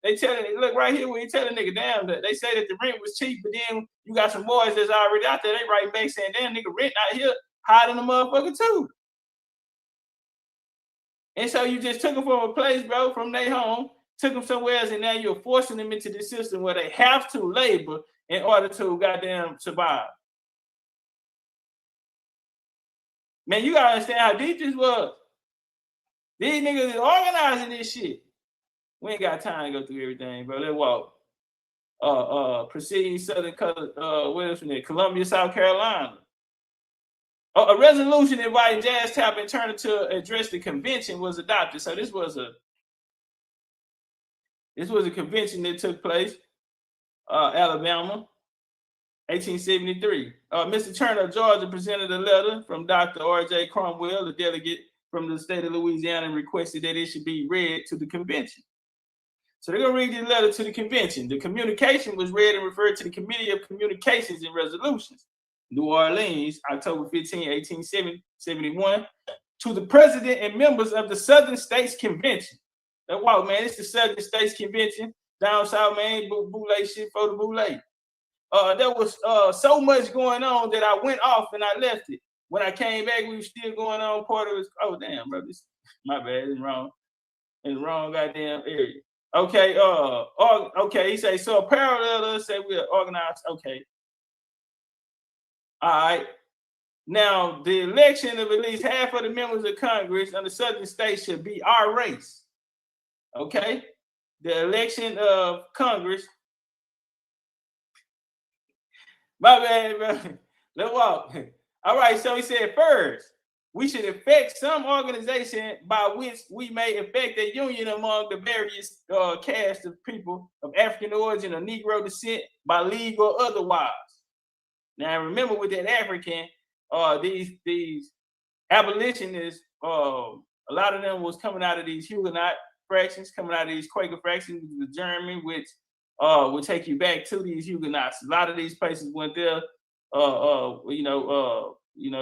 A: they telling, look right here, when you telling nigga, damn, they say that the rent was cheap, but then you got some boys that's already out there. They write back saying, damn, nigga, rent out here higher than the motherfucker too. And so you just took them from a place, bro, from their home, took them somewhere else, and now you're forcing them into this system where they have to labor in order to goddamn survive. Man, you gotta understand how deep this was. These niggas is organizing this shit. We ain't got time to go through everything, bro. Let's walk. Proceeding Southern what else from there? Columbia, South Carolina. A resolution inviting Jazz Tap and Turner to address the convention was adopted. So this was a convention that took place, Alabama, 1873. Mr. Turner of Georgia presented a letter from Dr. R.J. Cromwell, the delegate from the state of Louisiana, and requested that it should be read to the convention. So they're going to read the letter to the convention. The communication was read and referred to the Committee of Communications and Resolutions, New Orleans, October 15, 1871, to the president and members of the Southern States Convention. That wow, man, it's the Southern States Convention. Down south, man, boule shit for the boule. There was so much going on that I went off and I left it. When I came back, we were still going on. Part of it was, oh damn, bro, this my bad, it's wrong. It's wrong goddamn area. Okay, okay, he say, so parallel to say we're organized, okay. All right. Now, the election of at least half of the members of Congress under southern states should be our race. Okay? The election of Congress. My bad, bro. Let's walk. All right, so he said first, we should effect some organization by which we may effect a union among the various castes of people of African origin or Negro descent by league or otherwise. Now, remember with that African, these abolitionists, a lot of them was coming out of these Huguenot fractions, coming out of these Quaker fractions, the German, which will take you back to these Huguenots. A lot of these places went there,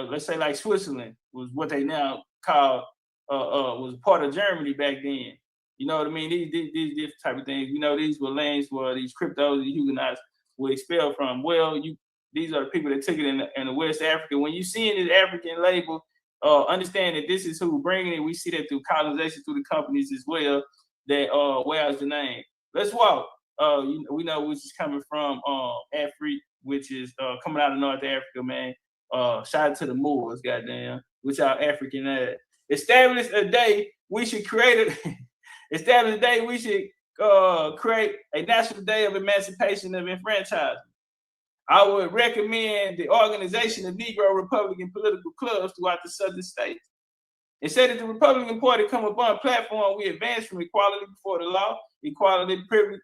A: let's say like Switzerland was what they now call, was part of Germany back then. You know what I mean? These different type of things. You know, these were lands where these cryptos, the Huguenots were expelled from. Well, these are the people that took it in the West Africa. When you see this African label, understand that this is who bringing it. We see that through colonization, through the companies as well, that wears the name. Let's walk. We know which is coming from Africa, which is coming out of North Africa, man. Shout out to the Moors, goddamn, which are African. Establish a day we should create establish a day we should create a national day of emancipation of enfranchisement. I would recommend the organization of Negro Republican political clubs throughout the southern states. Instead of the Republican Party come upon a platform, we advance from equality before the law, equality privilege,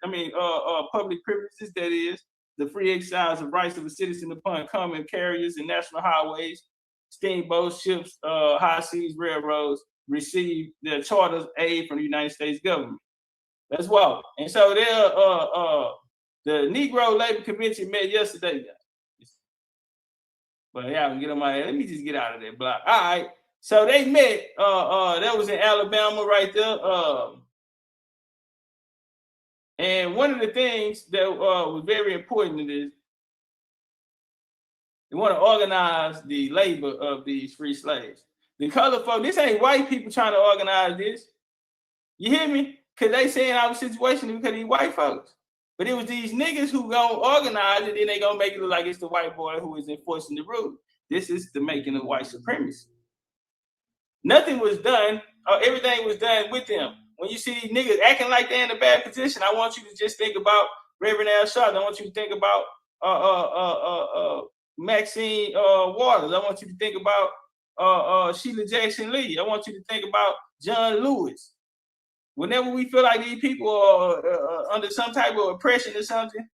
A: public privileges, that is, the free exercise of rights of a citizen upon common carriers and national highways, steamboats, ships, high seas, railroads, receive their charters aid from the United States government. Let's walk. And so the Negro Labor Convention met yesterday. But yeah, I can get on my head. Let me just get out of that block. All right. So they met. That was in Alabama right there. And one of the things that was very important is they want to organize the labor of these free slaves. The color folk, this ain't white people trying to organize this. You hear me? Because they saying our situation because these white folks. But it was these niggas who gonna organize it, and they gonna make it look like it's the white boy who is enforcing the rule. This is the making of white supremacy. Nothing was done, or everything was done with them. When you see these niggas acting like they're in a bad position, I want you to just think about Reverend Al Sharpton. I want you to think about Maxine Waters. I want you to think about Sheila Jackson Lee. I want you to think about John Lewis. Whenever we feel like these people are under some type of oppression or something,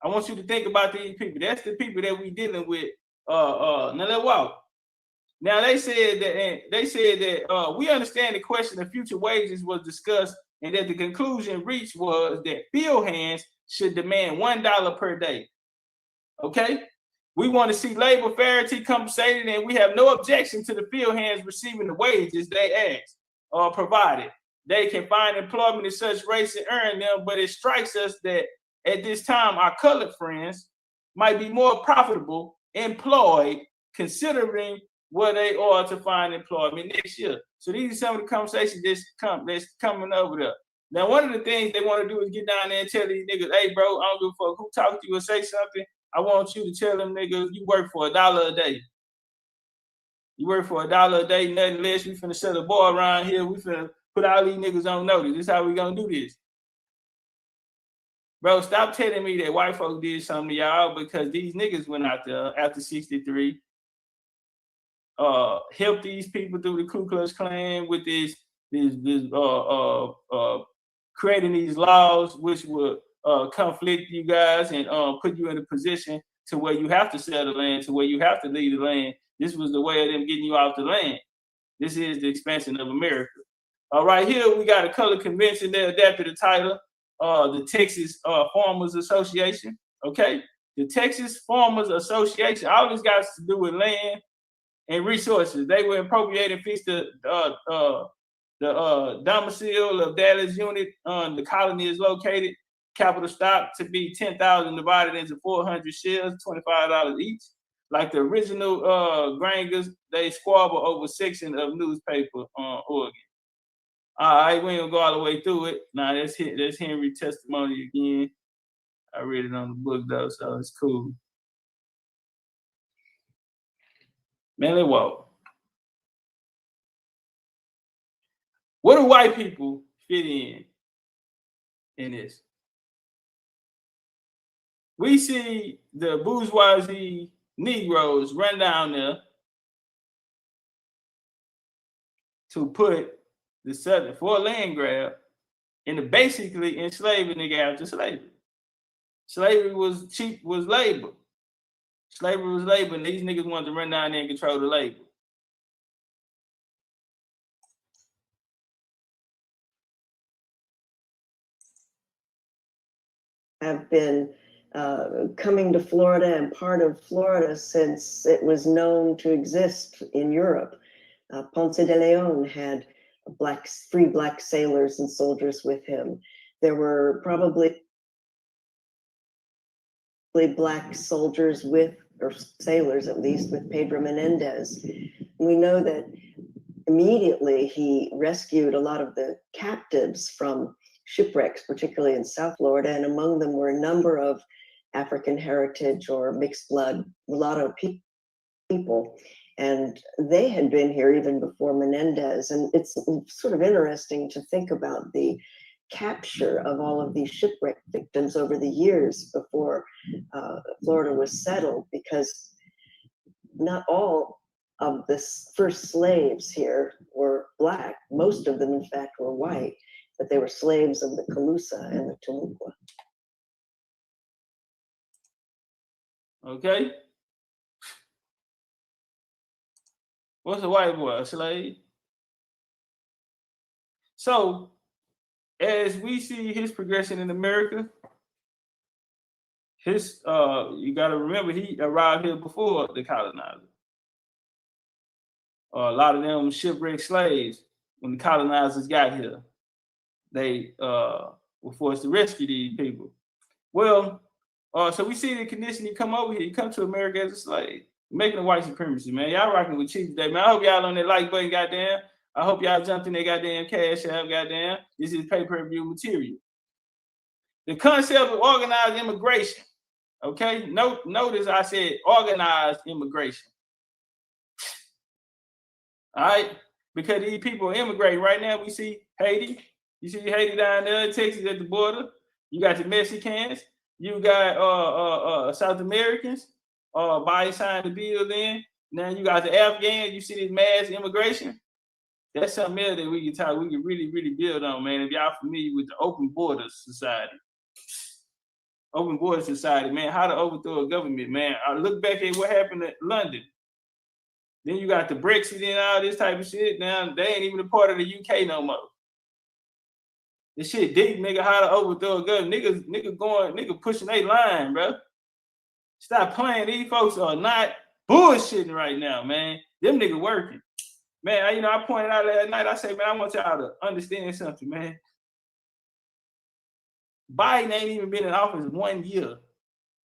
A: I want you to think about these people. That's the people that we dealing with. Now let's walk. Now they said that we understand the question of future wages was discussed, and that the conclusion reached was that field hands should demand $1 per day. Okay, we want to see labor fairly compensated, and we have no objection to the field hands receiving the wages they ask or provided. They can find employment in such rates and earn them, but it strikes us that at this time our colored friends might be more profitable employed, considering where they are to find employment next year. So these are some of the conversations that's coming over there. Now, one of the things they want to do is get down there and tell these niggas, hey, bro, I don't give a fuck who talk to you or say something. I want you to tell them niggas you work for $1 a day. You work for $1 a day, nothing less. We finna set a bar around here. We finna put all these niggas on notice. This is how we gonna do this. Bro, stop telling me that white folks did something to y'all, because these niggas went out there after 63, helped these people through the Ku Klux Klan with this creating these laws which would conflict you guys and put you in a position to where you have to sell the land, to where you have to leave the land. This was the way of them getting you off the land. This is the expansion of America. Right here, we got a color convention. They adapted the title, the Texas Farmers Association. Okay, the Texas Farmers Association. All this got to do with land and resources. They were appropriate and fix the domicile of Dallas unit. The colony is located. Capital stock to be 10,000 divided into 400 shares, $25 each. Like the original Grangers, they squabble over section of newspaper on Oregon. All right, we ain't gonna go all the way through it. Now that's Henry testimony again. I read it on the book though, so it's cool. Man, let's walk. What do white people fit in this? We see the bourgeoisie Negroes run down there to put the Southern for a land grab and to basically enslave a nigga after slavery. Slavery was cheap, was labor. Slavery was labor, and these niggas wanted to run down there and control the labor.
K: Have been coming to Florida and part of Florida since it was known to exist in Europe. Ponce de Leon had free black sailors and soldiers with him. There were probably black soldiers with, or sailors at least, with Pedro Menendez. We know that immediately he rescued a lot of the captives from shipwrecks, particularly in South Florida, and among them were a number of African heritage or mixed blood mulatto people. And they had been here even before Menendez. And it's sort of interesting to think about the capture of all of these shipwreck victims over the years before Florida was settled, because not all of the first slaves here were black. Most of them, in fact, were white, but they were slaves of the Calusa and the Timucua.
A: Okay. What's a white boy? A slave? So, as we see his progression in America, his you got to remember he arrived here before the colonizer. A lot of them shipwrecked slaves when the colonizers got here. They were forced to rescue these people. Well, so we see the condition he come over here. He come to America as a slave, making the white supremacy, man. Y'all rocking with Chief today, man. I hope y'all on that like button, goddamn. I hope y'all jumped in their goddamn cash app, goddamn. This is pay-per-view material. The concept of organized immigration, okay? Notice I said organized immigration. All right? Because these people are immigrating. Right now, we see Haiti. You see Haiti down there, Texas at the border. You got the Mexicans. You got South Americans. Body signed the bill then. Now you got the Afghans. You see this mass immigration. That's something else that we can talk. We can really, really build on, man. If y'all familiar with the Open Borders Society. Open Borders Society, man. How to overthrow a government, man. I look back at what happened at London. Then you got the Brexit and all this type of shit. Now they ain't even a part of the UK no more. This shit deep, nigga. How to overthrow a government. Nigga pushing their line, bro. Stop playing. These folks are not bullshitting right now, man. Them niggas working. Man, I pointed out last night, I say, man, I want y'all to understand something, man. Biden ain't even been in office 1 year.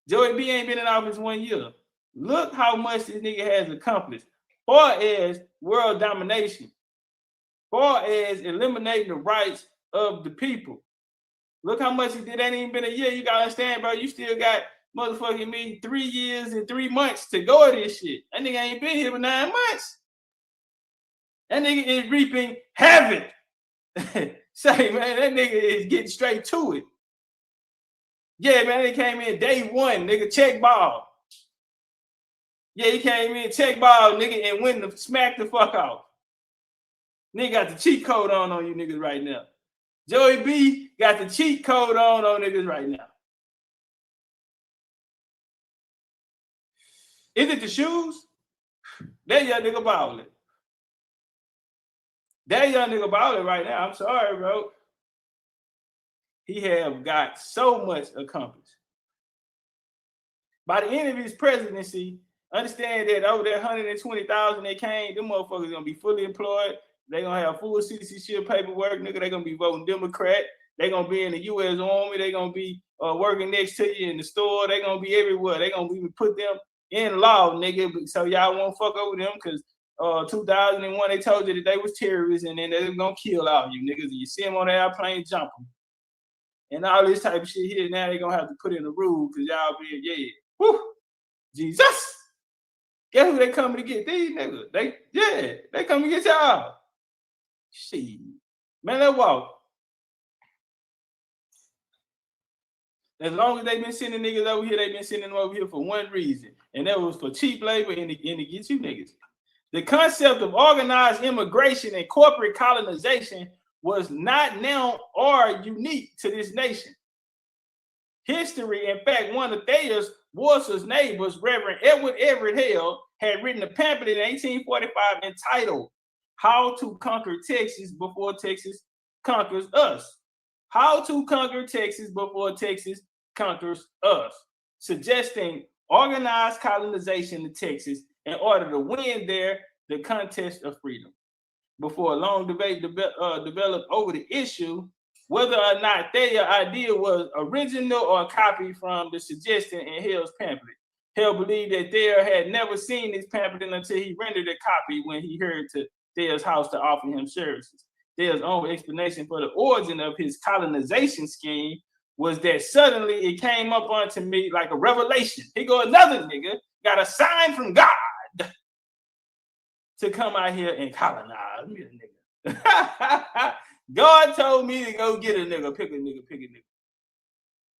A: Joey B ain't been in office 1 year. Look how much this nigga has accomplished. Far as world domination. Far as eliminating the rights of the people. Look how much he did. Ain't even been a year. You gotta understand, bro. You still got motherfucking me 3 years and 3 months to go at this shit. That nigga ain't been here for 9 months. That nigga is reaping havoc. Say, man, that nigga is getting straight to it. Yeah, man, he came in day one, nigga, check ball. Yeah, he came in, check ball, nigga, and went to smack the fuck off. Nigga got the cheat code on you niggas right now. Joey B got the cheat code on niggas right now. Is it the shoes? That young nigga balling. That young nigga balling right now. I'm sorry, bro. He have got so much accomplished. By the end of his presidency, understand that over that 120,000 that came, them motherfuckers gonna be fully employed. They gonna have full citizenship paperwork, nigga. They gonna be voting Democrat. They gonna be in the U.S. Army. They gonna be working next to you in the store. They gonna be everywhere. They gonna even put them in law, nigga. So y'all won't fuck over them because 2001 they told you that they was terrorists and then they was gonna kill all you niggas. And you see them on the airplane, jump them. And all this type of shit here, now they gonna have to put in a rule because y'all be, yeah. Woo! Jesus! Guess who they coming to get? These niggas. They come to get y'all. Shit. Man, let's walk. As long as they've been sending niggas over here, they've been sending them over here for one reason. And that was for cheap labor and to get you niggas. The concept of organized immigration and corporate colonization was not now or unique to this nation. History, in fact, one of Thayer's Worcest's neighbors, Reverend Edward Everett Hale, had written a pamphlet in 1845 entitled How to Conquer Texas Before Texas Conquers Us. How to Conquer Texas Before Texas Conquers Us, suggesting organized colonization to Texas in order to win there the contest of freedom. Before a long debate developed over the issue, whether or not their idea was original or a copy from the suggestion in Hale's pamphlet. Hale believed that Thayer had never seen this pamphlet until he rendered a copy when he hurried to Thayer's house to offer him services. Thayer's own explanation for the origin of his colonization scheme was that suddenly it came up onto me like a revelation. Here go another nigga, got a sign from God to come out here and colonize me, a nigga. God told me to go get a nigga, pick a nigga.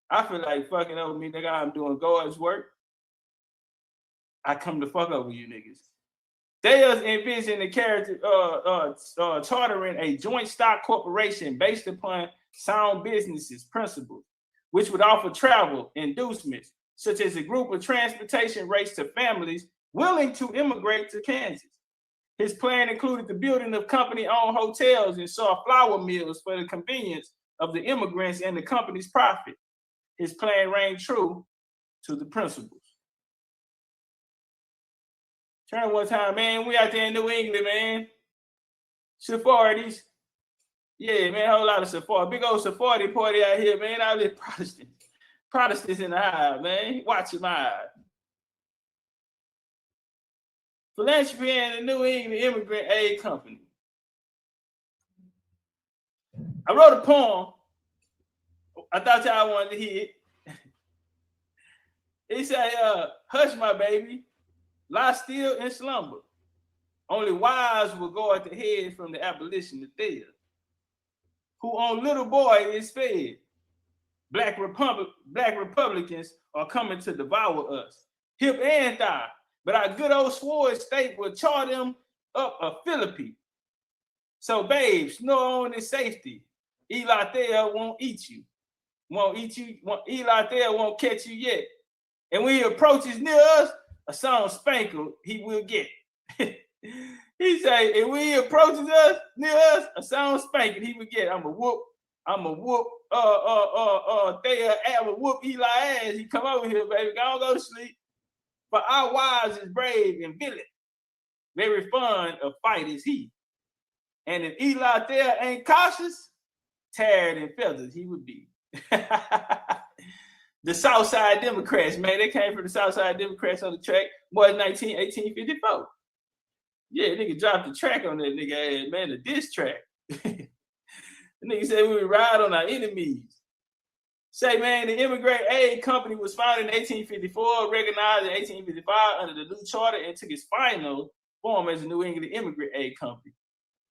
A: I feel like fucking over me, nigga. I'm doing God's work. I come to fuck over you niggas. Thayer's envisioned the character chartering a joint stock corporation based upon sound businesses principles, which would offer travel inducements, such as a group of transportation rates to families willing to immigrate to Kansas. His plan included the building of company-owned hotels and saw flour mills for the convenience of the immigrants and the company's profit. His plan rang true to the principles. Turn one time, man. We out there in New England, man. Sephardi's. Yeah, man, a whole lot of Sephardi. Big old Sephardi party out here, man. Out there, Protestants. Protestants in the hive, man. Watch your mind. Philanthropy and the New England Immigrant Aid Company. I wrote a poem. I thought y'all wanted to hear it. It said, hush, my baby, lie still in slumber. Only wise will go at the head from the abolition of Thayers, who on little boy is fed. Black Republicans are coming to devour us, hip and thigh. But our good old sword state will char them up a Philippine. So, babe, snore on in safety. Eli Thayer won't eat you. Eli Thayer won't catch you yet. And when he approaches near us, a sound spanker he will get. He say, and when he approaches us, near us, a sound spanking he will get. I'ma whoop Thayer, I'ma whoop Eli ass. He come over here, baby. Don't go to sleep. For our wives is brave and villain. Very fond of fight is he. And if Eli Thayer ain't cautious, tarred in feathers he would be. The Southside Democrats, man, they came from the Southside Democrats on the track, more than 1854. Yeah, nigga dropped the track on that nigga ass, man, the diss track. The nigga said we would ride on our enemies. Say, man, the Immigrant Aid Company was founded in 1854, recognized in 1855 under the new charter, and took its final form as the New England Immigrant Aid Company.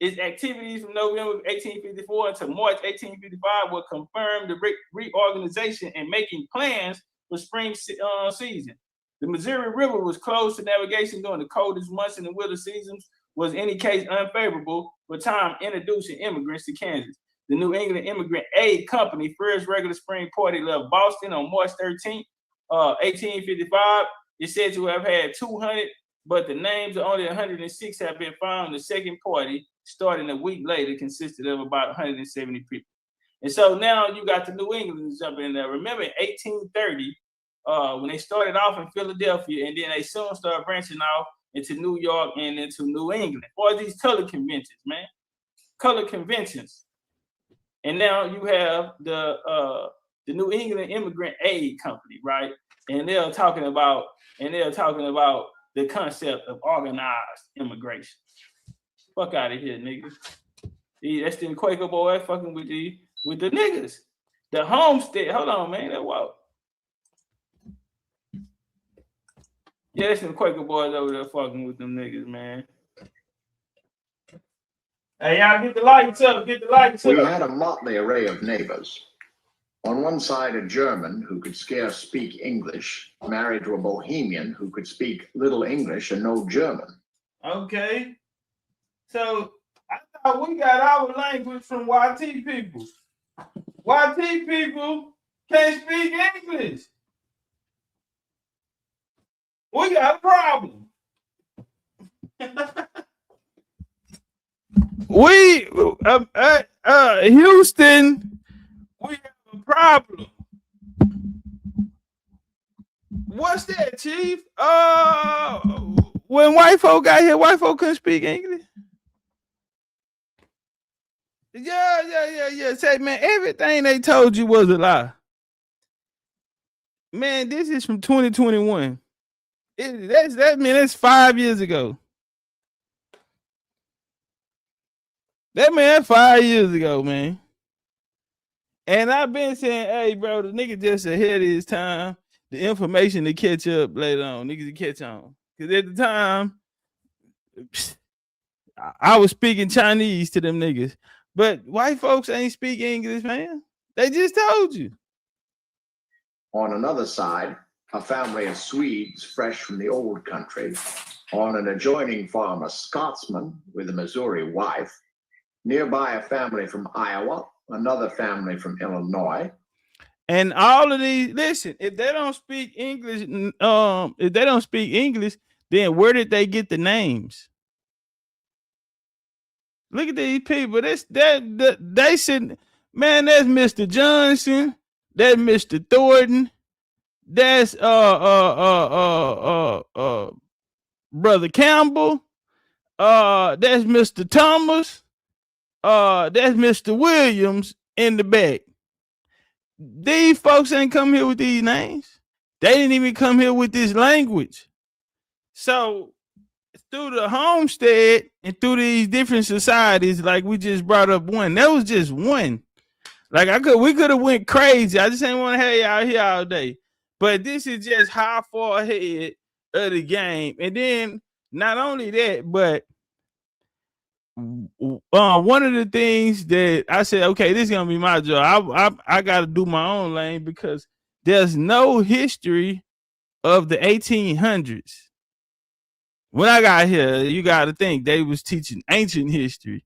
A: Its activities from November 1854 until March 1855 will confirm the reorganization and making plans for spring season. The Missouri River was closed to navigation during the coldest months in the winter seasons, was in any case unfavorable for time introducing immigrants to Kansas. The New England Immigrant Aid Company first regular spring party left Boston on March 13th, 1855. It's said to have had 200, but the names of only 106 have been found. The second party, starting a week later, consisted of about 170 people. And so now you got the New Englanders jumping in there. Remember in 1830, when they started off in Philadelphia, and then they soon started branching off into New York and into New England. Or these color conventions, man. Color conventions. And now you have the New England Immigrant Aid Company, right? And they're talking about the concept of organized immigration. Fuck out of here, niggas. That's the Quaker boy fucking with the niggas. The Homestead, hold on, man. That walk. Yeah, there's some Quaker boys over there fucking with them niggas, man. Hey, y'all get the lights up, get the lights up.
L: We had a motley array of neighbors. On one side, a German who could scarce speak English, married to a Bohemian who could speak little English and no German.
A: Okay. So I thought we got our language from YT people. YT people can't speak English. We got a problem. We Houston, we have a problem. What's that, Chief? When white folk got here, white folk couldn't speak English. Yeah. Say, man, everything they told you was a lie. Man, this is from 2021. That's 5 years ago. That's 5 years ago, man. And I've been saying, hey, bro, the nigga just ahead of his time. The information to catch up later on. Niggas to catch on. Because at the time, I was speaking Chinese to them niggas. But white folks ain't speak English, man. They just told you.
L: On another side, a family of Swedes fresh from the old country. On an adjoining farm, a Scotsman with a Missouri wife. Nearby, a family from Iowa, another family from Illinois.
A: And all of these, listen, if they don't speak English, then where did they get the names? Look at these people. They said, man, that's Mr. Johnson, that's Mr. Thornton, that's Brother Campbell, that's Mr. Thomas, that's Mr. Williams in the back. These folks ain't come here with these names. They didn't even come here with this language. So through the Homestead and through these different societies, like we just brought up one, that was just one. Like we could have went crazy. I just ain't want to have y'all here all day. But this is just how far ahead of the game. And then not only that, but one of the things that I said, okay, this is gonna be my job. I got to do my own lane because there's no history of the 1800s. When I got here, you got to think they was teaching ancient history,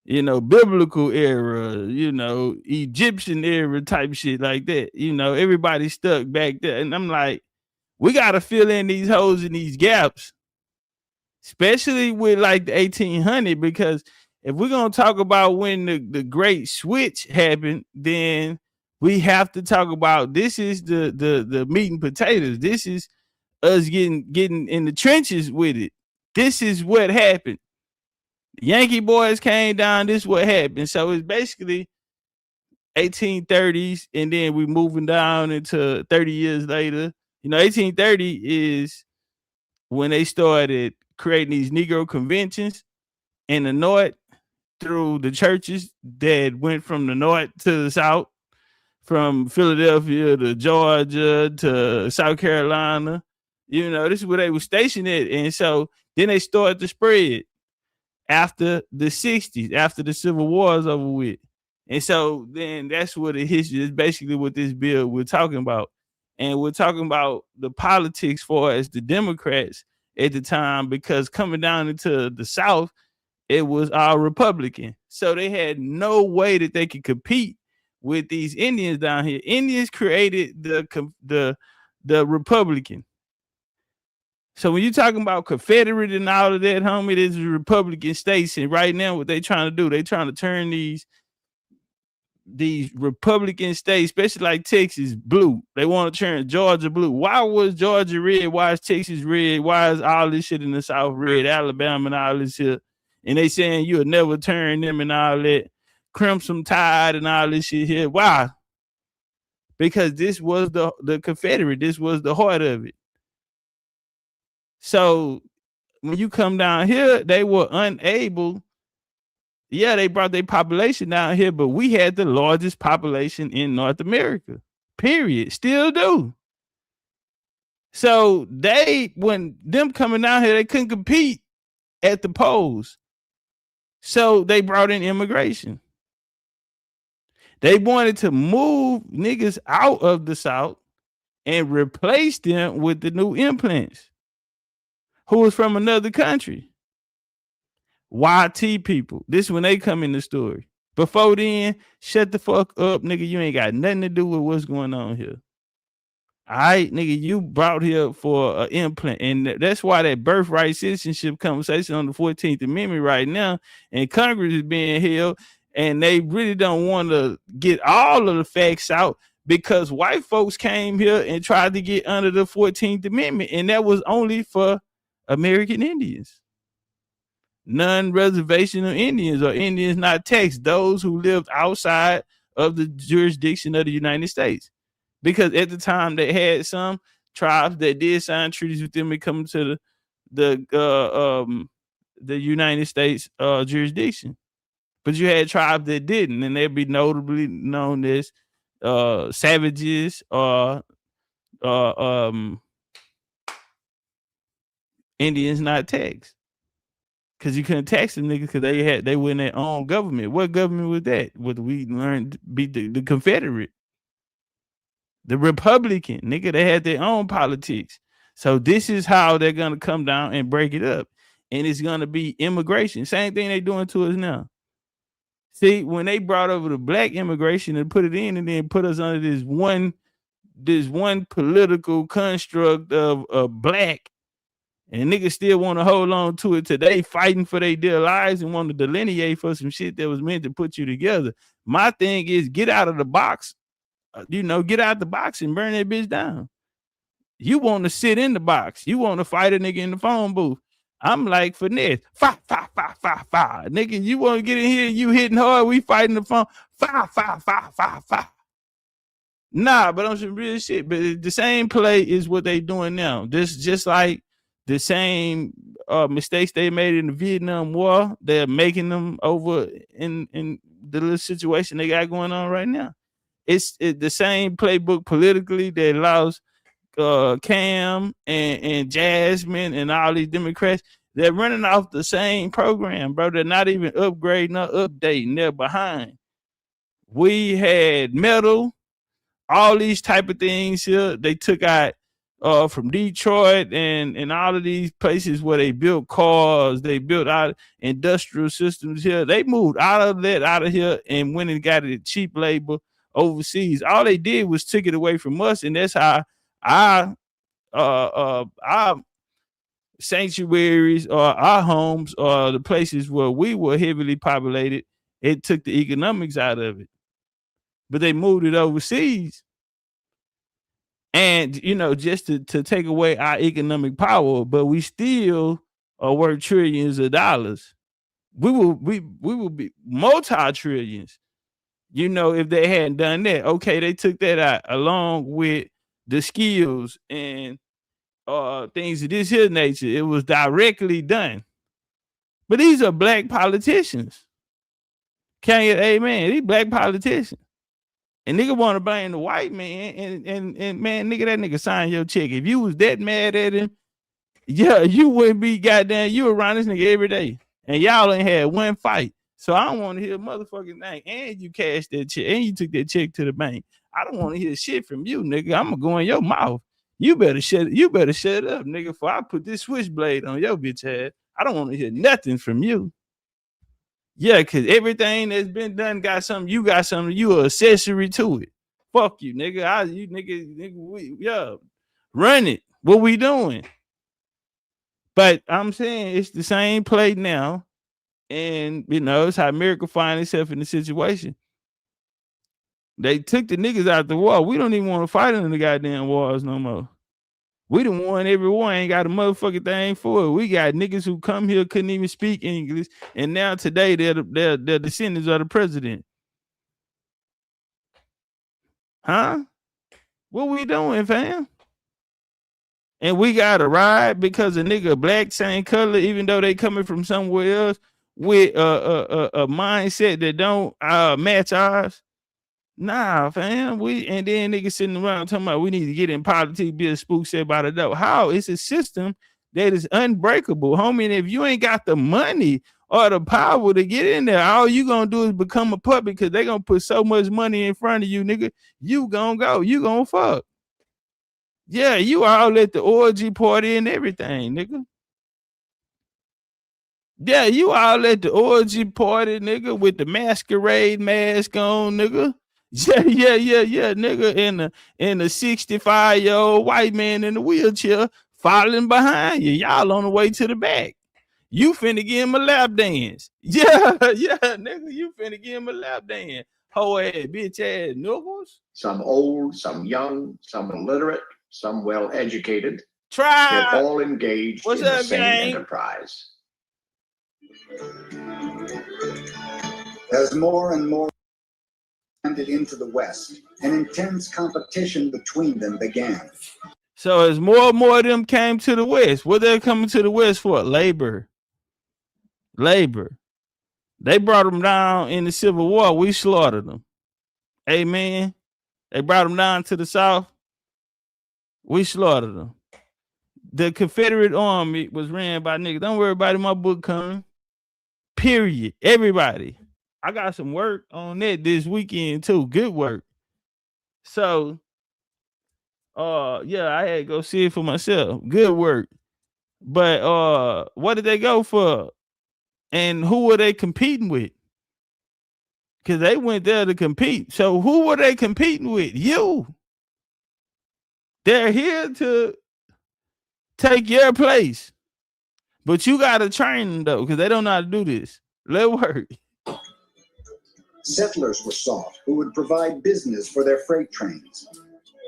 A: biblical era, Egyptian era type shit like that. Everybody stuck back there, and I'm like, we got to fill in these holes and these gaps. Especially with like the 1800, because if we're gonna talk about when the great switch happened, then we have to talk about this is the meat and potatoes. This is us getting in the trenches with it. This is what happened. The Yankee boys came down. This is what happened. So it's basically 1830s, and then we moving down into 30 years later. 1830 is when they started creating these Negro conventions in the North through the churches that went from the North to the South, from Philadelphia to Georgia to South Carolina. This is where they were stationed at. And so then they started to spread after the 60s, after the Civil War is over with. And so then that's what the history is, basically what this bill we're talking about. And we're talking about the politics for as the Democrats at the time, because coming down into the South, it was all Republican. So they had no way that they could compete with these Indians down here. Indians created the Republican. So when you're talking about Confederate and all of that, homie, there's Republican states. And right now what they trying to do, they trying to turn these Republican states, especially like Texas, blue. They want to turn Georgia blue. Why was Georgia red? Why is Texas red? Why is all this shit in the South red? Alabama and all this shit. And they saying you'll never turn them and all that. Crimson Tide and all this shit here. Why? Because this was the Confederate. This was the heart of it. So when you come down here, they were unable. Yeah, they brought their population down here, but we had the largest population in North America, period. Still do.
G: So when them coming down here, they couldn't compete at the polls. So they brought in immigration. They wanted to move niggas out of the South and replace them with the new implants who was from another country. YT people. This is when they come in the story. Before then, shut the fuck up, nigga. You ain't got nothing to do with what's going on here. All right, nigga, you brought here for an implant. And that's why that birthright citizenship conversation on the 14th Amendment right now, and Congress is being held, and they really don't want to get all of the facts out because white folks came here and tried to get under the 14th Amendment, and that was only for American Indians. Non-reservational Indians or Indians not taxed, those who lived outside of the jurisdiction of the United States. Because at the time they had some tribes that did sign treaties with them and come to the United States jurisdiction. But you had tribes that didn't, and they'd be notably known as savages or Indians not taxed. Because you couldn't tax them niggas because they were in their own government. What government was that? What we learned to be the Confederate. The Republican, nigga, they had their own politics. So this is how they're going to come down and break it up. And it's going to be immigration. Same thing they doing to us now. See, when they brought over the black immigration and put it in and then put us under this one political construct of black, and niggas still want to hold on to it today, fighting for their dear lives and want to delineate for some shit that was meant to put you together. My thing is get out of the box. Get out the box and burn that bitch down. You want to sit in the box. You want to fight a nigga in the phone booth. I'm like, finesse. Fa. Nigga, you want to get in here, you hitting hard, we fighting the phone. Fa. Nah, but on some real shit. But the same play is what they doing now. This just like the same mistakes they made in the Vietnam War. They're making them over in the little situation they got going on right now. It's the same playbook politically that allows Cam and Jasmine and all these Democrats. They're running off the same program, bro. They're not even upgrading or updating. They're behind. We had metal, all these type of things here. They took out from Detroit and all of these places where they built cars, they built out industrial systems here. They moved out of here and went and got it at cheap labor overseas. All they did was took it away from us, and that's how our sanctuaries or our homes or the places where we were heavily populated, it took the economics out of it. But they moved it overseas. And just to take away our economic power, but we still are worth trillions of dollars. We will be multi-trillions. If they hadn't done that. Okay, they took that out along with the skills and things of this here nature. It was directly done. But these are black politicians. Can you amen? These black politicians. And nigga want to blame the white man and man, nigga, that nigga signed your check. If you was that mad at him, yeah, you wouldn't be goddamn, you around this nigga every day. And y'all ain't had one fight. So I don't want to hear a motherfucking thing. And you cashed that check and you took that check to the bank. I don't want to hear shit from you, nigga. I'm gonna go in your mouth. You better shut up, nigga, before I put this switchblade on your bitch ass. I don't want to hear nothing from you. Yeah, because everything that's been done got something, you an accessory to it. Fuck you, nigga. Run it. What we doing? But I'm saying it's the same play now. And, it's how America finds itself in the situation. They took the niggas out the war. We don't even want to fight in the goddamn wars no more. We done won every war, ain't got a motherfucking thing for it. We got niggas who come here, couldn't even speak English, and now today they're descendants of the president. Huh? What we doing, fam? And we got to ride because a nigga black, same color, even though they coming from somewhere else with a mindset that don't match ours. Nah, fam. And then niggas sitting around talking about we need to get in politics, be a spook set by the door. How? It's a system that is unbreakable, homie. And if you ain't got the money or the power to get in there, all you gonna do is become a puppet because they gonna put so much money in front of you, nigga. You gonna go, you gonna fuck. Yeah, you all at the orgy party and everything, nigga. Yeah, you all at the orgy party, nigga, with the masquerade mask on, nigga. Yeah, nigga, in the 65-year-old white man in the wheelchair following behind you. Y'all on the way to the back. You finna give him a lap dance. Yeah, nigga, you finna give him a lap dance. Hoe ass, bitch ass noobs.
L: Some old, some young, some illiterate, some well-educated.
G: Try.
L: Yet all engaged
G: What's
L: in the
G: up,
L: same
G: gang?
L: enterprise.
M: As more and more expanded into the West, an intense competition between them began.
G: So as more and more of them came to the West, what they're coming to the West for? Labor. They brought them down in the Civil War. We slaughtered them. Amen. They brought them down to the South. We slaughtered them. The Confederate Army was ran by niggas. Don't worry about it. My book coming. Period. Everybody. I got some work on that this weekend too. Good work. So, yeah, I had to go see it for myself. Good work. But what did they go for? And who were they competing with? Because they went there to compete. So who were they competing with? You. They're here to take your place. But you got to train them, though, because they don't know how to do this. Let work.
M: Settlers were sought who would provide business for their freight trains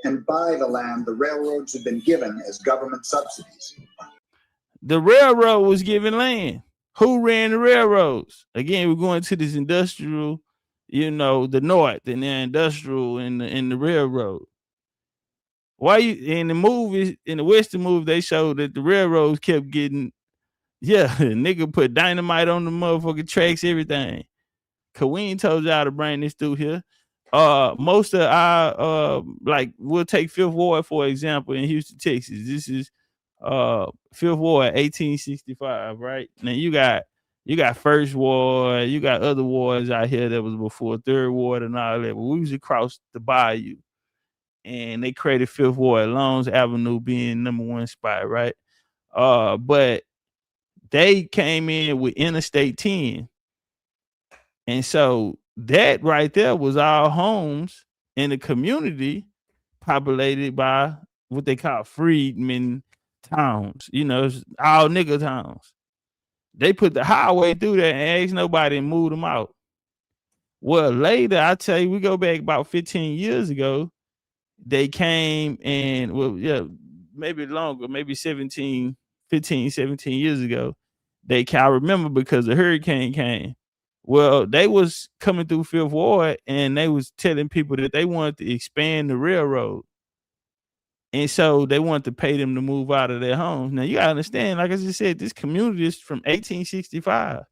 M: and buy the land the railroads had been given as government subsidies.
G: The railroad was giving land. Who ran the railroads? Again, we're going to this industrial, the North and the industrial and the railroad. Why you in the movies, in the Western movie, they showed that the railroads kept getting, nigga put dynamite on the motherfucking tracks, everything. Cause we ain't told y'all to bring this through here. Most of our we'll take Fifth Ward for example in Houston, Texas. This is Fifth Ward, 1865, right? Now you got First Ward, you got other wards out here that was before Third Ward and all that. But we was across the bayou, and they created Fifth Ward, Longs Avenue being number one spot, right? But they came in with Interstate 10. And so that right there was our homes in the community populated by what they call freedmen towns. It's all nigga towns. They put the highway through there and asked nobody and moved them out. Well, later, I tell you, we go back about 15 years ago, they came and, maybe longer, maybe 15, 17 years ago, I remember because the hurricane came. Well, they was coming through Fifth Ward and they was telling people that they wanted to expand the railroad. And so they wanted to pay them to move out of their homes. Now, you got to understand, like I just said, this community is from 1865.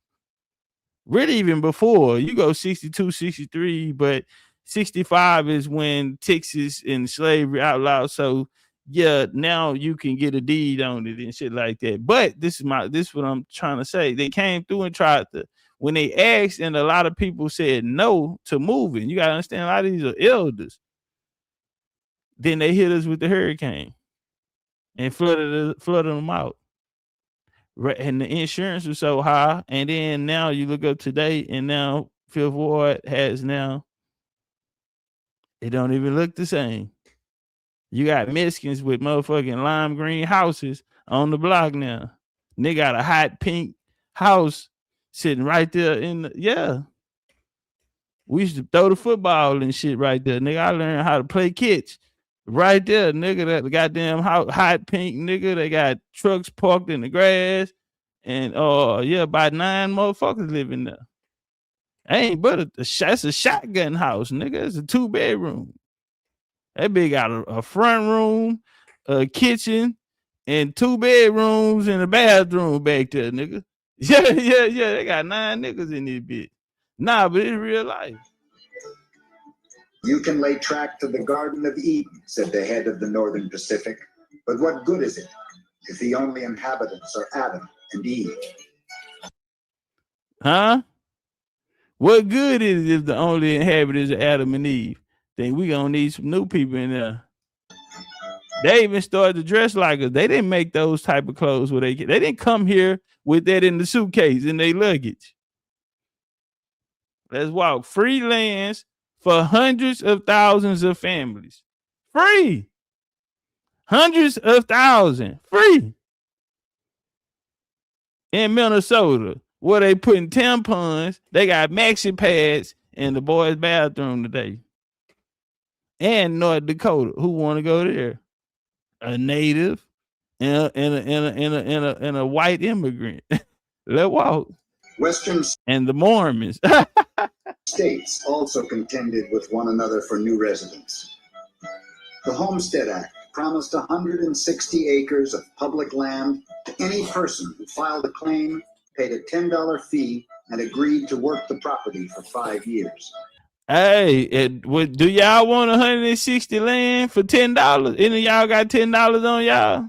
G: Really even before. You go 62, 63, but 65 is when Texas and slavery outlawed. So, now you can get a deed on it and shit like that. But this is what I'm trying to say. They came through and tried to, when they asked, and a lot of people said no to moving. You got to understand, a lot of these are elders. Then they hit us with the hurricane and flooded them out. And the insurance was so high. And then now you look up today, and now Fifth Ward has now, it don't even look the same. You got Mexicans with motherfucking lime green houses on the block now. And they got a hot pink house sitting right there we used to throw the football and shit right there. Nigga, I learned how to play catch right there. Nigga, that goddamn hot pink, nigga. They got trucks parked in the grass. And about 9 motherfuckers living there. Ain't but that's a shotgun house, nigga. It's a 2-bedroom. That bitch got a front room, a kitchen, and 2 bedrooms and a bathroom back there, nigga. Yeah. They got 9 niggas in this bitch. Nah, but it's real life.
M: You can lay track to the Garden of Eden, said the head of the Northern Pacific, but what good is it if the only inhabitants are Adam and Eve?
G: Huh? What good is it if the only inhabitants are Adam and Eve? Then we gonna need some new people in there. They even started to dress like us. They didn't make those type of clothes where they didn't come here with that in the suitcase in their luggage. Let's walk. Free lands for hundreds of thousands of families. Free. Hundreds of thousands. Free. In Minnesota, where they putting tampons, they got maxi pads in the boys' bathroom today. And North Dakota, who want to go there? A native and a white immigrant. Let's walk.
M: Western
G: and the Mormons.
M: states also contended with one another for new residents. The Homestead Act promised 160 acres of public land to any person who filed a claim, paid a $10 fee, and agreed to work the property for 5 years.
G: Hey, do y'all want 160 land for $10? Any of y'all got $10 on y'all?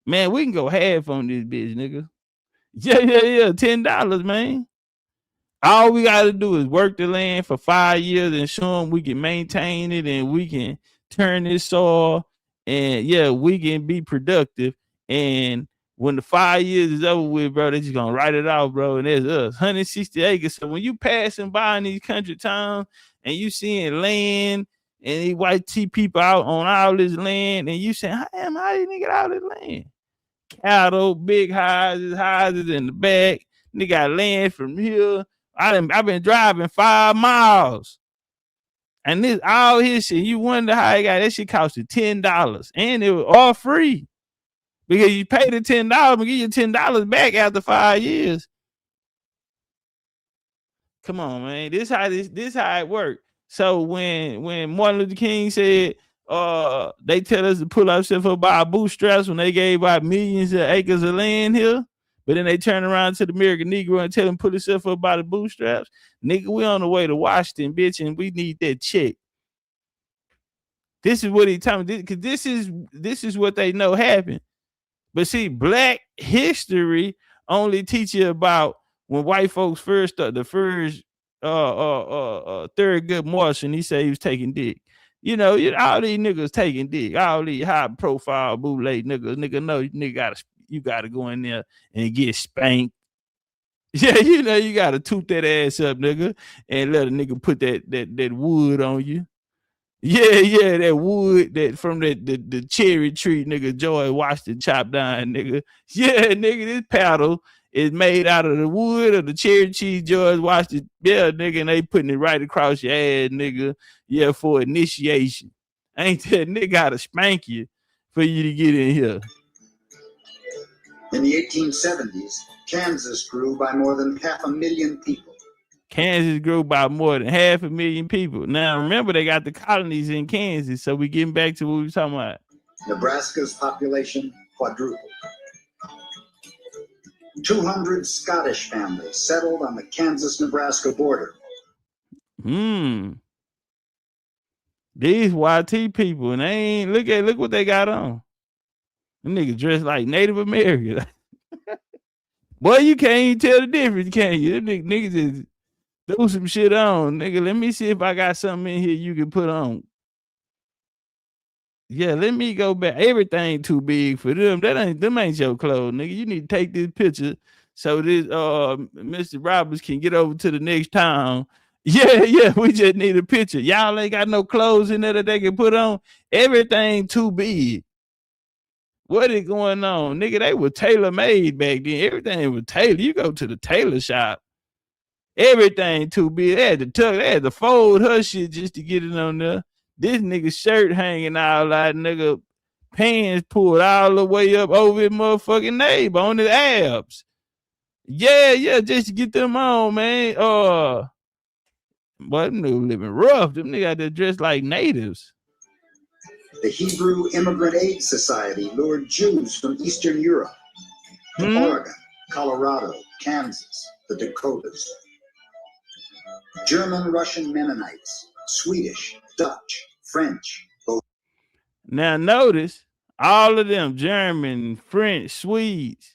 G: Man, we can go half on this bitch, nigga. Yeah, $10, man. All we got to do is work the land for 5 years and show them we can maintain it and we can turn this soil and yeah, we can be productive. And when the 5 years is over with, bro, they're just gonna write it off, bro. And there's us, 160 acres. So when you passing by in these country towns and you seeing land and these white tea people out on all this land, and you saying, how did they get all this land? Cattle, big houses in the back. They got land from here. I've been driving 5 miles. And this all his shit. You wonder how he got that shit costed $10. And it was all free. Because you pay the $10 and give you $10 back after 5 years. Come on, man. This how it worked. So when Martin Luther King said they tell us to pull ourselves up by our bootstraps when they gave out millions of acres of land here, but then they turn around to the American Negro and tell him pull himself up by the bootstraps. Nigga, we on the way to Washington, bitch, and we need that check. This is what he telling me, because this is what they know happened. But see, Black history only teach you about when white folks first started the first Thurgood Marshall, and he said he was taking dick. You know, all these niggas taking dick, all these high profile bootleg niggas. Nigga know you gotta go in there and get spanked. Yeah, you know, you gotta toot that ass up, nigga, and let a nigga put that wood on you. Yeah, that wood that from the cherry tree, nigga, George Washington chopped down, nigga. Yeah, nigga, this paddle is made out of the wood of the cherry tree George Washington. Yeah, nigga, and they putting it right across your ass, nigga. Yeah, for initiation. Ain't that nigga gotta spank you for you to get in here?
M: In the 1870s, Kansas grew by more than 500,000 people.
G: Kansas grew by more than 500,000 people. Now, remember, they got the colonies in Kansas, so we getting back to what we were talking about.
M: Nebraska's population quadrupled. 200 Scottish families settled on the Kansas-Nebraska border.
G: These YT people, and they ain't look what they got on. Them niggas dressed like Native Americans. Boy, you can't even tell the difference, can you? Them niggas is throw some shit on, nigga. Let me see if I got something in here you can put on. Yeah, let me go back. Everything too big for them. Them ain't your clothes, nigga. You need to take this picture so this Mr. Roberts can get over to the next town. Yeah, we just need a picture. Y'all ain't got no clothes in there that they can put on. Everything too big. What is going on? Nigga, they were tailor-made back then. Everything was tailored. You go to the tailor shop. Everything too big. They had to fold her shit just to get it on there. This nigga shirt hanging out like nigga pants pulled all the way up over his motherfucking neighbor on his abs. Yeah, just to get them on, man. But them niggas living rough. Them niggas out there dressed like natives.
M: The Hebrew Immigrant Aid Society lured Jews from Eastern Europe to Oregon, Colorado, Kansas, the Dakotas. German, Russian Mennonites, Swedish, Dutch, French, both.
G: Now notice all of them, German, French, Swedes.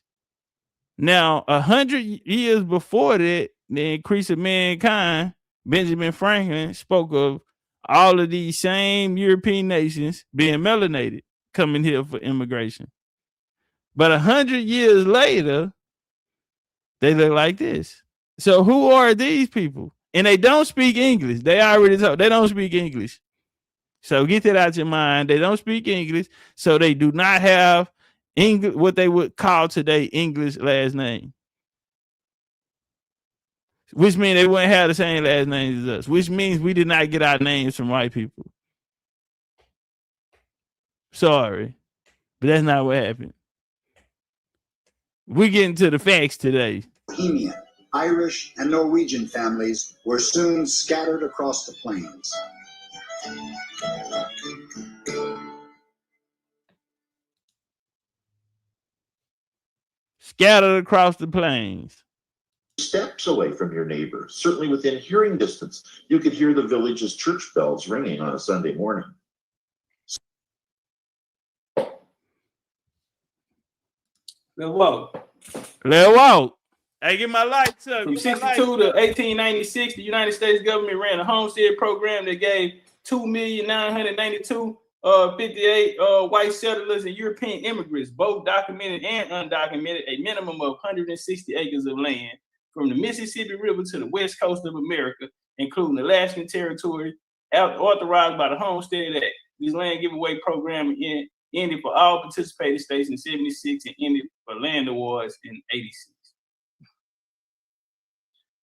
G: Now, 100 years before that, the increase of mankind, Benjamin Franklin spoke of all of these same European nations being melanated, coming here for immigration. But 100 years later, they look like this. So who are these people? And they don't speak English. They already told they don't speak English. So get that out your mind. They don't speak English, so they do not have English, what they would call today English last name. Which means they wouldn't have the same last names as us, which means we did not get our names from white people. Sorry, but that's not what happened. We get into the facts today.
M: Bohemian, Irish, and Norwegian families were soon scattered across the plains.
G: Scattered across the plains.
N: Steps away from your neighbor, certainly within hearing distance, you could hear the village's church bells ringing on a Sunday morning.
A: Let's walk.
G: Let's walk. Hey, get my lights up.
A: From 62 to 1896, the United States government ran a Homestead program that gave 2,992,058 white settlers and European immigrants, both documented and undocumented, a minimum of 160 acres of land from the Mississippi River to the west coast of America, including the Alaskan territory, authorized by the Homestead Act. This land giveaway program ended for all participating states in 76 and ended for land awards in 86.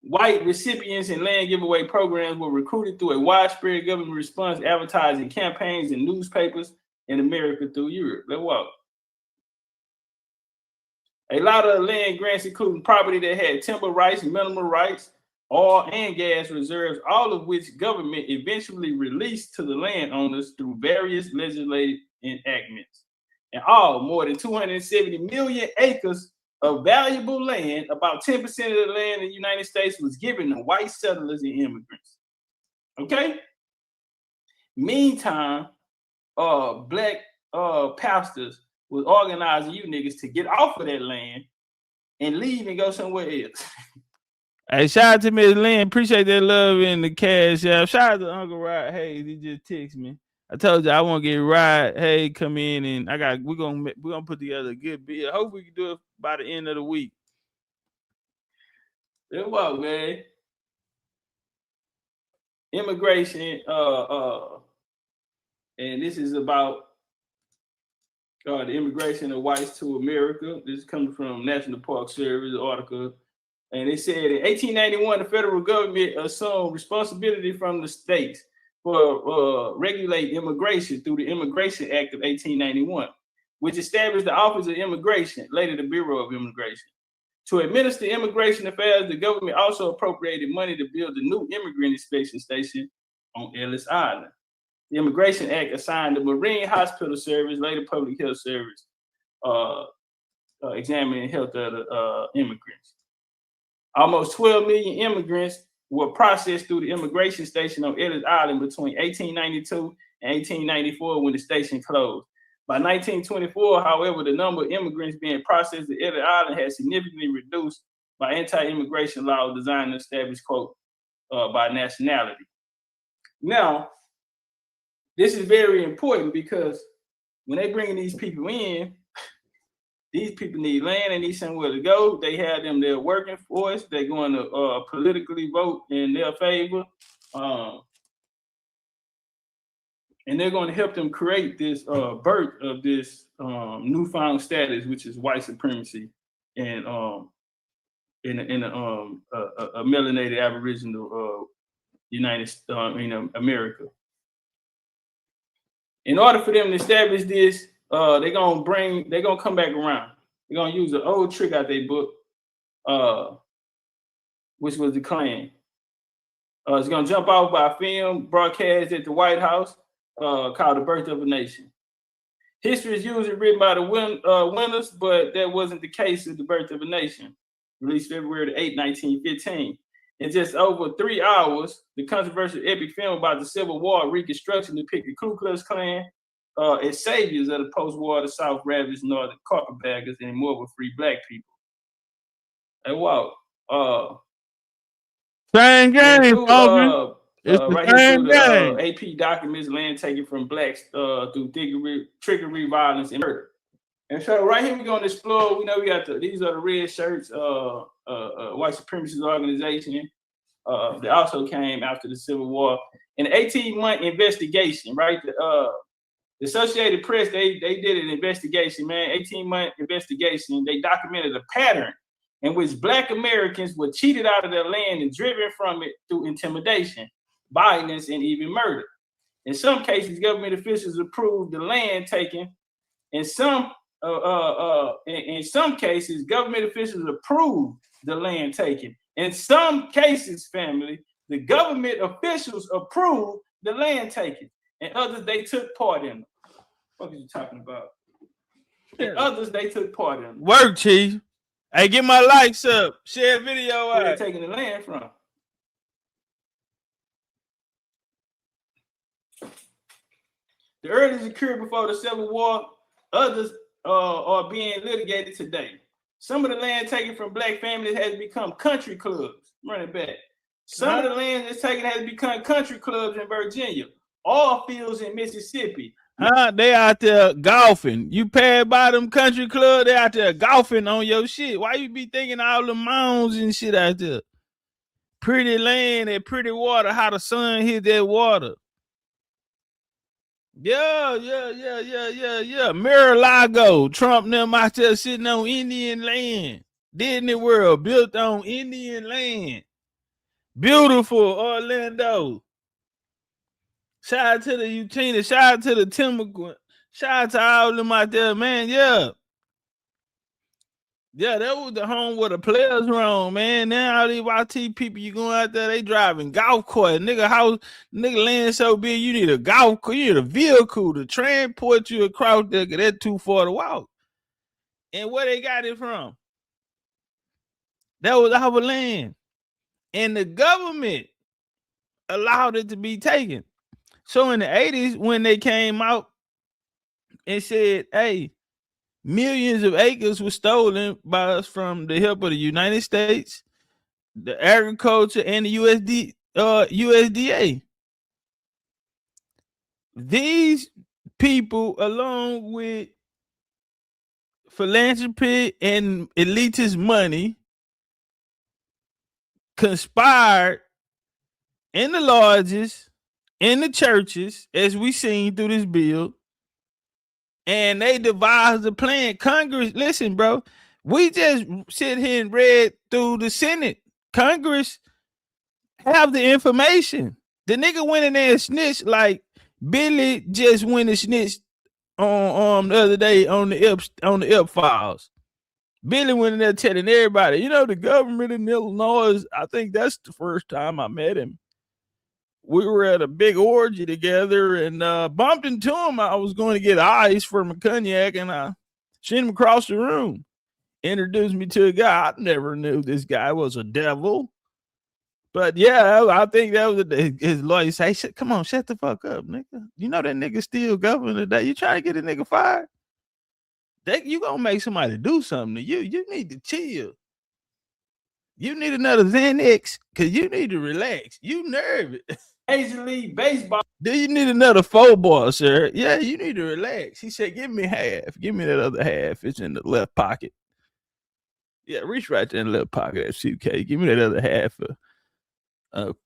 A: White recipients in land giveaway programs were recruited through a widespread government response advertising campaigns in newspapers in America through Europe. Let's walk. A lot of land grants including property that had timber rights, mineral rights, oil and gas reserves, all of which government eventually released to the landowners through various legislative enactments. And all more than 270 million acres of valuable land, about 10% of the land in the United States was given to white settlers and immigrants. Okay? Meantime, black pastors was organizing you niggas to get off of that land and leave and go somewhere else.
G: Hey, shout out to Miss Lynn. Appreciate that love in the cash. Shout out to Uncle Rod Hayes. He just texted me. I told you I want to get Rod Hayes come in and we're gonna put together a good bid. Hope we can do it by the end of the week.
A: Let's walk, man. Immigration, and this is about the immigration of whites to America. This is coming from National Park Service article. And they said in 1891, the federal government assumed responsibility from the states for regulate immigration through the Immigration Act of 1891, which established the Office of Immigration, later the Bureau of Immigration. To administer immigration affairs, the government also appropriated money to build a new immigrant inspection station on Ellis Island. The Immigration Act assigned the Marine Hospital Service, later Public Health Service, examining health of the immigrants. Almost 12 million immigrants were processed through the immigration station on Ellis Island between 1892 and 1894 when the station closed. By 1924, however, the number of immigrants being processed at Ellis Island had significantly reduced by anti-immigration laws designed to establish, quote, by nationality. Now, this is very important because when they bring these people in, these people need land, they need somewhere to go. They have them there working for us. They're going to politically vote in their favor. And they're going to help them create this birth of this newfound status, which is white supremacy and in a melanated Aboriginal America. In order for them to establish this, they're gonna come back around. They're gonna use an old trick out their book, which was the Klan. It's gonna jump off by a film broadcast at the White House called The Birth of a Nation. History is usually written by the winners, but that wasn't the case with The Birth of a Nation, released February 8, 1915. In just over 3 hours, the controversial epic film about the Civil War reconstruction depicted Ku Klux Klan as saviors of the post-war the South ravaged northern carpetbaggers and more with free black people. And wow,
G: same game, it's the
A: right
G: same
A: here
G: game.
A: through the AP documents, land taken from blacks through trickery, violence, and murder. And so right here we're gonna explore. We know we got these are the red shirts, white supremacist organization that also came after the Civil War. An 18-month investigation, right? The Associated Press, they did an investigation, man, 18-month investigation. They documented a pattern in which Black Americans were cheated out of their land and driven from it through intimidation, violence, and even murder. In some cases, government officials approved the land taken. In some cases, government officials approved the land taken. In some cases, family, the government officials approved the land taken. And others, they took part in them. What are you talking about? And others, they took part in them.
G: Work, Chief. Hey, get my likes up. Share video out.
A: Where they taking the land from? The earliest occurred before the Civil War. Others are being litigated today. Some of the land taken from black families has become country clubs. Run it back. Some of the land that's taken has become country clubs in Virginia. All fields in Mississippi.
G: They out there golfing. You pass by them country club, they out there golfing on your shit. Why you be thinking all the mounds and shit out there? Pretty land and pretty water, how the sun hit that water. Yeah. Mar-a-Lago, Trump and them out there sitting on Indian land. Disney World built on Indian land. Beautiful Orlando. Shout out to the Eugenia. Shout out to the Timberquin. Shout out to all of them out there, man. Yeah, that was the home where the players roam, man. Now all these YT people, you going out there, they driving golf cart. Nigga land so big, you need a golf cart. You need a vehicle to transport you across there, because that's too far to walk. And where they got it from? That was our land. And the government allowed it to be taken. So in the 80s, when they came out and said, hey, millions of acres were stolen by us from the help of the United States, the agriculture, and the USDA. These people, along with philanthropy and elitist money, conspired in the lodges, in the churches, as we seen through this bill, and they devised a plan. Congress, listen, bro, we just sit here and read through the Senate. Congress have the information. The nigga went in there and snitched like Billy just went and snitched on the other day on the Ep files. Billy went in there telling everybody, you know, the government in Illinois, I think that's the first time I met him. We were at a big orgy together and bumped into him. I was going to get ice from a cognac and I sent him across the room. Introduced me to a guy. I never knew this guy was a devil. But yeah, I think that was his lawyer say, come on, shut the fuck up, nigga. You know that nigga still governor today. You trying to get a nigga fired? You gonna make somebody do something to you. You need to chill. You need another Xanax because you need to relax. You nervous.
A: Major League Baseball.
G: Do you need another football, sir? Yeah, you need to relax. He said, give me half. Give me that other half. It's in the left pocket. Yeah, reach right there in the left pocket of that suitcase. Give me that other half.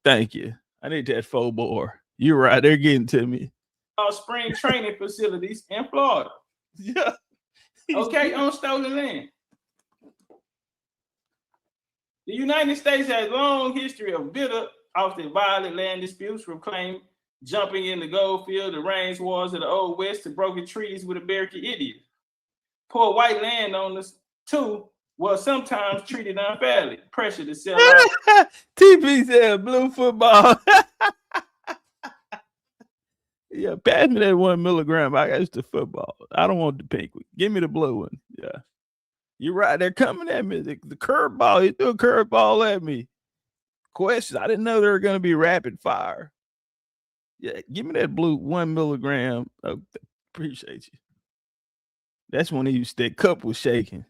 G: Thank you. I need that football. You're right. They're getting to me.
A: Spring training facilities in Florida.
G: Yeah.
A: Okay, on stolen land. The United States has a long history of bitter, often violent land disputes, from claim jumping in the gold field, the range wars of the Old West, to broken treaties with American Indians. Poor white landowners, too, were sometimes treated unfairly, pressured to sell out.
G: TP said blue football. Yeah, pass me that 1 milligram. I got the football. I don't want the pink one. Give me the blue one. Yeah. You're right. They're coming at me. The curveball. He threw a curveball at me. questions. I didn't know they were going to be rapid fire. Yeah, give me that blue 1 milligram. Oh, appreciate you. That's when that cup was shaking.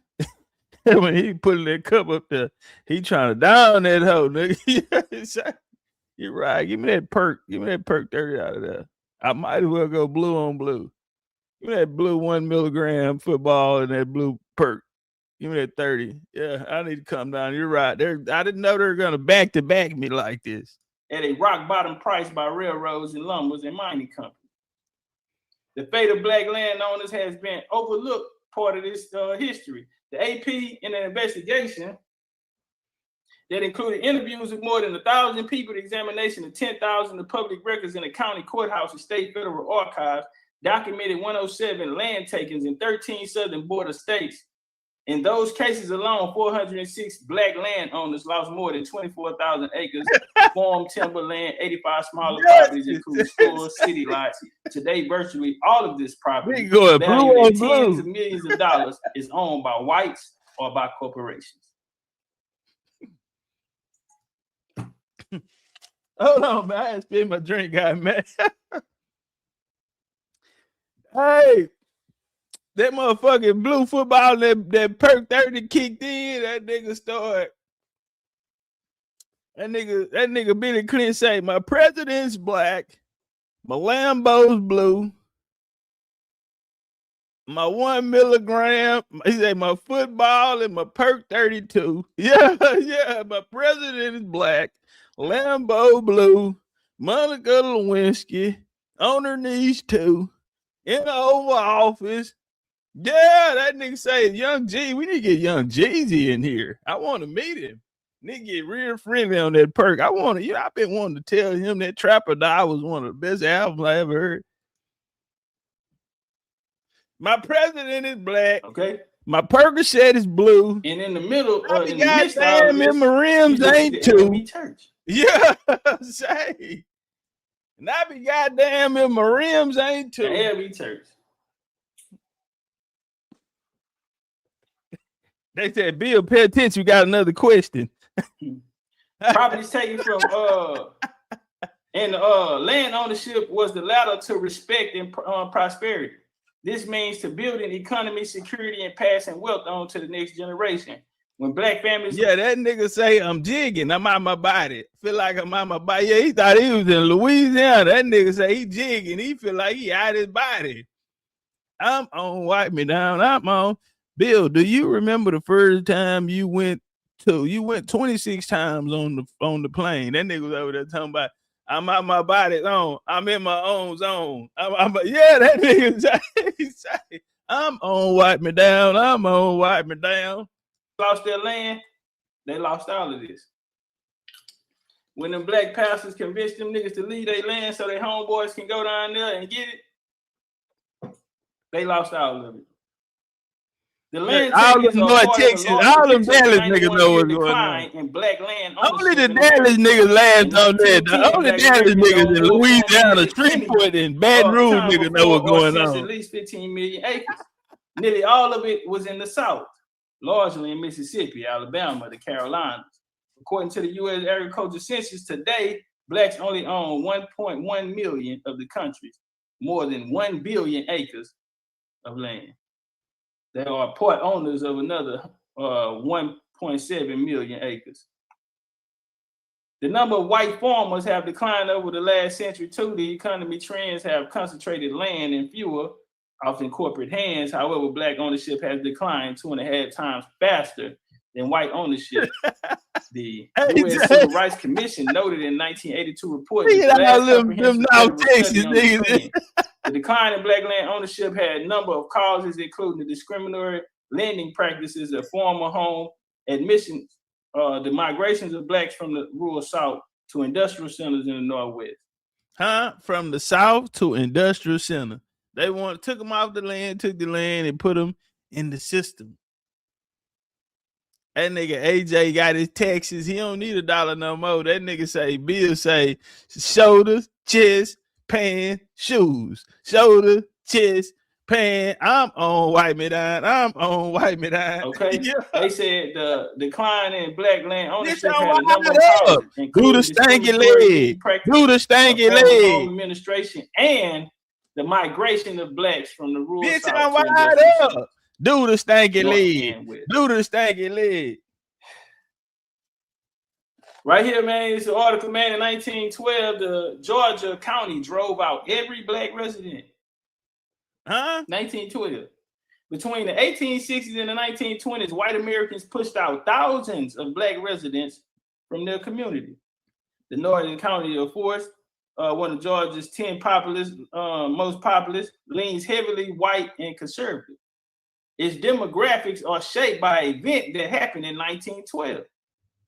G: When he putting that cup up there, he trying to down that hoe, nigga. You're right. Give me that perk. Give me that perk 30 out of there. I might as well go blue on blue. Give me that blue 1 milligram football and that blue perk. Give me that 30. Yeah, I need to come down. You're right. I didn't know they were going to back me like this.
A: At a rock bottom price by railroads and lumbers and mining companies. The fate of black landowners has been overlooked part of this history. The AP, in an investigation that included interviews with more than 1,000 people, the examination of 10,000 of public records in the county courthouse and state federal archives, documented 107 land takings in 13 southern border states. In those cases alone, 406 black landowners lost more than 24,000 acres, farm, timberland, 85 smaller properties, including stores, city lots. Today, virtually all of this property, valued at tens of millions of dollars, is owned by whites or by corporations.
G: Hold on, man. I had to spit my drink out, man. Hey. That motherfucking blue football, that perk 30 kicked in, that nigga started. That nigga Billy Clinton say, my president's black, my Lambo's blue, my 1 milligram, he said my football and my perk 32. Yeah, my president is black, Lambo blue, Monica Lewinsky, on her knees too, in the Oval Office. Yeah, that nigga say, Young G, we need to get Young Jeezy in here. I want to meet him. Nigga get real friendly on that perk. I've been wanting to tell him that Trapper Die was one of the best albums I ever heard. My president is black.
A: Okay.
G: My Percocet is blue.
A: And in the middle,
G: in the midst of all this, my rims ain't too. Yeah, say. And I be goddamn in my rims ain't too.
A: Every church.
G: They said, Bill, pay attention. You got another question.
A: Properties taken from land ownership was the ladder to respect and prosperity. This means to building economy, security, and passing wealth on to the next generation. When black families,
G: that nigga say I'm jigging, I'm out my body. Feel like I'm out my body. Yeah, he thought he was in Louisiana. That nigga say he jigging. He feel like he out his body. I'm on, wipe me down. I'm on. Bill, do you remember the first time you went 26 times on the plane? That nigga was over there talking about I'm out my body zone. I'm in my own zone. That nigga say I'm on, wipe me down. I'm on, wipe me down.
A: Lost their land, they lost all of this. When them black pastors convinced them niggas to leave their land so their homeboys can go down there and get it, they lost all of it. The land
G: all them North Texas, all them Dallas niggas know what's going on.
A: In black land,
G: only the Dallas niggas laughed on that. The only Dallas niggas in Louisiana, Shreveport, and Baton Rouge niggas know what's going on.
A: At least 15 million acres. Nearly all of it was in the South, largely in Mississippi, Alabama, the Carolinas. According to the U.S. Agriculture Census, today, blacks only own 1.1 million of the country's more than 1 billion acres of land. They are part owners of another 1.7 million acres. The number of white farmers have declined over the last century too. The economy trends have concentrated land in fewer, often corporate hands. However, black ownership has declined 2.5 times faster than white ownership. The U.S. Civil Rights Commission noted in 1982 report the decline in black land ownership had a number of causes, including the discriminatory lending practices of former home admissions, the migrations of blacks from the rural South to industrial centers in the Northwest.
G: From the South to industrial center. They took them off the land, took the land and put them in the system. That nigga AJ got his taxes. He don't need $1 no more. That nigga say, Bill say, shoulders, chest, pants, shoes. Shoulder, chest, Pan, I'm on white me down. I'm on white me down.
A: Okay,
G: Yeah.
A: they said the decline in black land ownership
G: Bitch,
A: had a number of
G: up.
A: causes,
G: Do
A: including
G: the stanky leg.
A: practices
G: Do the stanky leg.
A: administration and the migration of blacks from the rural
G: Bitch,
A: South
G: I'm
A: to
G: wide
A: industrial
G: up. Do the stanky
A: North
G: leg.
A: and West.
G: Do the stanky leg.
A: Right here, man, it's an article, man. In 1912, the Georgia County drove out every black resident. 1912. Between the 1860s and the 1920s, white Americans pushed out thousands of black residents from their community. The northern county, of course, one of Georgia's 10 most populous, leans heavily white and conservative. Its demographics are shaped by an event that happened in 1912.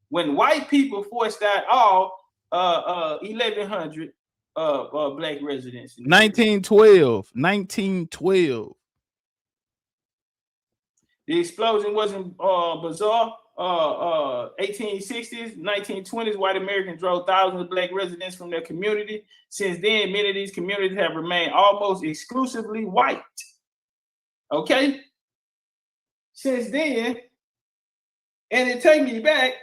A: When white people forced out all 1,100 black residents.
G: 1912.
A: The explosion wasn't bizarre. 1860s, 1920s, white Americans drove thousands of black residents from their community. Since then, many of these communities have remained almost exclusively white. Okay? Since then, and it takes me back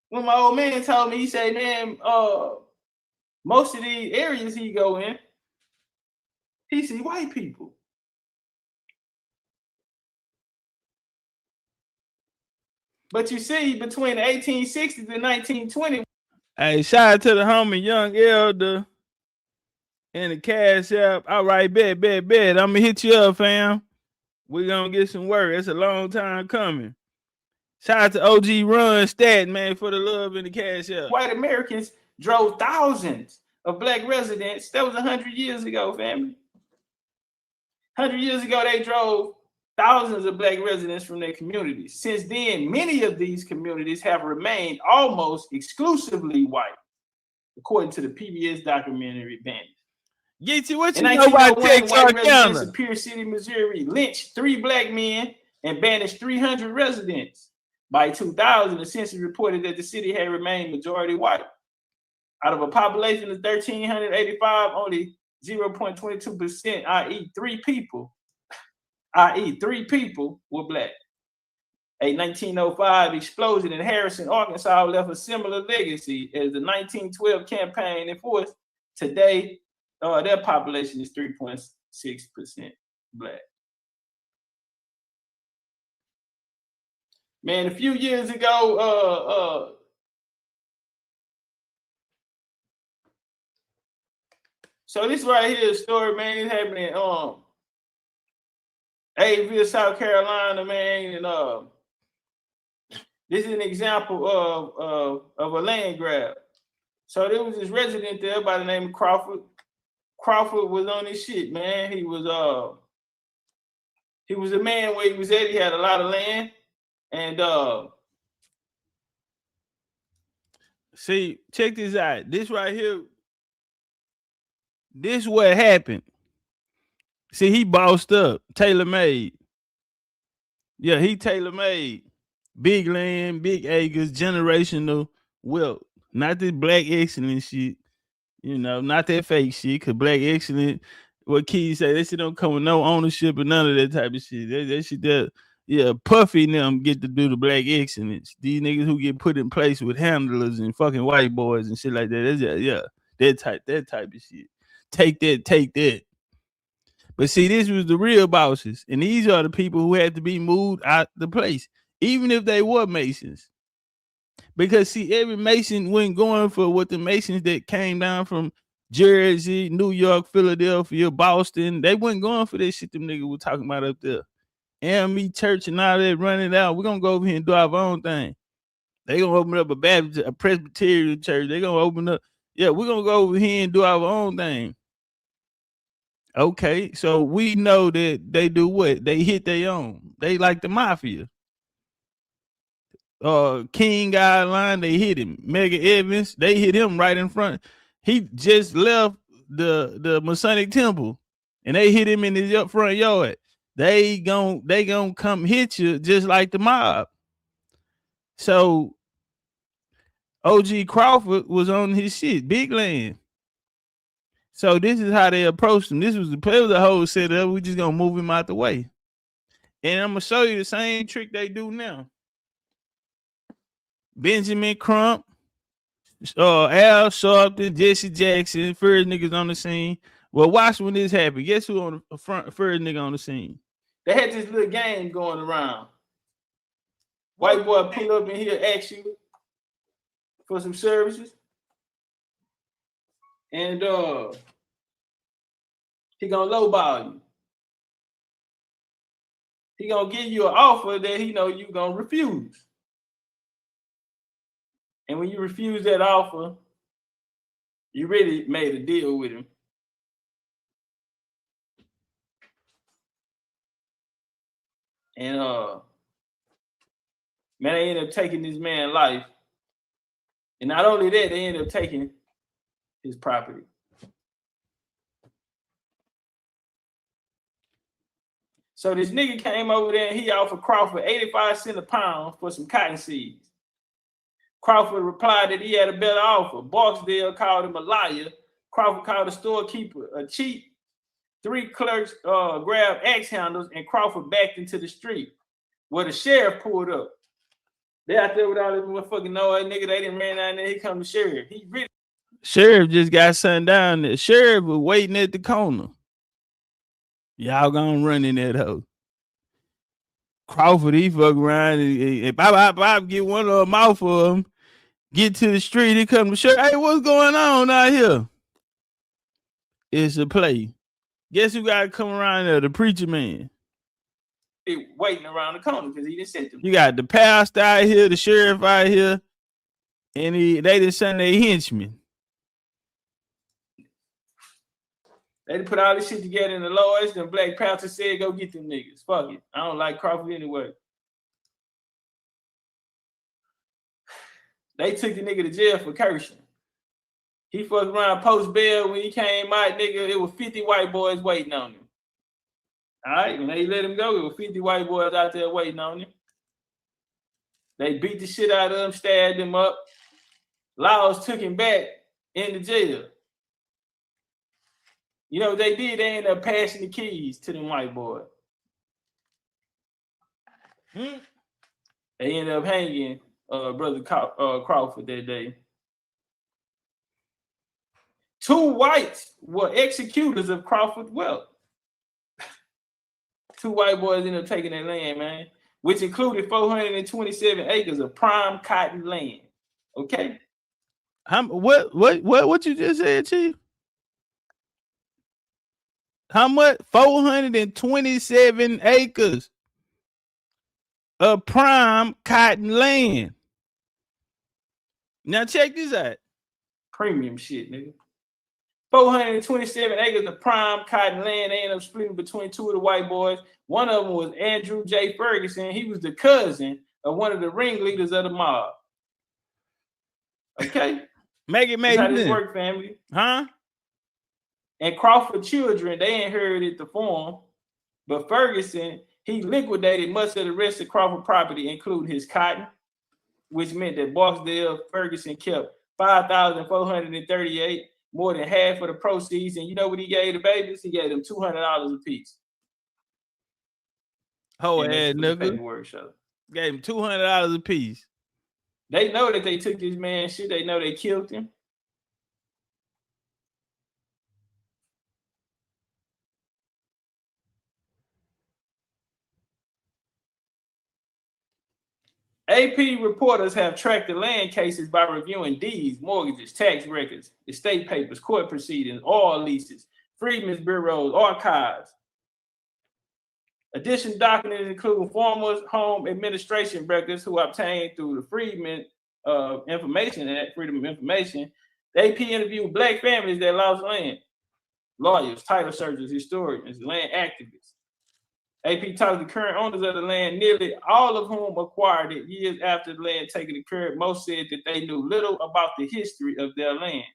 A: when my old man told me, he said, man, most of these areas he go in, he see white people. But you see, between the 1860s and 1920.
G: Hey, shout out to the homie Young Elder and the Cash App. All right, bet. I'm gonna hit you up, fam. We're gonna get some work. It's a long time coming. Shout out to OG Run Stat, man, for the love in the Cash App.
A: White Americans drove thousands of black residents. That was 100 years ago, family. 100 years ago, they drove thousands of black residents from their communities. Since then, many of these communities have remained almost exclusively white, according to the PBS documentary Bandit.
G: Get you what you know about
A: Texarkana. Superior City, Missouri, lynched 3 black men and banished 300 residents. By 2000, the census reported that the city had remained majority white. Out of a population of 1,385, only 0.22%, i.e. 3 people were black. A 1905 explosion in Harrison, Arkansas left a similar legacy as the 1912 campaign enforced. Today, their population is 3.6% black. Man, a few years ago, so this right here is a story, man. It happened in Abbeville, South Carolina, man. And this is an example of a land grab. So there was this resident there by the name of Crawford. Crawford was on his shit, man. He was a man where he was at. He had a lot of land. And
G: see, check this out. This right here, this is what happened. See, he bossed up, tailor-made. Yeah, he tailor-made. Big land, big acres, generational wealth. Not this black excellent shit. You know, not that fake shit. Cause black excellent, what Keys say, that shit don't come with no ownership or none of that type of shit. That shit that. Yeah, Puffy and them get to do the black excellence. These niggas who get put in place with handlers and fucking white boys and shit like that. That's, that type of shit. Take that. But see, this was the real bosses. And these are the people who had to be moved out the place, even if they were Masons. Because see, every Mason wasn't going for what the Masons that came down from Jersey, New York, Philadelphia, Boston, they wasn't going for this shit them niggas were talking about up there. AME church and all that running out. We're gonna go over here and do our own thing. They gonna open up a Baptist, a Presbyterian church. They gonna open up. Yeah, we're gonna go over here and do our own thing. Okay, so we know that they do what? They hit their own. They like the mafia. King Guideline, they hit him. Mega Evans, they hit him right in front. He just left the Masonic Temple, and they hit him in his front yard. They gon' come hit you just like the mob. So OG Crawford was on his shit, big land. So this is how they approached him. This was the whole setup. We just gonna move him out the way. And I'm gonna show you the same trick they do now. Benjamin Crump, Al Sharpton, Jesse Jackson, first niggas on the scene. Well, watch when this happened. Guess who on the front first nigga on the scene? They had this little game going around. White boy pull up in here, ask you for some services. And he gonna lowball you. He gonna give you an offer that he know you gonna refuse. And when you refuse that offer, you really made a deal with him. And man, they ended up taking this man's life. And not only that, they ended up taking his property. So this nigga came over there and he offered Crawford 85 cents a pound for some cotton seeds. Crawford replied that he had a better offer. Barksdale called him a liar. Crawford called the storekeeper a cheat. 3 clerks grabbed axe handles and Crawford backed into the street where the sheriff pulled up. They out there with all this motherfucking noise, nigga. They didn't ran down there. Here come the sheriff. He really. Sheriff just got sent down there. Sheriff was waiting at the corner. Y'all gonna run in that hoe. Crawford, he fuck around and Bob get one of them out for him. Get to the street, he come to sheriff. Hey, what's going on out here? It's a play. Guess who got to come around there? The preacher man. He waiting around the corner because he didn't send them. You got the pastor out here, the sheriff out here, and they didn't send their henchmen. They put all this shit together in the lowest, and Black Panther said, go get them niggas. Fuck it. I don't like Crawford anyway. They took the nigga to jail for cursing. He fucked around post bail. When he came out, nigga, it was 50 white boys waiting on him. All right, when they let him go, it was 50 white boys out there waiting on him. They beat the shit out of him, stabbed him up. Laws took him back into jail. You know what they did? They ended up passing the keys to them white boys. They ended up hanging Brother Crawford that day. 2 whites were executors of Crawford's wealth. 2 white boys ended up taking that land, man, which included 427 acres of prime cotton land. Okay. What you just said, Chief? How much? 427 acres of prime cotton land. Now check this out. Premium shit, nigga. 427 acres of prime cotton land. They ended up splitting between 2 of the white boys. One of them was Andrew J. Ferguson. He was the cousin of one of the ringleaders of the mob. Okay? Make it make sense. Work, family. Huh? And Crawford children, they inherited the farm. But Ferguson, he liquidated much of the rest of Crawford property, including his cotton, which meant that Barksdale Ferguson kept 5,438, more than half of the proceeds. And you know what he gave the babies? He gave them $200 a piece. Oh, yeah, nigga. Gave him $200 a piece. They know that they took this man's shit. They know they killed him. AP reporters have tracked the land cases by reviewing deeds, mortgages, tax records, estate papers, court proceedings, oil leases, Freedmen's Bureaus, archives. Additional documents include farmers' home administration records who obtained through the Freedmen Information Act, Freedom of Information. The AP interviewed Black families that lost land, lawyers, title searchers, historians, land activists. AP talked to current owners of the land, nearly all of whom acquired it years after the land taken occurred. Most said that they knew little about the history of their land.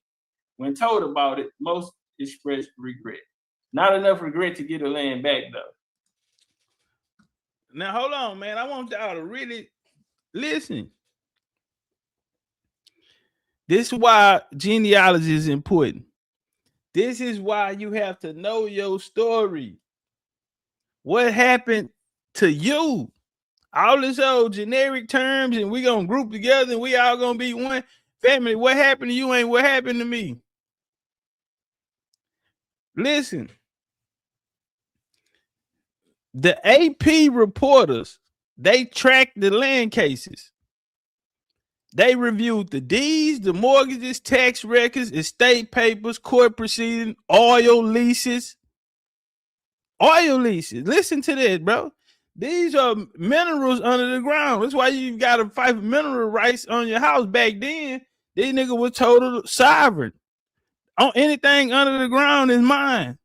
G: When told about it, most expressed regret. Not enough regret to get the land back, though. Now, hold on, man. I want y'all to really listen. This is why genealogy is important. This is why you have to know your story. What happened to you? All this old generic terms, and we gonna group together and we all gonna be one family. What happened to you ain't what happened to me. Listen, the AP reporters, they tracked the land cases. They reviewed the deeds, the mortgages, tax records, estate papers, court proceedings, oil leases. Oil leases. Listen to this, bro. These are minerals under the ground. That's why you got to fight for mineral rights on your house. Back then, these niggas were total sovereign. On anything under the ground is mine.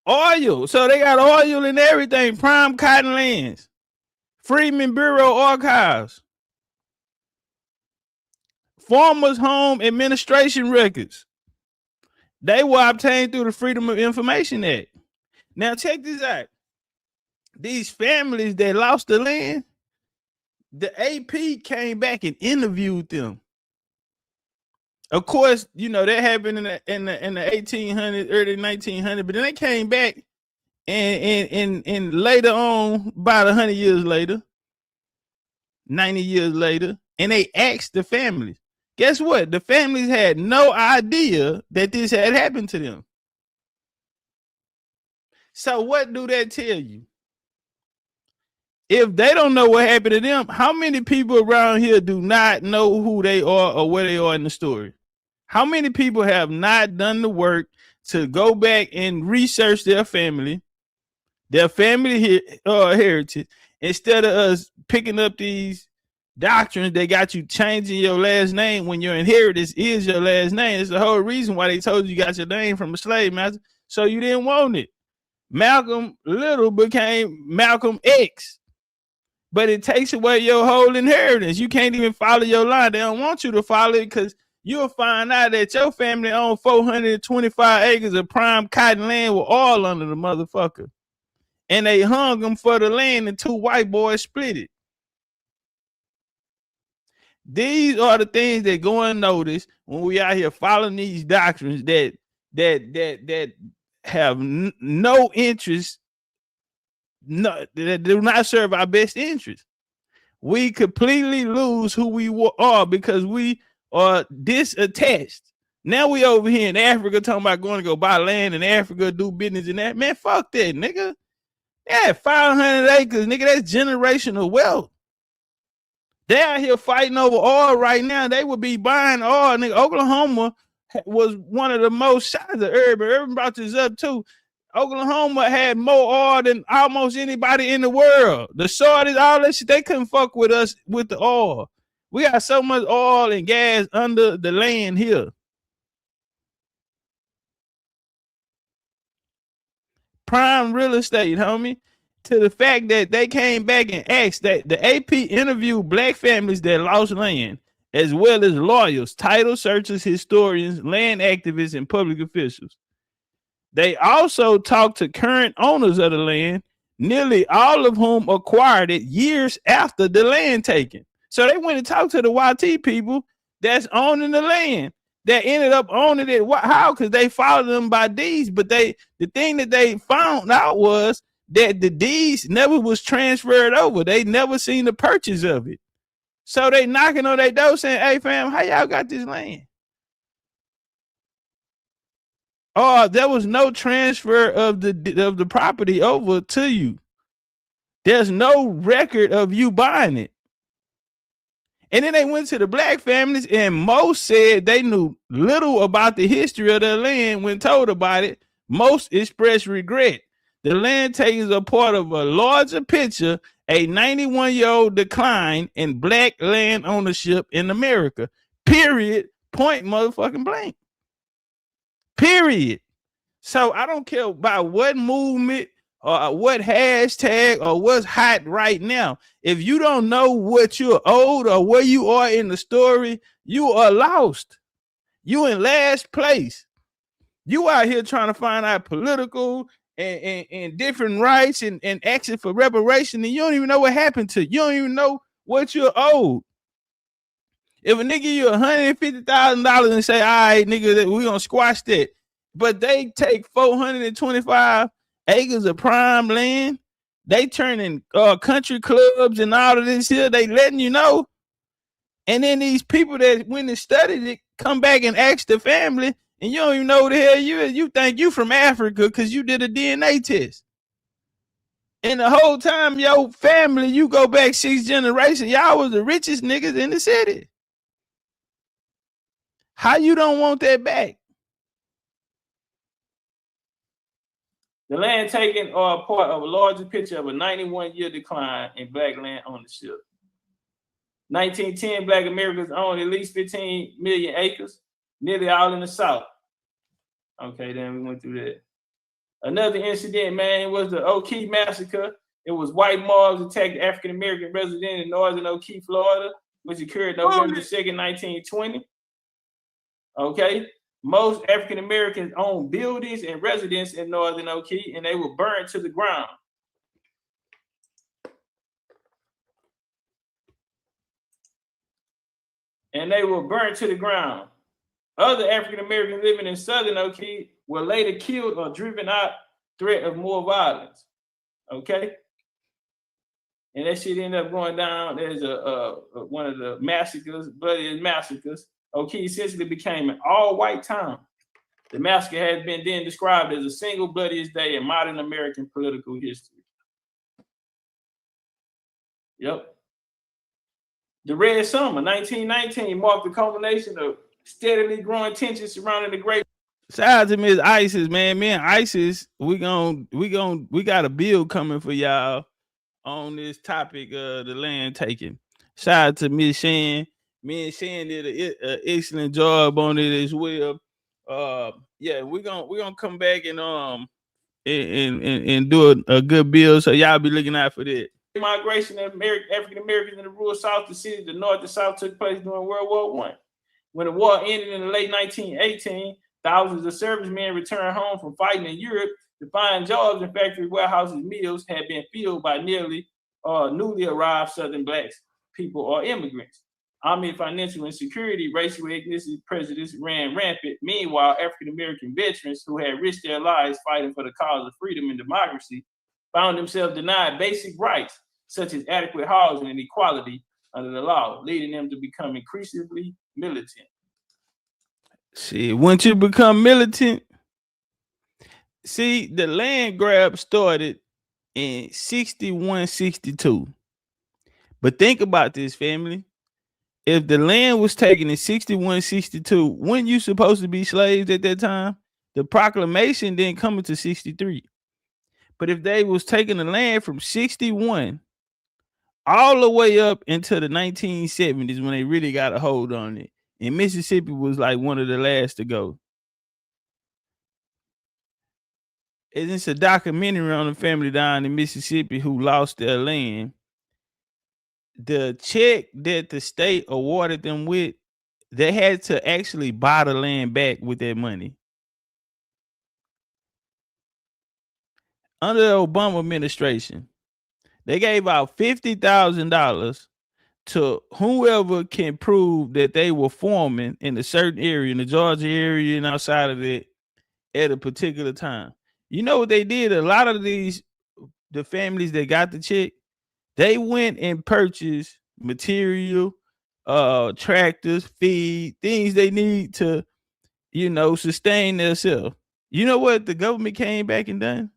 G: Oil. So they got oil and everything. Prime cotton lands. Freedmen Bureau archives. Farmers Home Administration records. They were obtained through the Freedom of Information Act. Now check this out. These families that lost the land, the AP came back and interviewed them. Of course, you know that happened in the 1800s, early 1900s, but then they came back and later on, about 100 years later, 90 years later, and they asked the families. Guess what? The families had no idea that this had happened to them. So what do that tell you? If they don't know what happened to them, how many people around here do not know who they are or where they are in the story? How many people have not done the work to go back and research their family heritage, instead of us picking up these doctrines that got you changing your last name when your inheritance is your last name? It's the whole reason why they told you got your name from a slave master, so you didn't want it. Malcolm Little became Malcolm X, but it takes away your whole inheritance. You can't even follow your line. They don't want you to follow it because you'll find out that your family owned 425 acres of prime cotton land with oil under the motherfucker. And they hung them for the land and two white boys split it. These are the things that go unnoticed when we out here following these doctrines that have no interest, that do not serve our best interest. We completely lose who we are because we are disattached. Now we over here in Africa talking about going to go buy land in Africa, do business in that. Man, fuck that, nigga. Yeah, 500 acres, nigga. That's generational wealth. They out here fighting over oil right now. They would be buying oil. Nigga, Oklahoma was one of the most shots of urban. Urban brought this up too. Oklahoma had more oil than almost anybody in the world. The Saudis, all that shit, they couldn't fuck with us with the oil. We got so much oil and gas under the land here. Prime real estate, homie. To the fact that they came back and asked that the AP interviewed black families that lost land, as well as lawyers, title searchers, historians, land activists, and public officials. They also talked to current owners of the land, nearly all of whom acquired it years after the land taken. So they went and talked to the YT people that's owning the land, that ended up owning it. How? Because they followed them by deeds. But the thing that they found out was that the deeds never was transferred over. They never seen the purchase of it. So they knocking on their door saying, hey fam, how y'all got this land? Oh, there was no transfer of the property over to you. There's no record of you buying it. And then they went to the black families, and most said they knew little about the history of their land. When told about it, most expressed regret. The land takings are part of a larger picture, a 91-year-old decline in black land ownership in America. Period. Point motherfucking blank. Period. So I don't care about what movement or what hashtag or what's hot right now. If you don't know what you're owed or where you are in the story, you are lost. You in last place. You out here trying to find out political and different rights and action for reparation, and you don't even know what happened to you. You don't even know what you're owed. If a nigga give you $150,000 and say, all right, nigga, that we gonna squash that, but they take 425 acres of prime land, they turning country clubs and all of this here, they letting you know. And then these people that went and studied it come back and ask the family, and you don't even know who the hell you is. You think you from Africa because you did a DNA test. And the whole time your family, you go back 6 generations, y'all was the richest niggas in the city. How you don't want that back?
A: The land taken are part of a larger picture of a 91-year decline in black land ownership. 1910, black Americans owned at least 15 million acres, nearly all in the South. Okay, then we went through that. Another incident, man, was the O'Keefe massacre. It was white mobs attacked African-American resident in northern O'Keefe, Florida, which occurred November 2nd, 1920. Okay, most African-Americans owned buildings and residences in northern O'Keefe, and they were burned to the ground. Other African-Americans living in southern O'Keefe were later killed or driven out, threat of more violence. Okay? And that shit ended up going down as one of the massacres, bloodiest massacres. O'Keefe essentially became an all-white town. The massacre has been then described as the single bloodiest day in modern American political history. Yep. The Red Summer, 1919, marked the culmination of steadily growing tensions surrounding the Great.
G: Shout out to Miss Isis, man. Me and Isis, we got a bill coming for y'all on this topic of the land taking. Shout out to Miss Shan. Me and Shan did an excellent job on it as well. Yeah, we're gonna come back and do a good bill. So y'all be looking out for that.
A: Migration of African Americans in the rural South to cities, the North and South took place during World War I. When the war ended in the late 1918, thousands of servicemen returned home from fighting in Europe to find jobs in factory warehouses. Mills had been filled by newly arrived Southern blacks, people or immigrants. Army financial insecurity, racial ethnicity prejudice ran rampant. Meanwhile, African American veterans who had risked their lives fighting for the cause of freedom and democracy found themselves denied basic rights such as adequate housing and equality under the law, leading them to become increasingly militant.
G: See, once you become militant, see, the land grab started in 61, 62. But think about this, family. If the land was taken in 61, 62, when you supposed to be slaves at that time? The proclamation didn't come until 63. But if they was taking the land from 61 all the way up into the 1970s when they really got a hold on it, and Mississippi was like one of the last to go. And it's a documentary on a family down in Mississippi who lost their land. The check that the state awarded them with, they had to actually buy the land back with that money. Under the Obama administration, they gave out $50,000 to whoever can prove that they were farming in a certain area, in the Georgia area and outside of it at a particular time. You know what they did? A lot of the families that got the check, they went and purchased material, tractors, feed, things they need to, sustain themselves. You know what the government came back and done?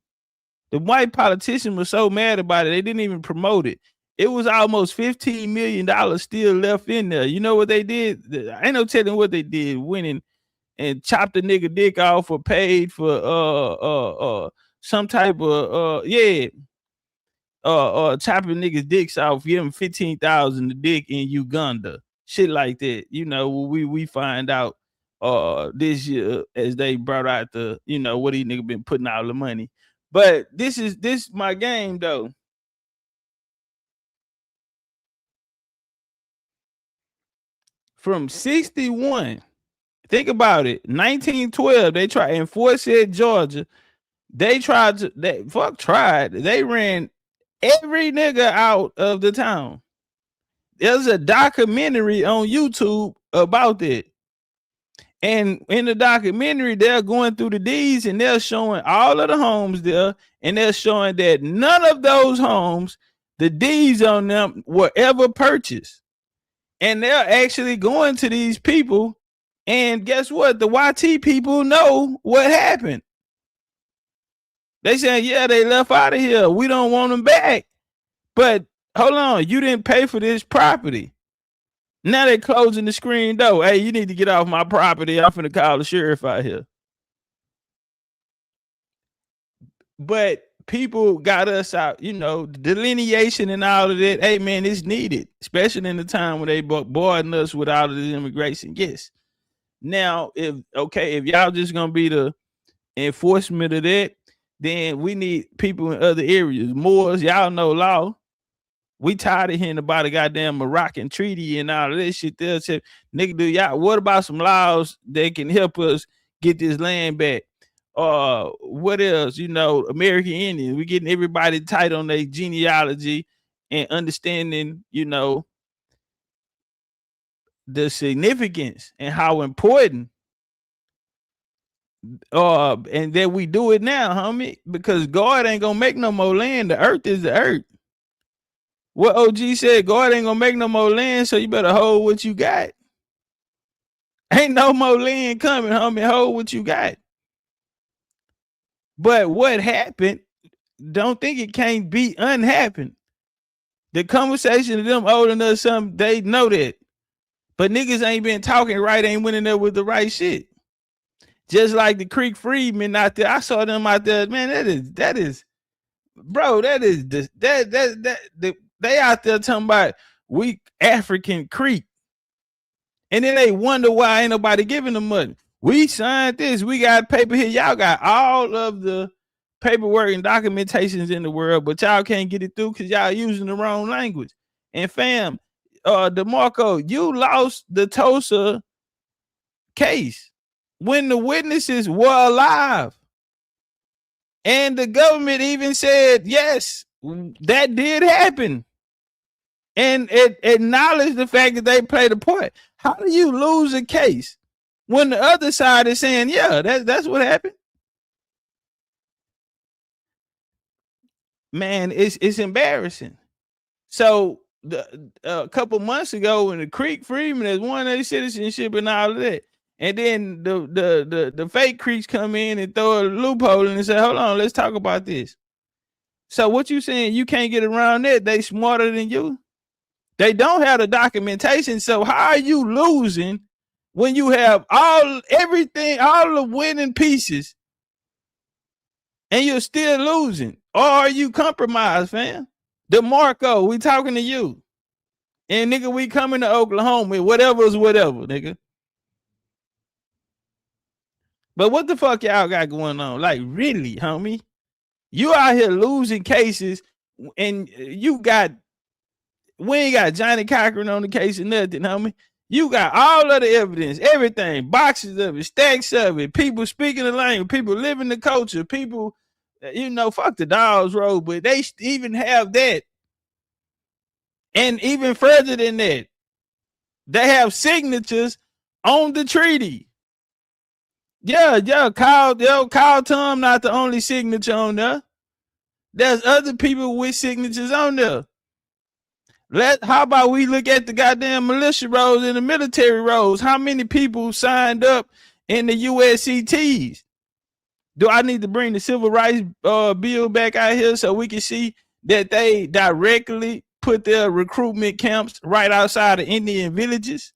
G: The white politicians were so mad about it, they didn't even promote it. It was almost $15 million still left in there. You know what they did? I ain't no telling what they did. Went and chopped the nigga dick off or paid for some type of chopping niggas dicks off, give them $15,000 a dick in Uganda. Shit like that. We find out this year as they brought out the, what these niggas been putting out the money. But this is my game though. From 61, think about it. 1912, they tried in Fort Said, Georgia. They ran every nigga out of the town. there's a documentary on YouTube about that. And in the documentary, they're going through the deeds and they're showing all of the homes there. And they're showing that none of those homes, the deeds on them were ever purchased. And they're actually going to these people. And guess what? The YT people know what happened. They saying, yeah, they left out of here. We don't want them back. But hold on, you didn't pay for this property. Now they're closing the screen door. Hey, you need to get off my property. I'm finna call the sheriff out here. But people got us out, you know, delineation and all of that. Hey, man, it's needed, especially in the time when they boarding us with all of this immigration. Yes. Now, if y'all just gonna be the enforcement of that, then we need people in other areas. Moors, y'all know law. We tired of hearing about a goddamn Moroccan treaty and all of this shit. They'll say, nigga, do y'all, what about some laws that can help us get this land back? What else? You know, American Indians. We getting everybody tight on their genealogy and understanding, you know, the significance and how important. And that we do it now, homie, because God ain't gonna make no more land. The earth is the earth. What OG said, God ain't gonna make no more land, so you better hold what you got. Ain't no more land coming, homie. Hold what you got. But what happened, don't think it can't be unhappened. The conversation of them holding us something, they know that. But niggas ain't been talking right, ain't winning there with the right shit. Just like the Creek Freedmen out there. I saw them out there, man. That is, bro, they out there talking about we African Creek. And then they wonder why ain't nobody giving them money. We signed this. We got paper here. Y'all got all of the paperwork and documentations in the world, but y'all can't get it through because y'all using the wrong language. And fam, DeMarco, you lost the Tulsa case when the witnesses were alive. And the government even said, yes, that did happen. And it acknowledged the fact that they played a part. How do you lose a case when the other side is saying, yeah, that's what happened? Man, it's embarrassing. So a couple months ago, when the Creek Freedmen has won their citizenship and all of that, and then the fake Creeks come in and throw a loophole and say, hold on, let's talk about this. So what you saying? You can't get around that? They smarter than you? They don't have the documentation. So how are you losing when you have everything, all the winning pieces, and you're still losing? Or are you compromised, fam? DeMarco, we talking to you. And nigga, we coming to Oklahoma. Whatever is whatever, nigga. But what the fuck y'all got going on? Like, really, homie? You out here losing cases, and we ain't got Johnny Cochran on the case or nothing, homie. You got all of the evidence, everything, boxes of it, stacks of it, people speaking the language, people living the culture, people, you know, fuck the Dogs Road, but they even have that. And even further than that, they have signatures on the treaty. Yeah, Kyle Tom not the only signature on there. There's other people with signatures on there. How about we look at the goddamn militia roles and the military roles? How many people signed up in the USCTs? Do I need to bring the civil rights bill back out here so we can see that they directly put their recruitment camps right outside of Indian villages?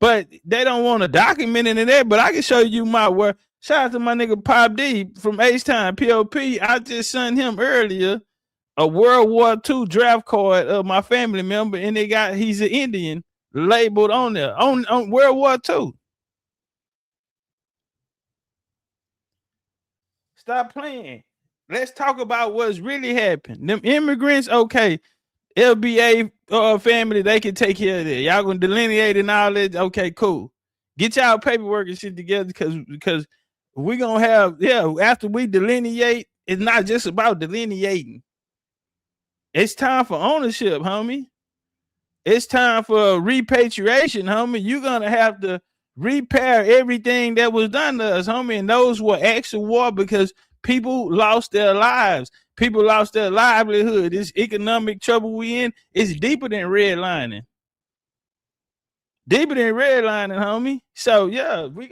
G: But they don't want to document it in there, but I can show you my work. Shout out to my nigga Pop D from H-Time, POP. I just sent him earlier a World War II draft card of my family member, and he's an Indian labeled on there on World War II. Stop playing. Let's talk about what's really happened. Them immigrants, okay, LBA family, they can take care of that. Y'all gonna delineate and all that. Okay, cool. Get y'all paperwork and shit together because we're gonna have, after we delineate, it's not just about delineating. It's time for ownership, homie. it's time for repatriation, homie. You're gonna have to repair everything that was done to us, homie. And those were acts of war because people lost their lives. People lost their livelihood. This economic trouble we in is deeper than redlining. Deeper than redlining, homie. So yeah, we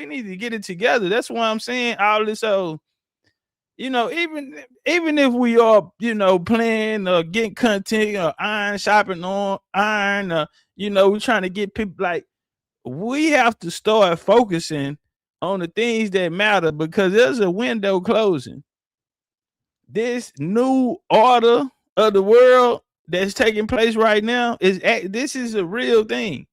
G: need to get it together. That's why I'm saying all this. So, you know, even if we are, you know, playing or getting content or iron shopping on iron, you know, we're trying to get people, like, we have to start focusing on the things that matter, because there's a window closing. This new order of the world that's taking place right now this is a real thing.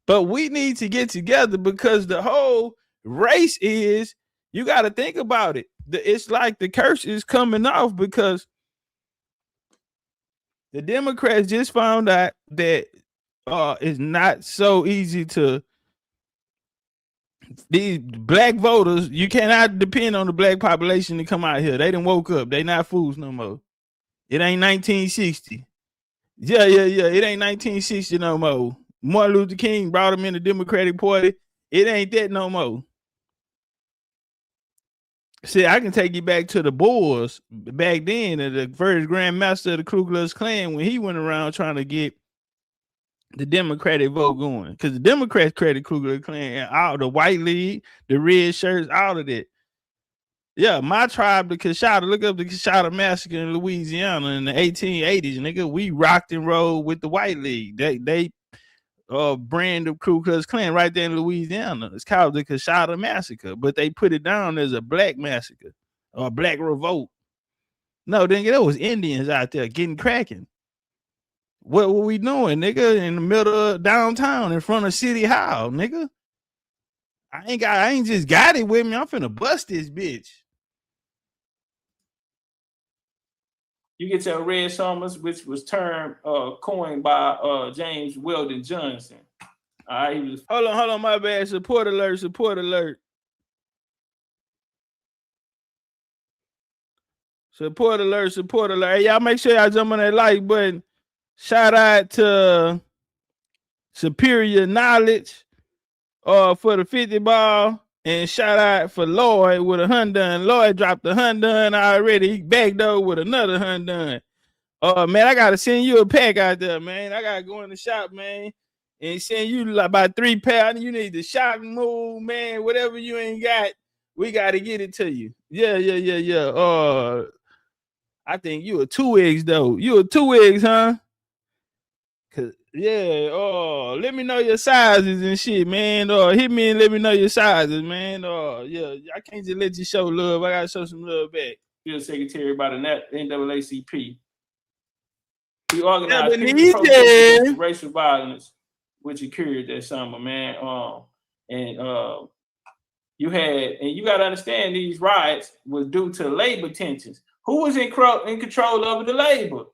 G: But we need to get together, because the whole race is, you got to think about it. It's like the curse is coming off, because the Democrats just found out that it's not so easy to, these black voters, you cannot depend on the black population to come out here. They done woke up. They not fools no more. It ain't 1960. Yeah. It ain't 1960 no more. Martin Luther King brought them in the Democratic Party. It ain't that no more. See, I can take you back to the Boers back then, the first Grand Master of the Ku Klux Klan, when he went around trying to get the Democratic vote going, because the Democrats created Ku Klux Klan and all the white league, the red shirts, all of that. Yeah, my tribe, the Coshada, look up the Coshada massacre in Louisiana in the 1880s, nigga. We rocked and rolled with the white league. They brand of Ku Klux Klan right there in Louisiana. It's called the Coshada massacre, but they put it down as a black massacre or a black revolt. No, then there was Indians out there getting cracking. What were we doing, nigga? In the middle of downtown, in front of City Hall, nigga. I ain't just got it with me. I'm finna bust this bitch.
A: You get your Red Summers, which was coined by James Weldon Johnson. All right,
G: hold on, my bad. Support alert. Support alert. Hey, y'all make sure y'all jump on that like button. Shout out to Superior Knowledge for the 50 ball. And shout out for Lloyd with a Hyundai. Lloyd dropped the Hyundai already. He backdoored with another Hyundai. Man, I gotta send you a pack out there, man. I gotta go in the shop, man, and send you like about 3 packs. You need the shopping move, man. Whatever you ain't got, we gotta get it to you. Yeah. I think you a 2X though. You a 2X, huh? Yeah, let me know your sizes and shit, man. Hit me and let me know your sizes, man. Yeah, I can't just let you show love. I gotta show some love back.
A: You're secretary by the NAACP. We organized racial violence, which occurred that summer, man. You got to understand, these riots was due to labor tensions. Who was in control over the labor?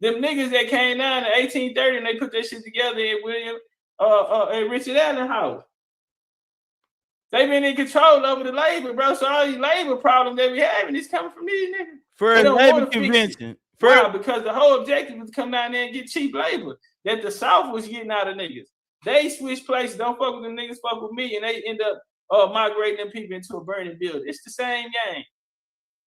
A: Them niggas that came down in 1830 and they put that shit together at Richard Allen House. They been in control over the labor, bro. So all these labor problems that we having is coming from these niggas.
G: For a labor convention.
A: Wow, because the whole objective was to come down there and get cheap labor that the South was getting out of niggas. They switch places, don't fuck with them niggas, fuck with me, and they end up migrating them people into a burning building. It's the same game.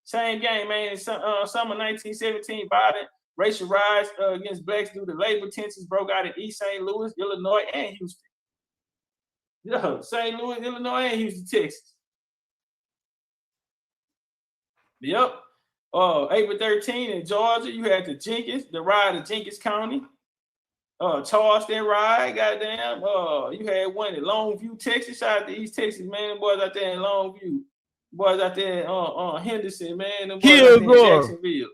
A: Same game, man. In summer 1917, violent racial riots against blacks due to labor tensions broke out in East St. Louis, Illinois, and Houston. Yeah, St. Louis, Illinois, and Houston, Texas. Yep. April 13 in Georgia, you had the riot of Jenkins County. Charleston riot, goddamn. You had one in Longview, Texas. Shout out to East Texas, man. Them boys out there in Longview. Boys out there in Henderson, man. Them boys out there in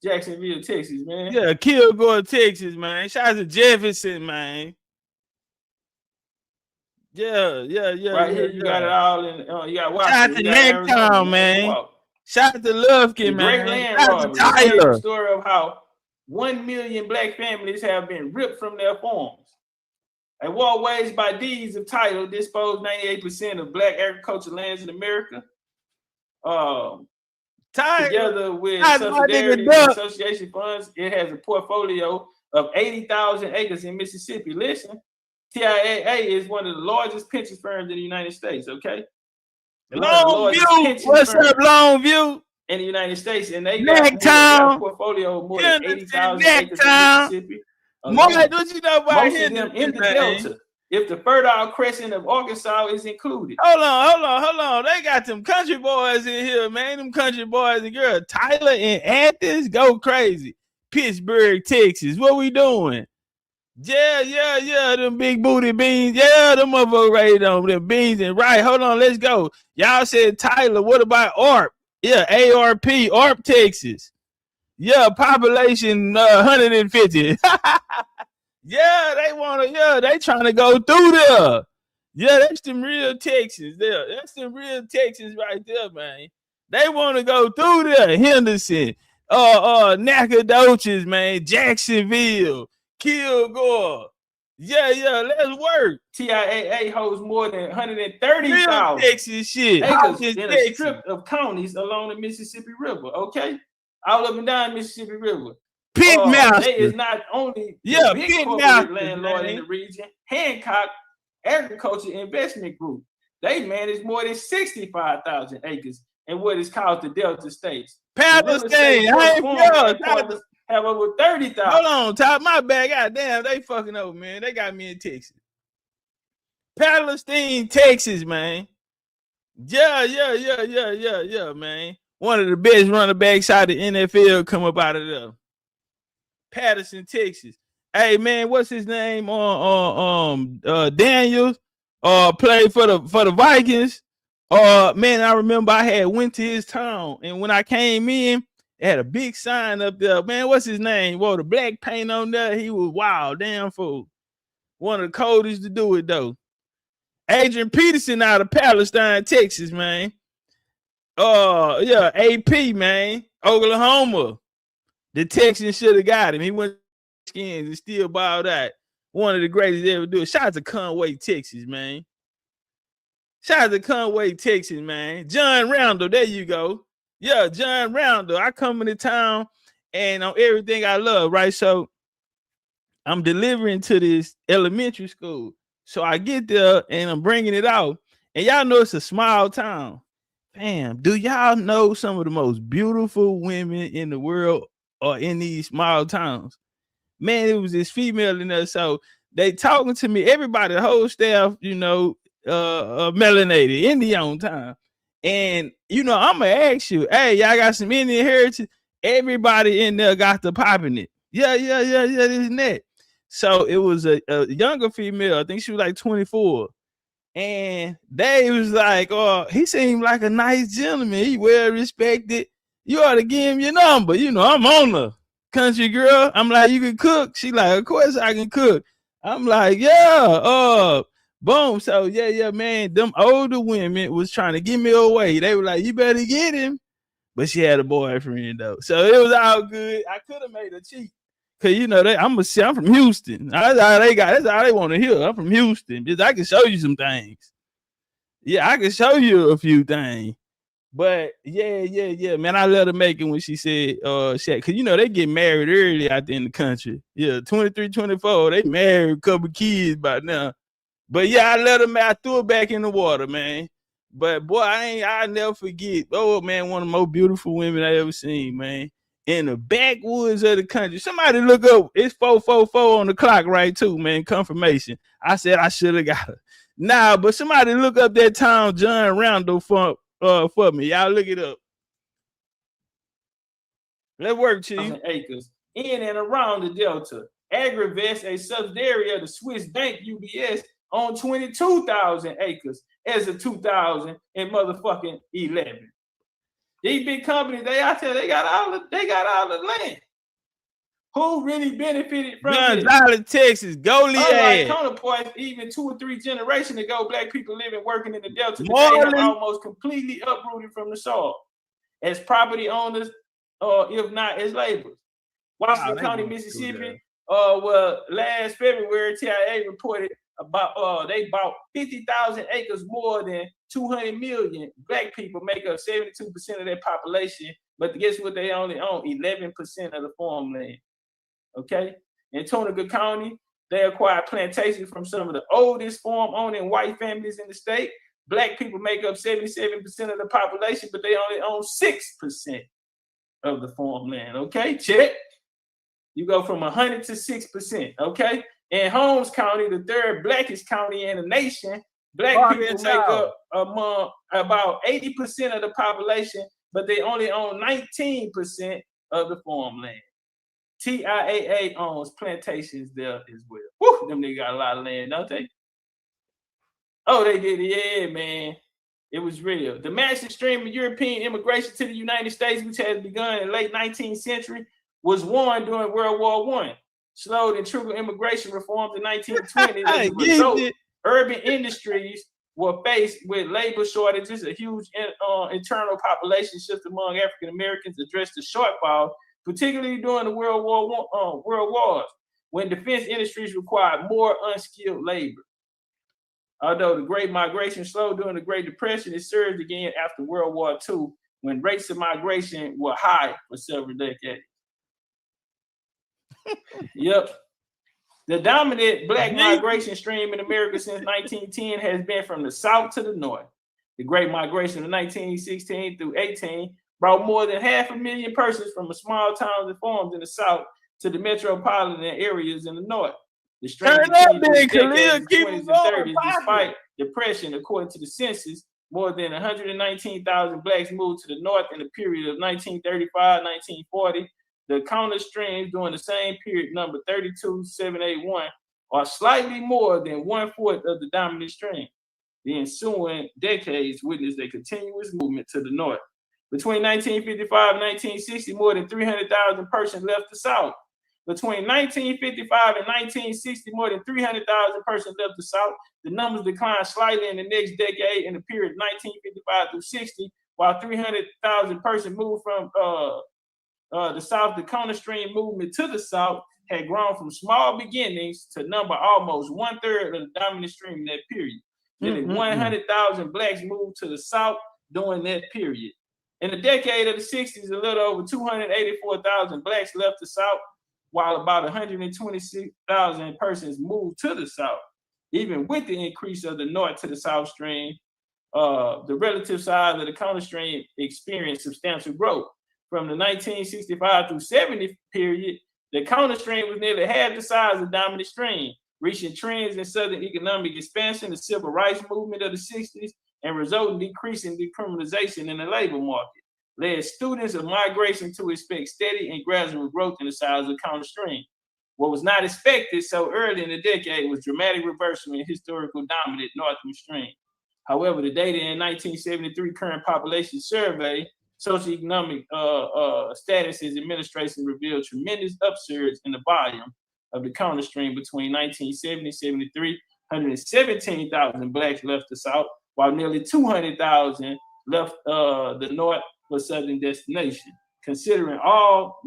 A: Jacksonville, Texas, man.
G: Yeah, Kilgore, Texas, man. Shout out to Jefferson, man. Yeah.
A: Right here, you got it all in. You got Washington.
G: Shout out to Necktown, man. Shout out to Lufkin, man.
A: Great land robbery. The story of how 1 million black families have been ripped from their farms. A war waged by deeds of title disposed 98% of black agricultural lands in America. Together with Solidarity and Association funds, it has a portfolio of 80,000 acres in Mississippi. Listen, TIAA is one of the largest pension firms in the United States, okay?
G: Longview, what's up, Longview?
A: In the United States, and they got a portfolio of more than 80,000 acres in Mississippi.
G: What you know about
A: most of them in the Delta, if the Fertile Crescent of Arkansas is included.
G: Hold on. They got them country boys in here, man. Them country boys and girls. Tyler and Athens go crazy. Pittsburgh, Texas. What we doing? Yeah. Them big booty beans. Yeah, them motherfuckers right on them beans. And right, hold on, let's go. Y'all said Tyler. What about ARP? Yeah, ARP, Texas. Yeah, population 150. Yeah, they trying to go through there. Yeah, that's them real Texas there. That's them real Texas right there, man. They want to go through there. Henderson, Nacogdoches, man, Jacksonville, Kilgore. Yeah, let's work.
A: TIAA holds more than 130,000
G: Texas shit.
A: acres in a strip of counties along the Mississippi River, okay? All up and down Mississippi River.
G: Pitmaster.
A: They is not only
G: the
A: big corporate landlord in the region, Hancock Agriculture Investment Group. They manage more than 65,000 acres in what is called the Delta States.
G: Palestine,
A: have over 30,000.
G: Hold on, top my bag. God damn, they fucking over, man. They got me in Texas. Palestine, Texas, man. Yeah, man. One of the best running backs out of the NFL come up out of there. Patterson, Texas. Hey, man, what's his name? Daniels. Played for the Vikings. Man, I remember I had went to his town, and when I came in, it had a big sign up there. Man, what's his name? Well, the black paint on there. He was wild, damn fool. One of the coldest to do it though. Adrian Peterson out of Palestine, Texas, man. AP, man. Oklahoma. The Texans should have got him. He went skins and still balled out. One of the greatest ever do it. Shout out to Conway, Texas, man. Shout out to Conway, Texas, man. John Randall, there you go. Yeah, John Randall. I come into town and on everything I love, right? So I'm delivering to this elementary school. So I get there and I'm bringing it out. And y'all know it's a small town. Damn, do y'all know some of the most beautiful women in the world are in these small towns? Man, it was this female in there. So they talking to me, everybody, the whole staff, melanated, Indian time. And, I'm going to ask you, hey, y'all got some Indian heritage? Everybody in there got the popping it. Yeah, this and that. So it was a younger female. I think she was like 24. And they was like, he seemed like a nice gentleman. He well respected. You ought to give him your number. I'm on her. Country girl. I'm like, you can cook? She like, of course I can cook. I'm like, yeah. Boom. So yeah, man. Them older women was trying to give me away. They were like, you better get him. But she had a boyfriend though. So it was all good. I could have made her cheat. Cause I'm from Houston. That's all they got. That's all they want to hear. I'm from Houston. I can show you some things. Yeah, I can show you a few things. But yeah, man. I let her make it when she said, cause they get married early out there in the country. Yeah, 23, 24. They married, a couple kids by now. But yeah, I let her. I threw her back in the water, man. But boy, I'll never forget. Oh man, one of the most beautiful women I ever seen, man. In the backwoods of the country. Somebody look up. It's 4:44 on the clock, right? Too, man. Confirmation. I said I should have got her. Nah, but somebody look up that town, John Randall, for me. Y'all look it up. Let's work, Chief.
A: Acres in and around the Delta. Agrivest, a subsidiary of the Swiss bank UBS, on 22,000 acres as of 2011. These big companies, they out there, they got all the land. Who really benefited from it?
G: Gonzales, Texas, Goliath.
A: Counterparts, even 2 or 3 generations ago, black people living, working in the Delta today are almost completely uprooted from the soil as property owners, if not as laborers. Washington County, Mississippi. Last February, TIA reported about they bought 50,000 acres more than 200 million. Black people make up 72% of their population, but guess what? They only own 11% of the farmland. Okay, In Tunica County, they acquired plantations from some of the oldest farm-owning white families in the state. Black people make up 77% of the population, but they only own 6% of the farmland. Okay, check. You go from 100 to 6%. Okay. In Holmes County, the third blackest county in the nation, black people make up among about 80% of the population, but they only own 19% of the farmland. TIAA owns plantations there as well. Woo, them niggas got a lot of land, don't they? Oh, they did. Yeah, man. It was real. The massive stream of European immigration to the United States, which has begun in the late 19th century, was won during World War I. Slowed and triggered immigration reforms in 1920. As a result, urban industries were faced with labor shortages, a huge internal population shift among African Americans addressed the shortfall, particularly during the World Wars, when defense industries required more unskilled labor. Although the Great Migration slowed during the Great Depression, it surged again after World War II, when rates of migration were high for several decades. Yep. The dominant black migration stream in America since 1910 has been from the South to the North. The Great Migration of 1916 through 18 brought more than 500,000 persons from the small towns and farms in the South to the metropolitan areas in the North. The stream continued through the decades, 20s and 30s, despite depression, according to the census. More than 119,000 blacks moved to the North in the period of 1935-1940. The counter streams during the same period, number 32,781, are slightly more than 1/4 of the dominant stream. The ensuing decades witnessed a continuous movement to the North. Between 1955 and 1960, more than 300,000 persons left the South. Between 1955 and 1960, more than 300,000 persons left the South. The numbers declined slightly in the next decade in the period 1955 through 60, while 300,000 persons moved from the South. The counter stream movement to the South had grown from small beginnings to number almost 1/3 of the dominant stream in that period. Nearly 100,000 blacks moved to the South during that period. In the decade of the 60s, a little over 284,000 blacks left the South, while about 126,000 persons moved to the South. Even with the increase of the North to the South stream, the relative size of the counter stream experienced substantial growth. From the 1965 through 70 period, the counter stream was nearly half the size of the dominant stream, reaching trends in Southern economic expansion, the civil rights movement of the 60s, and resulting decrease in decriminalization in the labor market, led students of migration to expect steady and gradual growth in the size of the counter stream. What was not expected so early in the decade was dramatic reversal in historical dominant northern stream. However, the data in 1973 current population survey, socioeconomic statuses administration revealed tremendous upsurge in the volume of the counter stream between 1970 and 73. 117,000 blacks left the South, while nearly 200,000 left the North for Southern destination. Considering all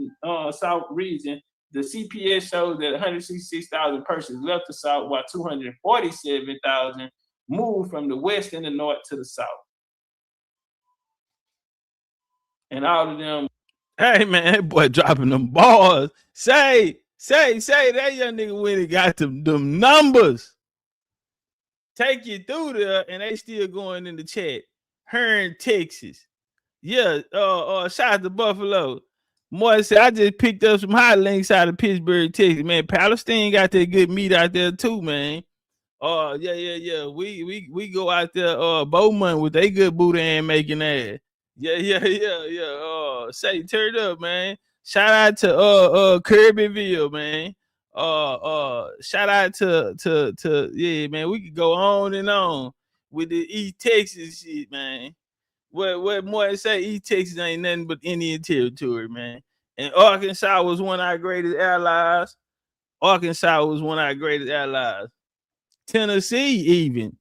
A: South region, the CPS shows that 166,000 persons left the South, while 247,000 moved from the West and the North to the South. And all of them.
G: Hey man, that boy dropping them balls. Say that young nigga when he got them numbers. Take you through there, and they still going in the chat. Hearn, Texas. Yeah, shout out to Buffalo. Moy said, I just picked up some hot links out of Pittsburgh, Texas. Man, Palestine got that good meat out there too, man. Yeah. We go out there, Bowman with they good Buddha and making ass. Yeah. Say turn up, man. Shout out to Kirbyville, man. Shout out to yeah, man. We could go on and on with the East Texas shit, man. What more say? East Texas ain't nothing but Indian territory, man. And Arkansas was one of our greatest allies. Tennessee, even.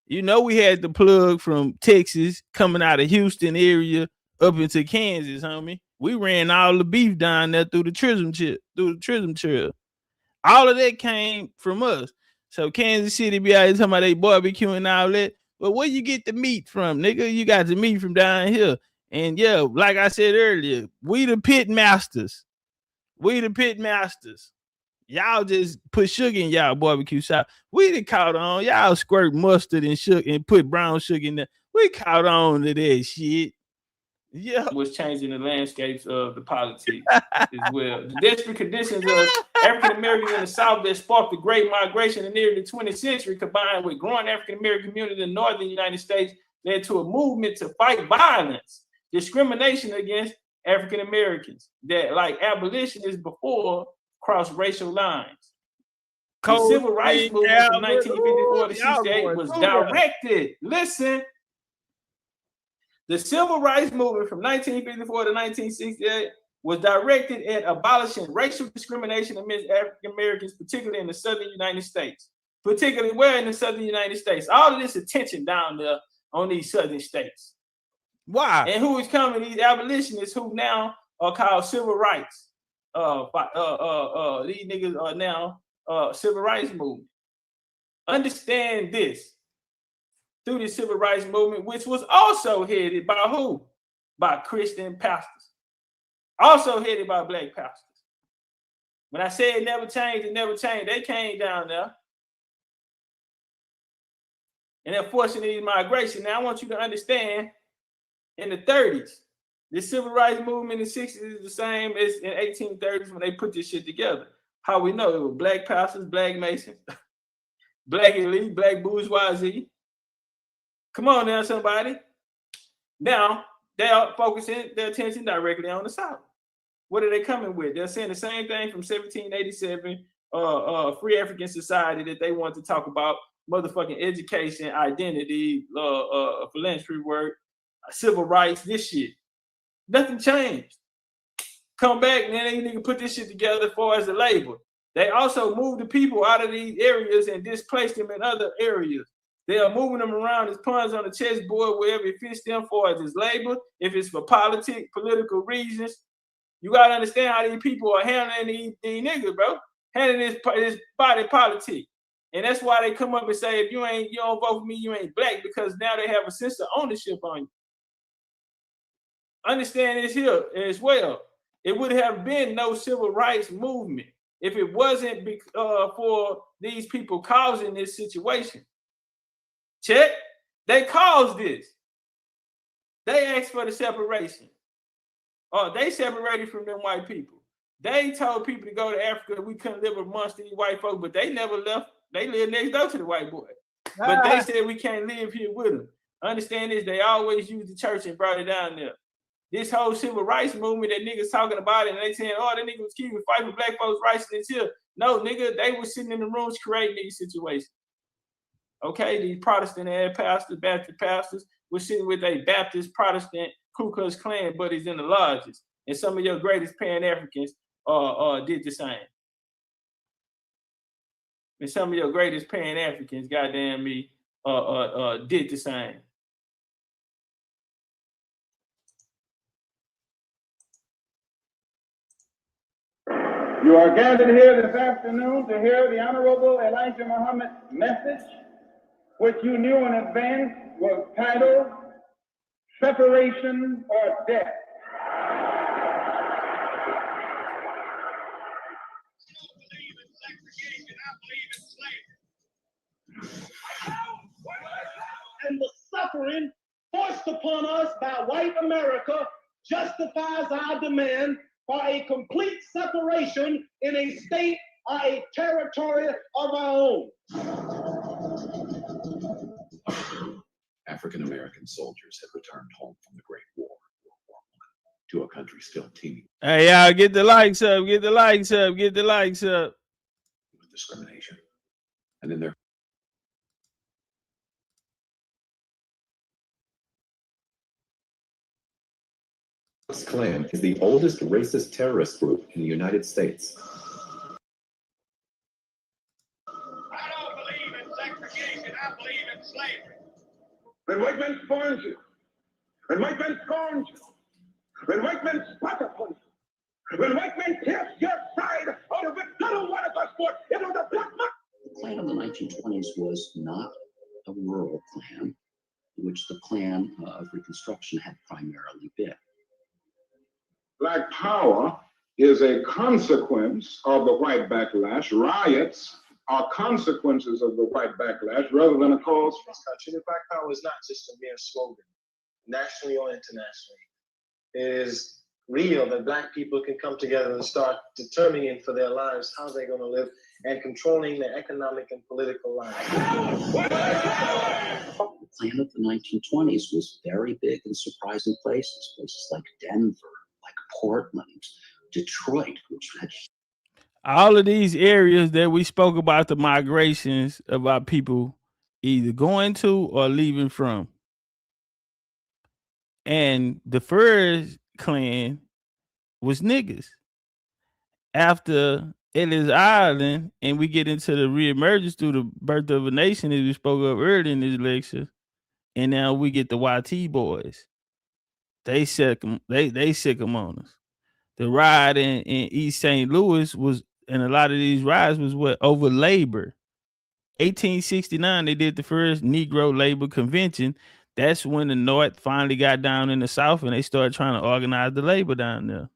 G: You know, we had the plug from Texas coming out of Houston area up into Kansas, homie. We ran all the beef down there through the Trism Trail. All of that came from us. So Kansas City be out here talking about they barbecue and all that. But where you get the meat from, nigga? You got the meat from down here. And yeah, like I said earlier, we the pit masters. You Y'all just put sugar in y'all barbecue sauce. We done caught on. Y'all squirt mustard and sugar and put brown sugar in there. We caught on to that shit. Yeah,
A: was changing the landscapes of the politics as well. The desperate conditions of African Americans in the South that sparked the Great Migration in nearly the 20th century, combined with growing African American community in the northern United States, led to a movement to fight violence, discrimination against African Americans that, like abolitionists before, crossed racial lines. The civil rights movement from 1954 to 68 was directed. Listen. The civil rights movement from 1954 to 1968 was directed at abolishing racial discrimination against African Americans, particularly in the southern United States. Particularly where in the southern United States? All of this attention down there on these southern states.
G: Why?
A: And who is coming? These abolitionists who now are called civil rights. These niggas are now civil rights movement. Understand this. Through the civil rights movement, which was also headed by who? By Christian pastors. Also headed by black pastors. When I say it never changed, it never changed. They came down there. And they're forcing these migration. Now I want you to understand, in the 30s, the civil rights movement in the 60s is the same as in 1830s when they put this shit together. How we know? It was black pastors, black masons, black elite, black bourgeoisie. Come on now, somebody. Now, they are focusing their attention directly on the South. What are they coming with? They're saying the same thing from 1787, Free African Society, that they want to talk about motherfucking education, identity, philanthropy work, civil rights, this shit. Nothing changed. Come back, and then they nigga put this shit together as far as the labor. They also moved the people out of these areas and displaced them in other areas. They are moving them around as pawns on the chessboard wherever it fits them for as it's labor, if it's for political reasons. You gotta understand how these people are handling these niggas, bro. Handling this body politic. And that's why they come up and say, if you don't vote for me, you ain't black, because now they have a sense of ownership on you. Understand this here as well. It would have been no civil rights movement if it wasn't for these people causing this situation. Check. They caused this. They asked for the separation. They separated from them white people. They told people to go to Africa. We couldn't live amongst these white folks, but they never left. They lived next door to the white boy. But they said we can't live here with them. Understand this? They always used the church and brought it down there. This whole civil rights movement that niggas talking about it, and they saying, oh, that nigga was keeping fighting for black folks' rights in this here. No, nigga, they were sitting in the rooms creating these situations. Okay, these Protestant pastors, Baptist pastors, were sitting with a Baptist, Protestant, Ku Klux Klan buddies in the lodges. And some of your greatest Pan-Africans did the same. And some of your greatest Pan-Africans, goddamn me, did the same.
O: You are gathered here this afternoon to hear the Honorable Elijah Muhammad's message, which you knew in advance was titled Separation or Death.
P: And the suffering forced upon us by white America justifies our demand for a complete separation in a state or a territory of our own.
N: African American soldiers had returned home from the Great War, to a country still teeming.
G: Hey, y'all, get the likes up, get the likes up, get the likes up.
N: With discrimination. And in their Ku Klux Klan is the oldest racist terrorist group in the United States.
P: I don't believe in segregation, I believe in slavery.
O: When white men scorn you, when white men scorn you, when white men spot upon you, when white men pierce your side out of it, not a one of us fought, it was a black man.
Q: The Klan of the 1920s was not a rural Klan, which the Klan of Reconstruction had primarily been.
O: Black power is a consequence of the white backlash. Riots are consequences of the white backlash rather than a cause.
R: This country, the Black Power is not just a mere slogan, nationally or internationally. It is real that Black people can come together and start determining for their lives how they're going to live and controlling their economic and political lives.
Q: The plan of the 1920s was very big in surprising places like Denver, like Portland, Detroit, which had
G: all of these areas that we spoke about, the migrations about people either going to or leaving from. And the first clan was niggas. After Ellis Island, and we get into the reemergence through the birth of a nation, as we spoke of earlier in this lecture, and now we get the YT boys. They sick them on us. The ride in East St. Louis was, and a lot of these rides was what, over labor. 1869, they did the first Negro Labor Convention. That's when the North finally got down in the South and they started trying to organize the labor down there.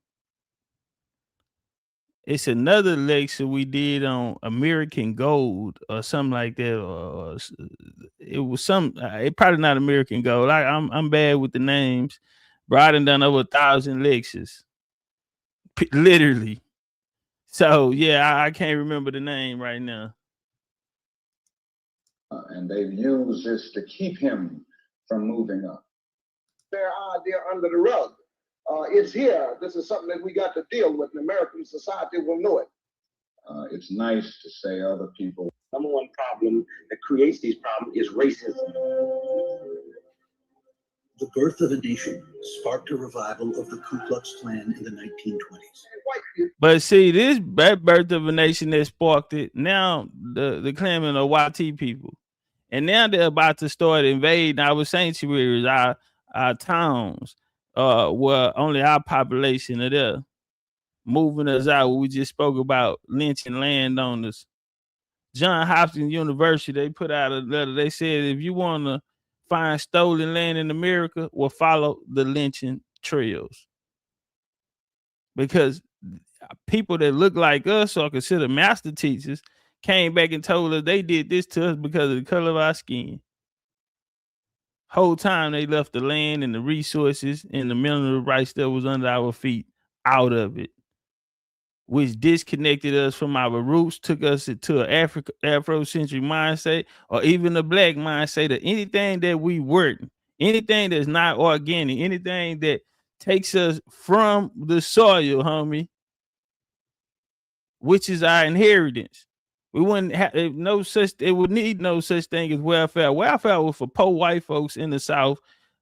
G: It's another lecture we did on American Gold or something like that. Or it was some, it probably not American Gold. I'm bad with the names, but I done over 1,000 lectures. Literally. So yeah, I can't remember the name right now.
O: And they've used this to keep him from moving up.
P: Their idea under the rug. It's here. This is something that we got to deal with, and American society will know it.
O: It's nice to say other people.
P: Number one problem that creates these problems is racism.
Q: The birth of a nation sparked a revival of the Ku Klux Klan in the 1920s.
G: But see, this birth of a nation that sparked it, now the Klanmen are YT people. And now they're about to start invading our sanctuaries, our towns, where only our population are there, moving us out. We just spoke about lynching landowners. Johns Hopkins University, they put out a letter. They said if you want to find stolen land in America, will follow the lynching trails. Because people that look like us or considered master teachers came back and told us they did this to us because of the color of our skin. Whole time they left the land and the resources and the mineral rights that was under our feet out of it, which disconnected us from our roots, took us into an Afrocentric mindset, or even a black mindset, of anything that we weren't, anything that's not organic, anything that takes us from the soil, homie, which is our inheritance. We wouldn't have no such, it would need no such thing as welfare. Welfare was for poor white folks in the South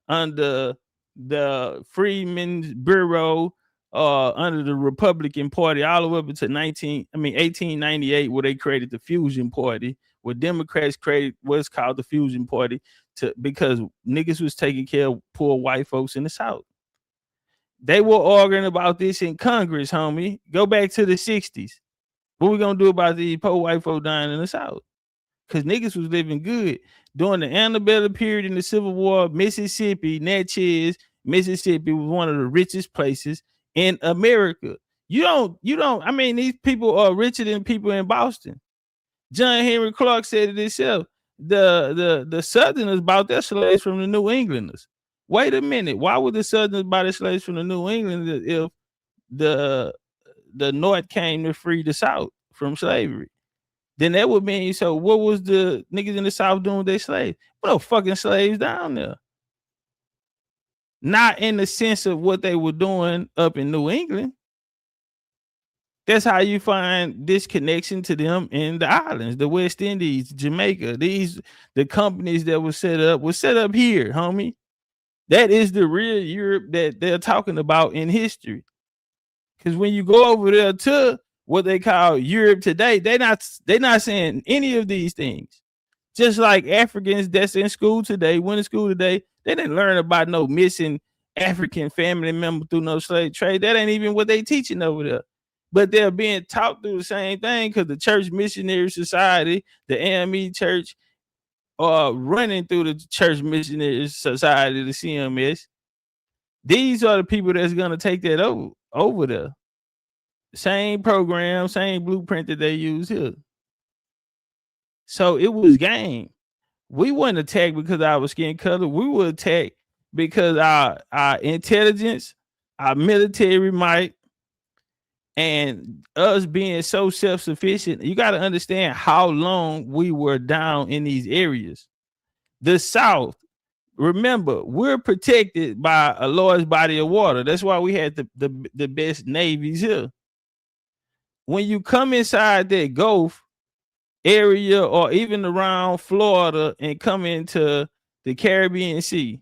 G: under the Freedmen's Bureau, under the Republican Party, all the way up until 1898, where they created the Fusion Party, where Democrats created what's called the Fusion Party, because niggas was taking care of poor white folks in the South. They were arguing about this in Congress, homie. Go back to the 60s. What we gonna do about these poor white folk dying in the South? Because niggas was living good during the antebellum period in the Civil War. Mississippi, Natchez, Mississippi was one of the richest places in America. You don't. I mean, these people are richer than people in Boston. John Henry Clark said it himself. The Southerners bought their slaves from the New Englanders. Wait a minute. Why would the Southerners buy their slaves from the New Englanders if the North came to free the South from slavery? Then that would mean, so what was the niggas in the South doing with their slaves? No fucking slaves down there. Not in the sense of what they were doing up in New England. That's how you find this connection to them in the islands, the West Indies, Jamaica. The companies that were set up here, homie. That is the real Europe that they're talking about in history. Because when you go over there to what they call Europe today, they're not saying any of these things. Just like Africans that's in school today, went to school today, they didn't learn about no missing African family member through no slave trade. That ain't even what they teaching over there. But they're being taught through the same thing because the Church Missionary Society, the AME Church, are running through the Church Missionary Society, the CMS. These are the people that's gonna take that over there. Same program, same blueprint that they use here. So it was game. We weren't attacked because our skin color. We were attacked because our intelligence, our military might, and us being so self-sufficient. You got to understand how long we were down in these areas. The South, remember, we're protected by a large body of water. That's why we had the best navies here. When you come inside that Gulf area or even around Florida and come into the Caribbean Sea,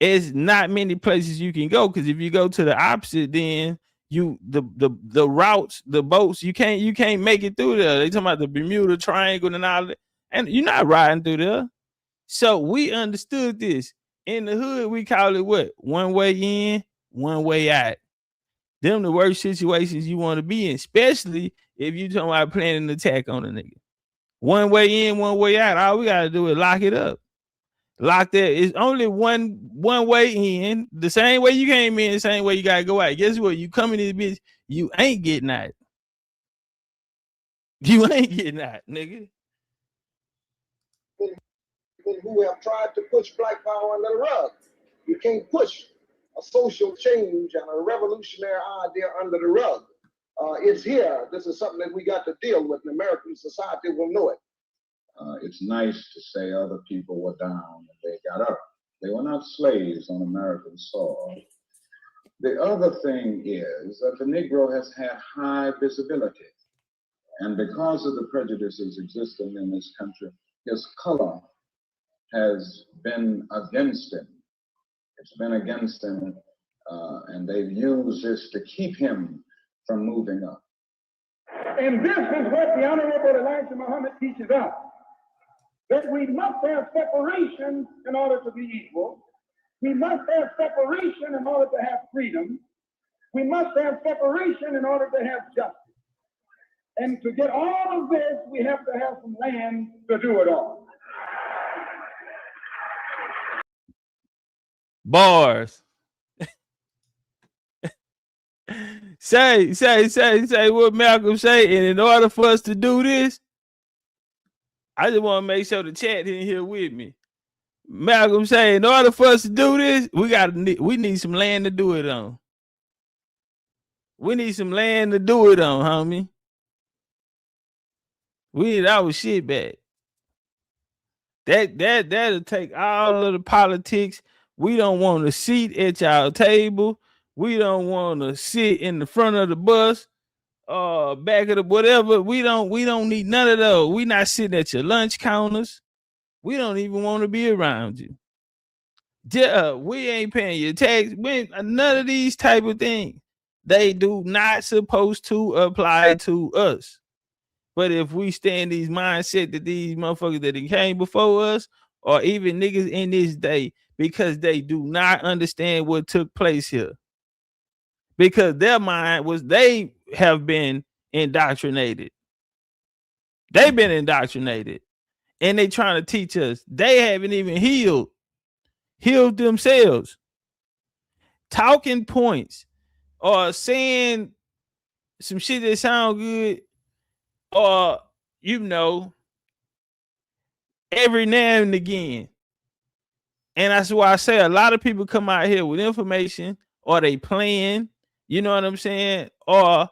G: it's not many places you can go, because if you go to the opposite, then the routes, the boats, you can't make it through there. They talking about the Bermuda Triangle and all that, and you're not riding through there. So we understood this. In the hood, we call it what? One way in, one way out. Them the worst situations you want to be in, especially if you talking about planning an attack on a nigga. One way in, one way out. All we gotta do is lock it up. Lock that. It's only one way in. The same way you came in, the same way you gotta go out. Guess what? You come in this bitch, you ain't getting out. You ain't getting out, nigga.
P: Who have tried to push black power under the rug. You can't push a social change and a revolutionary idea under the rug. It's here. This is something that we got to deal with, and American society will know it.
S: It's nice to say other people were down and they got up. They were not slaves on American soil. The other thing is that the Negro has had high visibility. And because of the prejudices existing in this country, his color has been against him. It's been against him, and they've used this to keep him from moving up.
P: And this is what the Honorable Elijah Muhammad teaches us, that we must have separation in order to be equal. We must have separation in order to have freedom. We must have separation in order to have justice. And to get all of this, we have to have some land to do it all.
G: Bars. say what Malcolm say. And in order for us to do this, I just want to make sure the chat in here with me. Malcolm say, in order for us to do this, we need some land to do it on. We need some land to do it on, homie. We need our shit back. That'll take all of the politics. We don't want a seat at y'all table. We don't want to sit in the front of the bus, back of the whatever. We don't need none of those. We not sitting at your lunch counters. We don't even want to be around you. We ain't paying your tax. None of these type of things. They do not supposed to apply to us. But if we stay in these mindset that these motherfuckers that came before us, or even niggas in this day, because they do not understand what took place here. Because their mind was, they have been indoctrinated. They've been indoctrinated. And they trying to teach us. They haven't even healed themselves. Talking points or saying some shit that sound good, or every now and again. And that's why I say a lot of people come out here with information, or they playing, you know what I'm saying? Or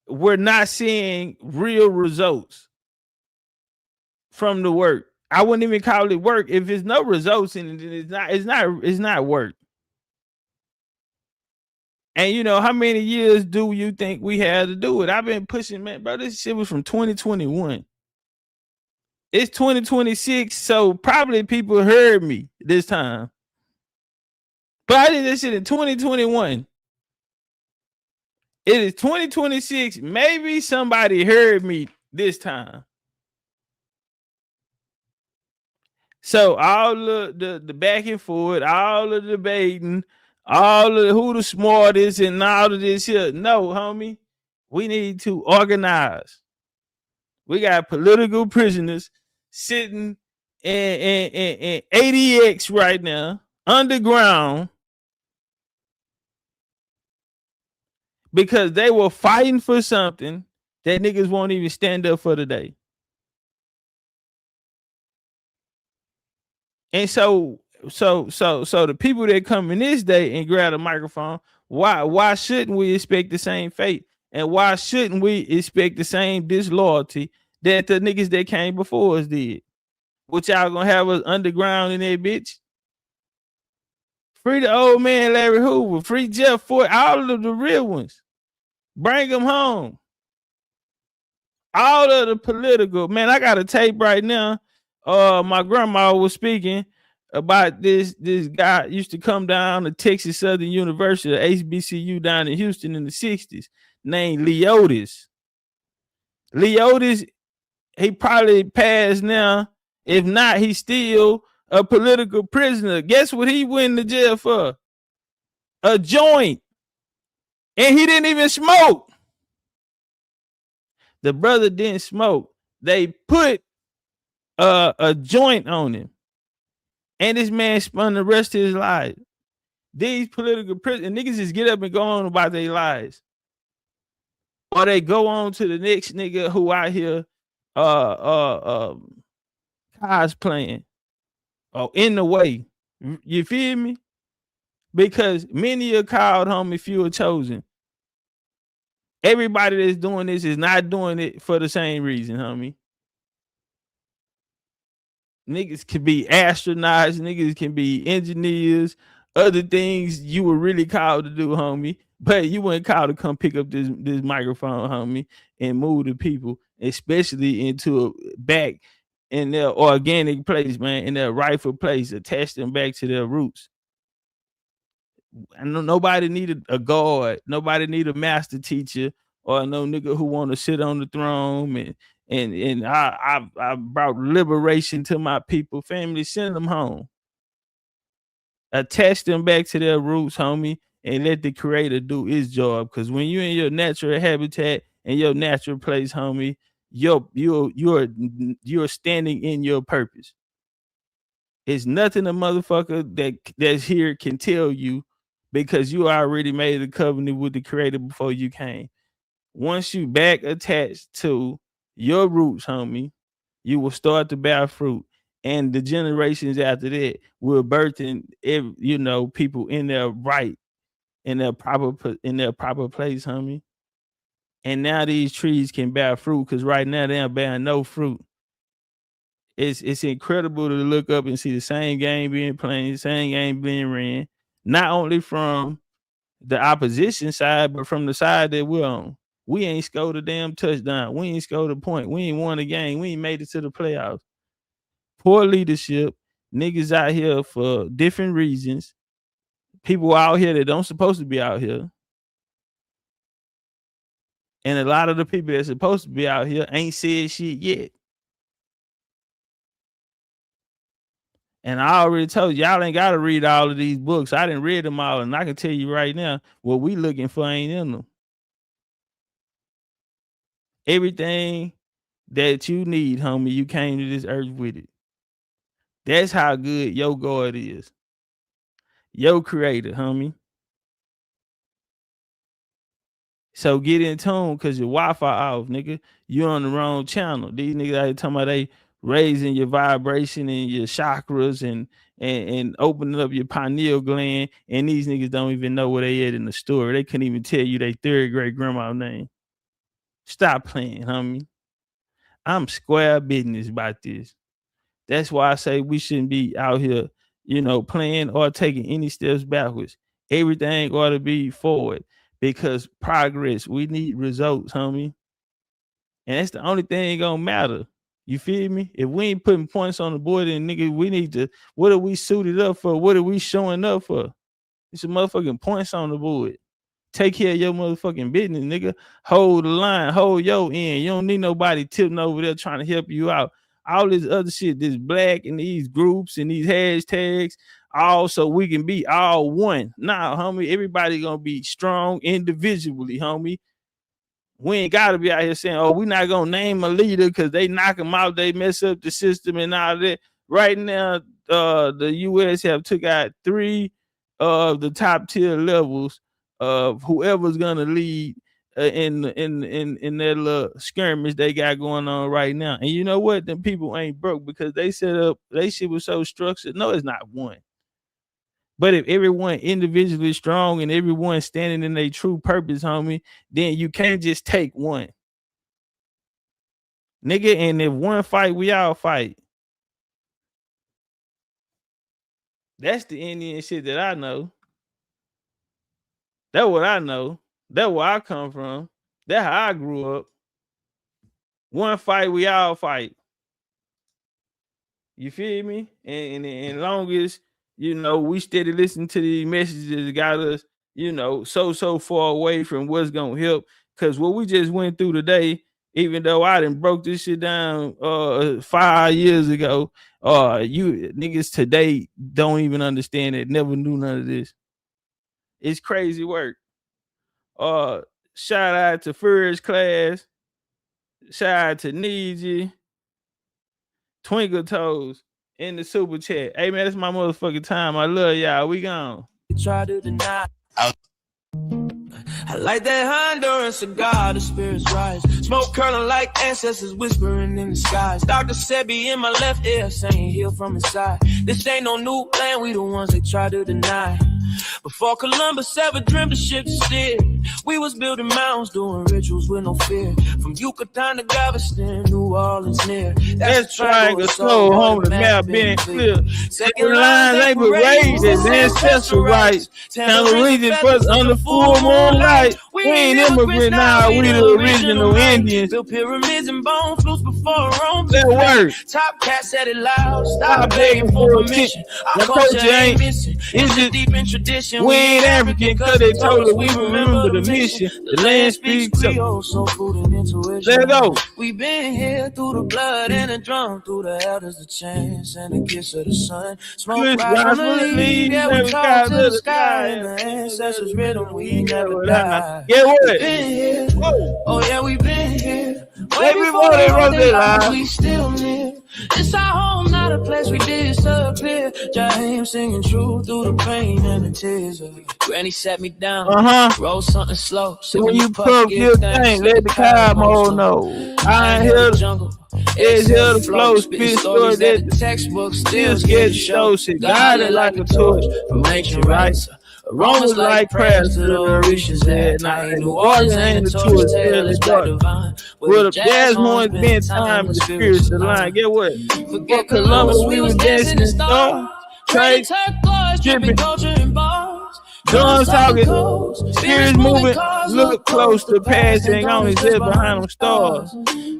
G: we're not seeing real results from the work. I wouldn't even call it work. If there's no results in it, it's not work. And how many years do you think we had to do it? I've been pushing, man, bro. This shit was from 2021. It's 2026, so probably people heard me this time. But I did this shit in 2021. It is 2026. Maybe somebody heard me this time. So all the back and forth, all the debating, all of who the smartest and all of this here. No, homie. We need to organize. We got political prisoners sitting in ADX right now, underground, because they were fighting for something that niggas won't even stand up for today. And so the people that come in this day and grab a microphone, why shouldn't we expect the same fate? And why shouldn't we expect the same disloyalty that the niggas that came before us did? What y'all gonna have us underground in that bitch? Free the old man Larry Hoover, free Jeff Ford, all of the real ones. Bring them home. All of the political, man, I got a tape right now. My grandma was speaking about this guy used to come down to Texas Southern University, HBCU down in Houston in the 60s, named Leotis. Leotis, he probably passed now. If not, he's still a political prisoner. Guess what he went to jail for? A joint. And he didn't even smoke. The brother didn't smoke. They put a joint on him. And this man spent the rest of his life. These political prisoners, niggas just get up and go on about their lives. Or they go on to the next nigga who out here cosplaying or in the way. You feel me? Because many are called, homie, few are chosen. Everybody that's doing this is not doing it for the same reason, homie. Niggas can be astronauts, niggas can be engineers, other things you were really called to do, homie. But you weren't called to come pick up this microphone, homie, and move the people, especially into a back in their organic place, man, in their rightful place, attach them back to their roots. I know nobody needed a guard, nobody needed a master teacher, or no nigga who want to sit on the throne and I brought liberation to my people. Family, send them home. Attach them back to their roots, homie, and let the creator do his job. Because when you're in your natural habitat and your natural place, homie, you're standing in your purpose. It's nothing a motherfucker that's here can tell you, because you already made a covenant with the creator before you came. Once you back attached to your roots, homie, you will start to bear fruit. And the generations after that will birthing, people in their right, in their proper place, homie. And now these trees can bear fruit, because right now they're bearing no fruit. It's incredible to look up and see the same game being played, the same game being ran, not only from the opposition side, but from the side that we're on. We ain't scored a damn touchdown. We ain't scored a point. We ain't won a game. We ain't made it to the playoffs. Poor leadership. Niggas out here for different reasons. People out here that don't supposed to be out here. And a lot of the people that's supposed to be out here ain't said shit yet. And I already told y'all ain't got to read all of these books. I didn't read them all, and I can tell you right now, what we looking for ain't in them. Everything that you need, homie, you came to this earth with it. That's how good your God is. Your creator, homie. So get in tune, because your Wi-Fi off, nigga. You on the wrong channel. These niggas out here talking about they raising your vibration and your chakras and opening up your pineal gland, and these niggas don't even know where they at in the story. They couldn't even tell you their third great grandma name. Stop playing, homie. I'm square business about this. That's why I say we shouldn't be out here, playing or taking any steps backwards. Everything ought to be forward, because progress, we need results, homie. And that's the only thing gonna matter. You feel me? If we ain't putting points on the board, then nigga, we need to, what are we suited up for? What are we showing up for? It's some motherfucking points on the board. Take care of your motherfucking business, nigga. Hold the line, hold your end. You don't need nobody tipping over there trying to help you out. All this other shit, this black and these groups and these hashtags, all so we can be all one. Nah, homie, everybody gonna be strong individually, homie. We ain't gotta be out here saying, oh, we're not gonna name a leader because they knock them out, they mess up the system and all that. Right now, the US have took out 3 of the top tier levels whoever's gonna lead in that little skirmish they got going on right now. And you know what? Them people ain't broke because they set up, they shit was so structured. No, it's not one. But if everyone individually strong and everyone standing in their true purpose, homie, then you can't just take one. Nigga, and if one fight, we all fight. That's the Indian shit that I know. That's what I know. That's where I come from. That's how I grew up. One fight, we all fight. You feel me? And long as, you know, we steady listening to these messages that got us, you know, so far away from what's gonna help. Because what we just went through today, even though I done broke this shit down 5 years ago, you niggas today don't even understand it, never knew none of this. It's crazy work. Shout out to First Class. Shout out to Needy. Twinkle Toes in the super chat. Hey man, it's my motherfucking time. I love y'all. We gone.
T: Try to deny. I like that Honduran cigar, the spirits rise. Smoke curling like ancestors whispering in the skies. Dr. Sebi in my left ear saying heal from inside. This ain't no new land, we the ones they try to deny. Before Columbus ever dreamed of shit to steer, we was building mountains, doing rituals with no fear. From Yucatan to Galveston, New Orleans near.
G: That's triangle slow, home the map being clear. Second lines ain't but raised as ancestral rights. Town of region first under full moonlight. We ain't immigrant now, we the original Indians.
T: Built pyramids and bone flutes before Rome.
G: That word.
T: Top cat said it loud. Stop begging for permission. Our culture ain't missing. It's just deep in tradition.
G: We ain't African cause they told us we remember the mission. The land speaks
T: Creole, so food and intuition.
G: Let's go.
T: We been here through the blood and the drum, through the elders, the chants and the kiss of the sun. Smoke rise from the leaves, yeah, we talk to the sky and the ancestors rhythm, we never die.
G: Get what?
T: We been here. Oh yeah, we been here.
G: Way before they wrote their lives.
T: We still live. It's our home, not a place we disappear. Jaheim singing true through the pain and the tears. Granny sat me down, roll something slow.
G: So when you puff your thing, let the cowboy know. I ain't here the jungle. It's here to flow, spit stories that the textbook still scared to show. Shit guided like a torch from ancient rights. Aromas like prayers to the Orishas at night. New Orleans ain't the tourist tale, it's dark divine. With a jazz horn, been time and the spirits align. Get what? Forget Columbus, we was dancing in stars. Trade, dripping culture and bars. Guns talking, spirits moving. Look close, the past ain't only there behind them stars.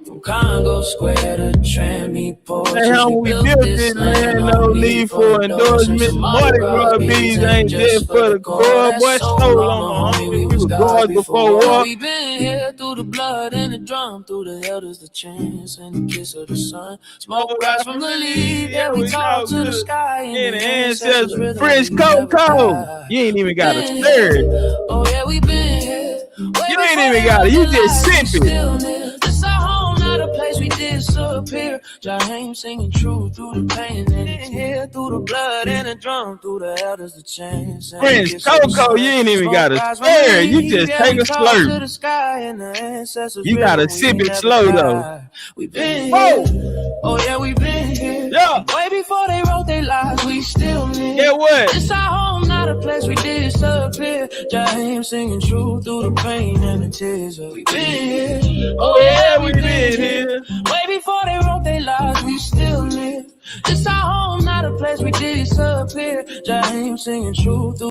T: From Congo Square to Tramiport.
G: That's how we built this land, no need for endorsement. Mardi Gras bees ain't just for the core. Boy, stole on the homie, we was guards before war.
T: We been here through the blood and the drum, through the elders, the chants and the kiss of the sun. Smoke rise from the leaf, yeah, we talk to the sky and the ancestors.
G: French Coco, you ain't even got a stir.
T: Oh yeah, we been here.
G: You ain't even got it, you just sip it.
T: This our home, not a place we disappear. Jaheim singing true through the pain and here through the blood and the drum, through the elders, the chants.
G: French Coco, you ain't even got a stir. You just take a slurp. You gotta sip it slow though.
T: We been here. Oh yeah, we been here.
G: Yeah.
T: Way before they wrote their lives, we still live.
G: Yeah, what?
T: It's our home, not a place we disappear. Jaheim singing true through the pain and the tears. We been here.
G: Oh yeah, we been here.
T: Way before they wrote their lives, we still live. It's our home, not a place we disappear. Jaheim singing true through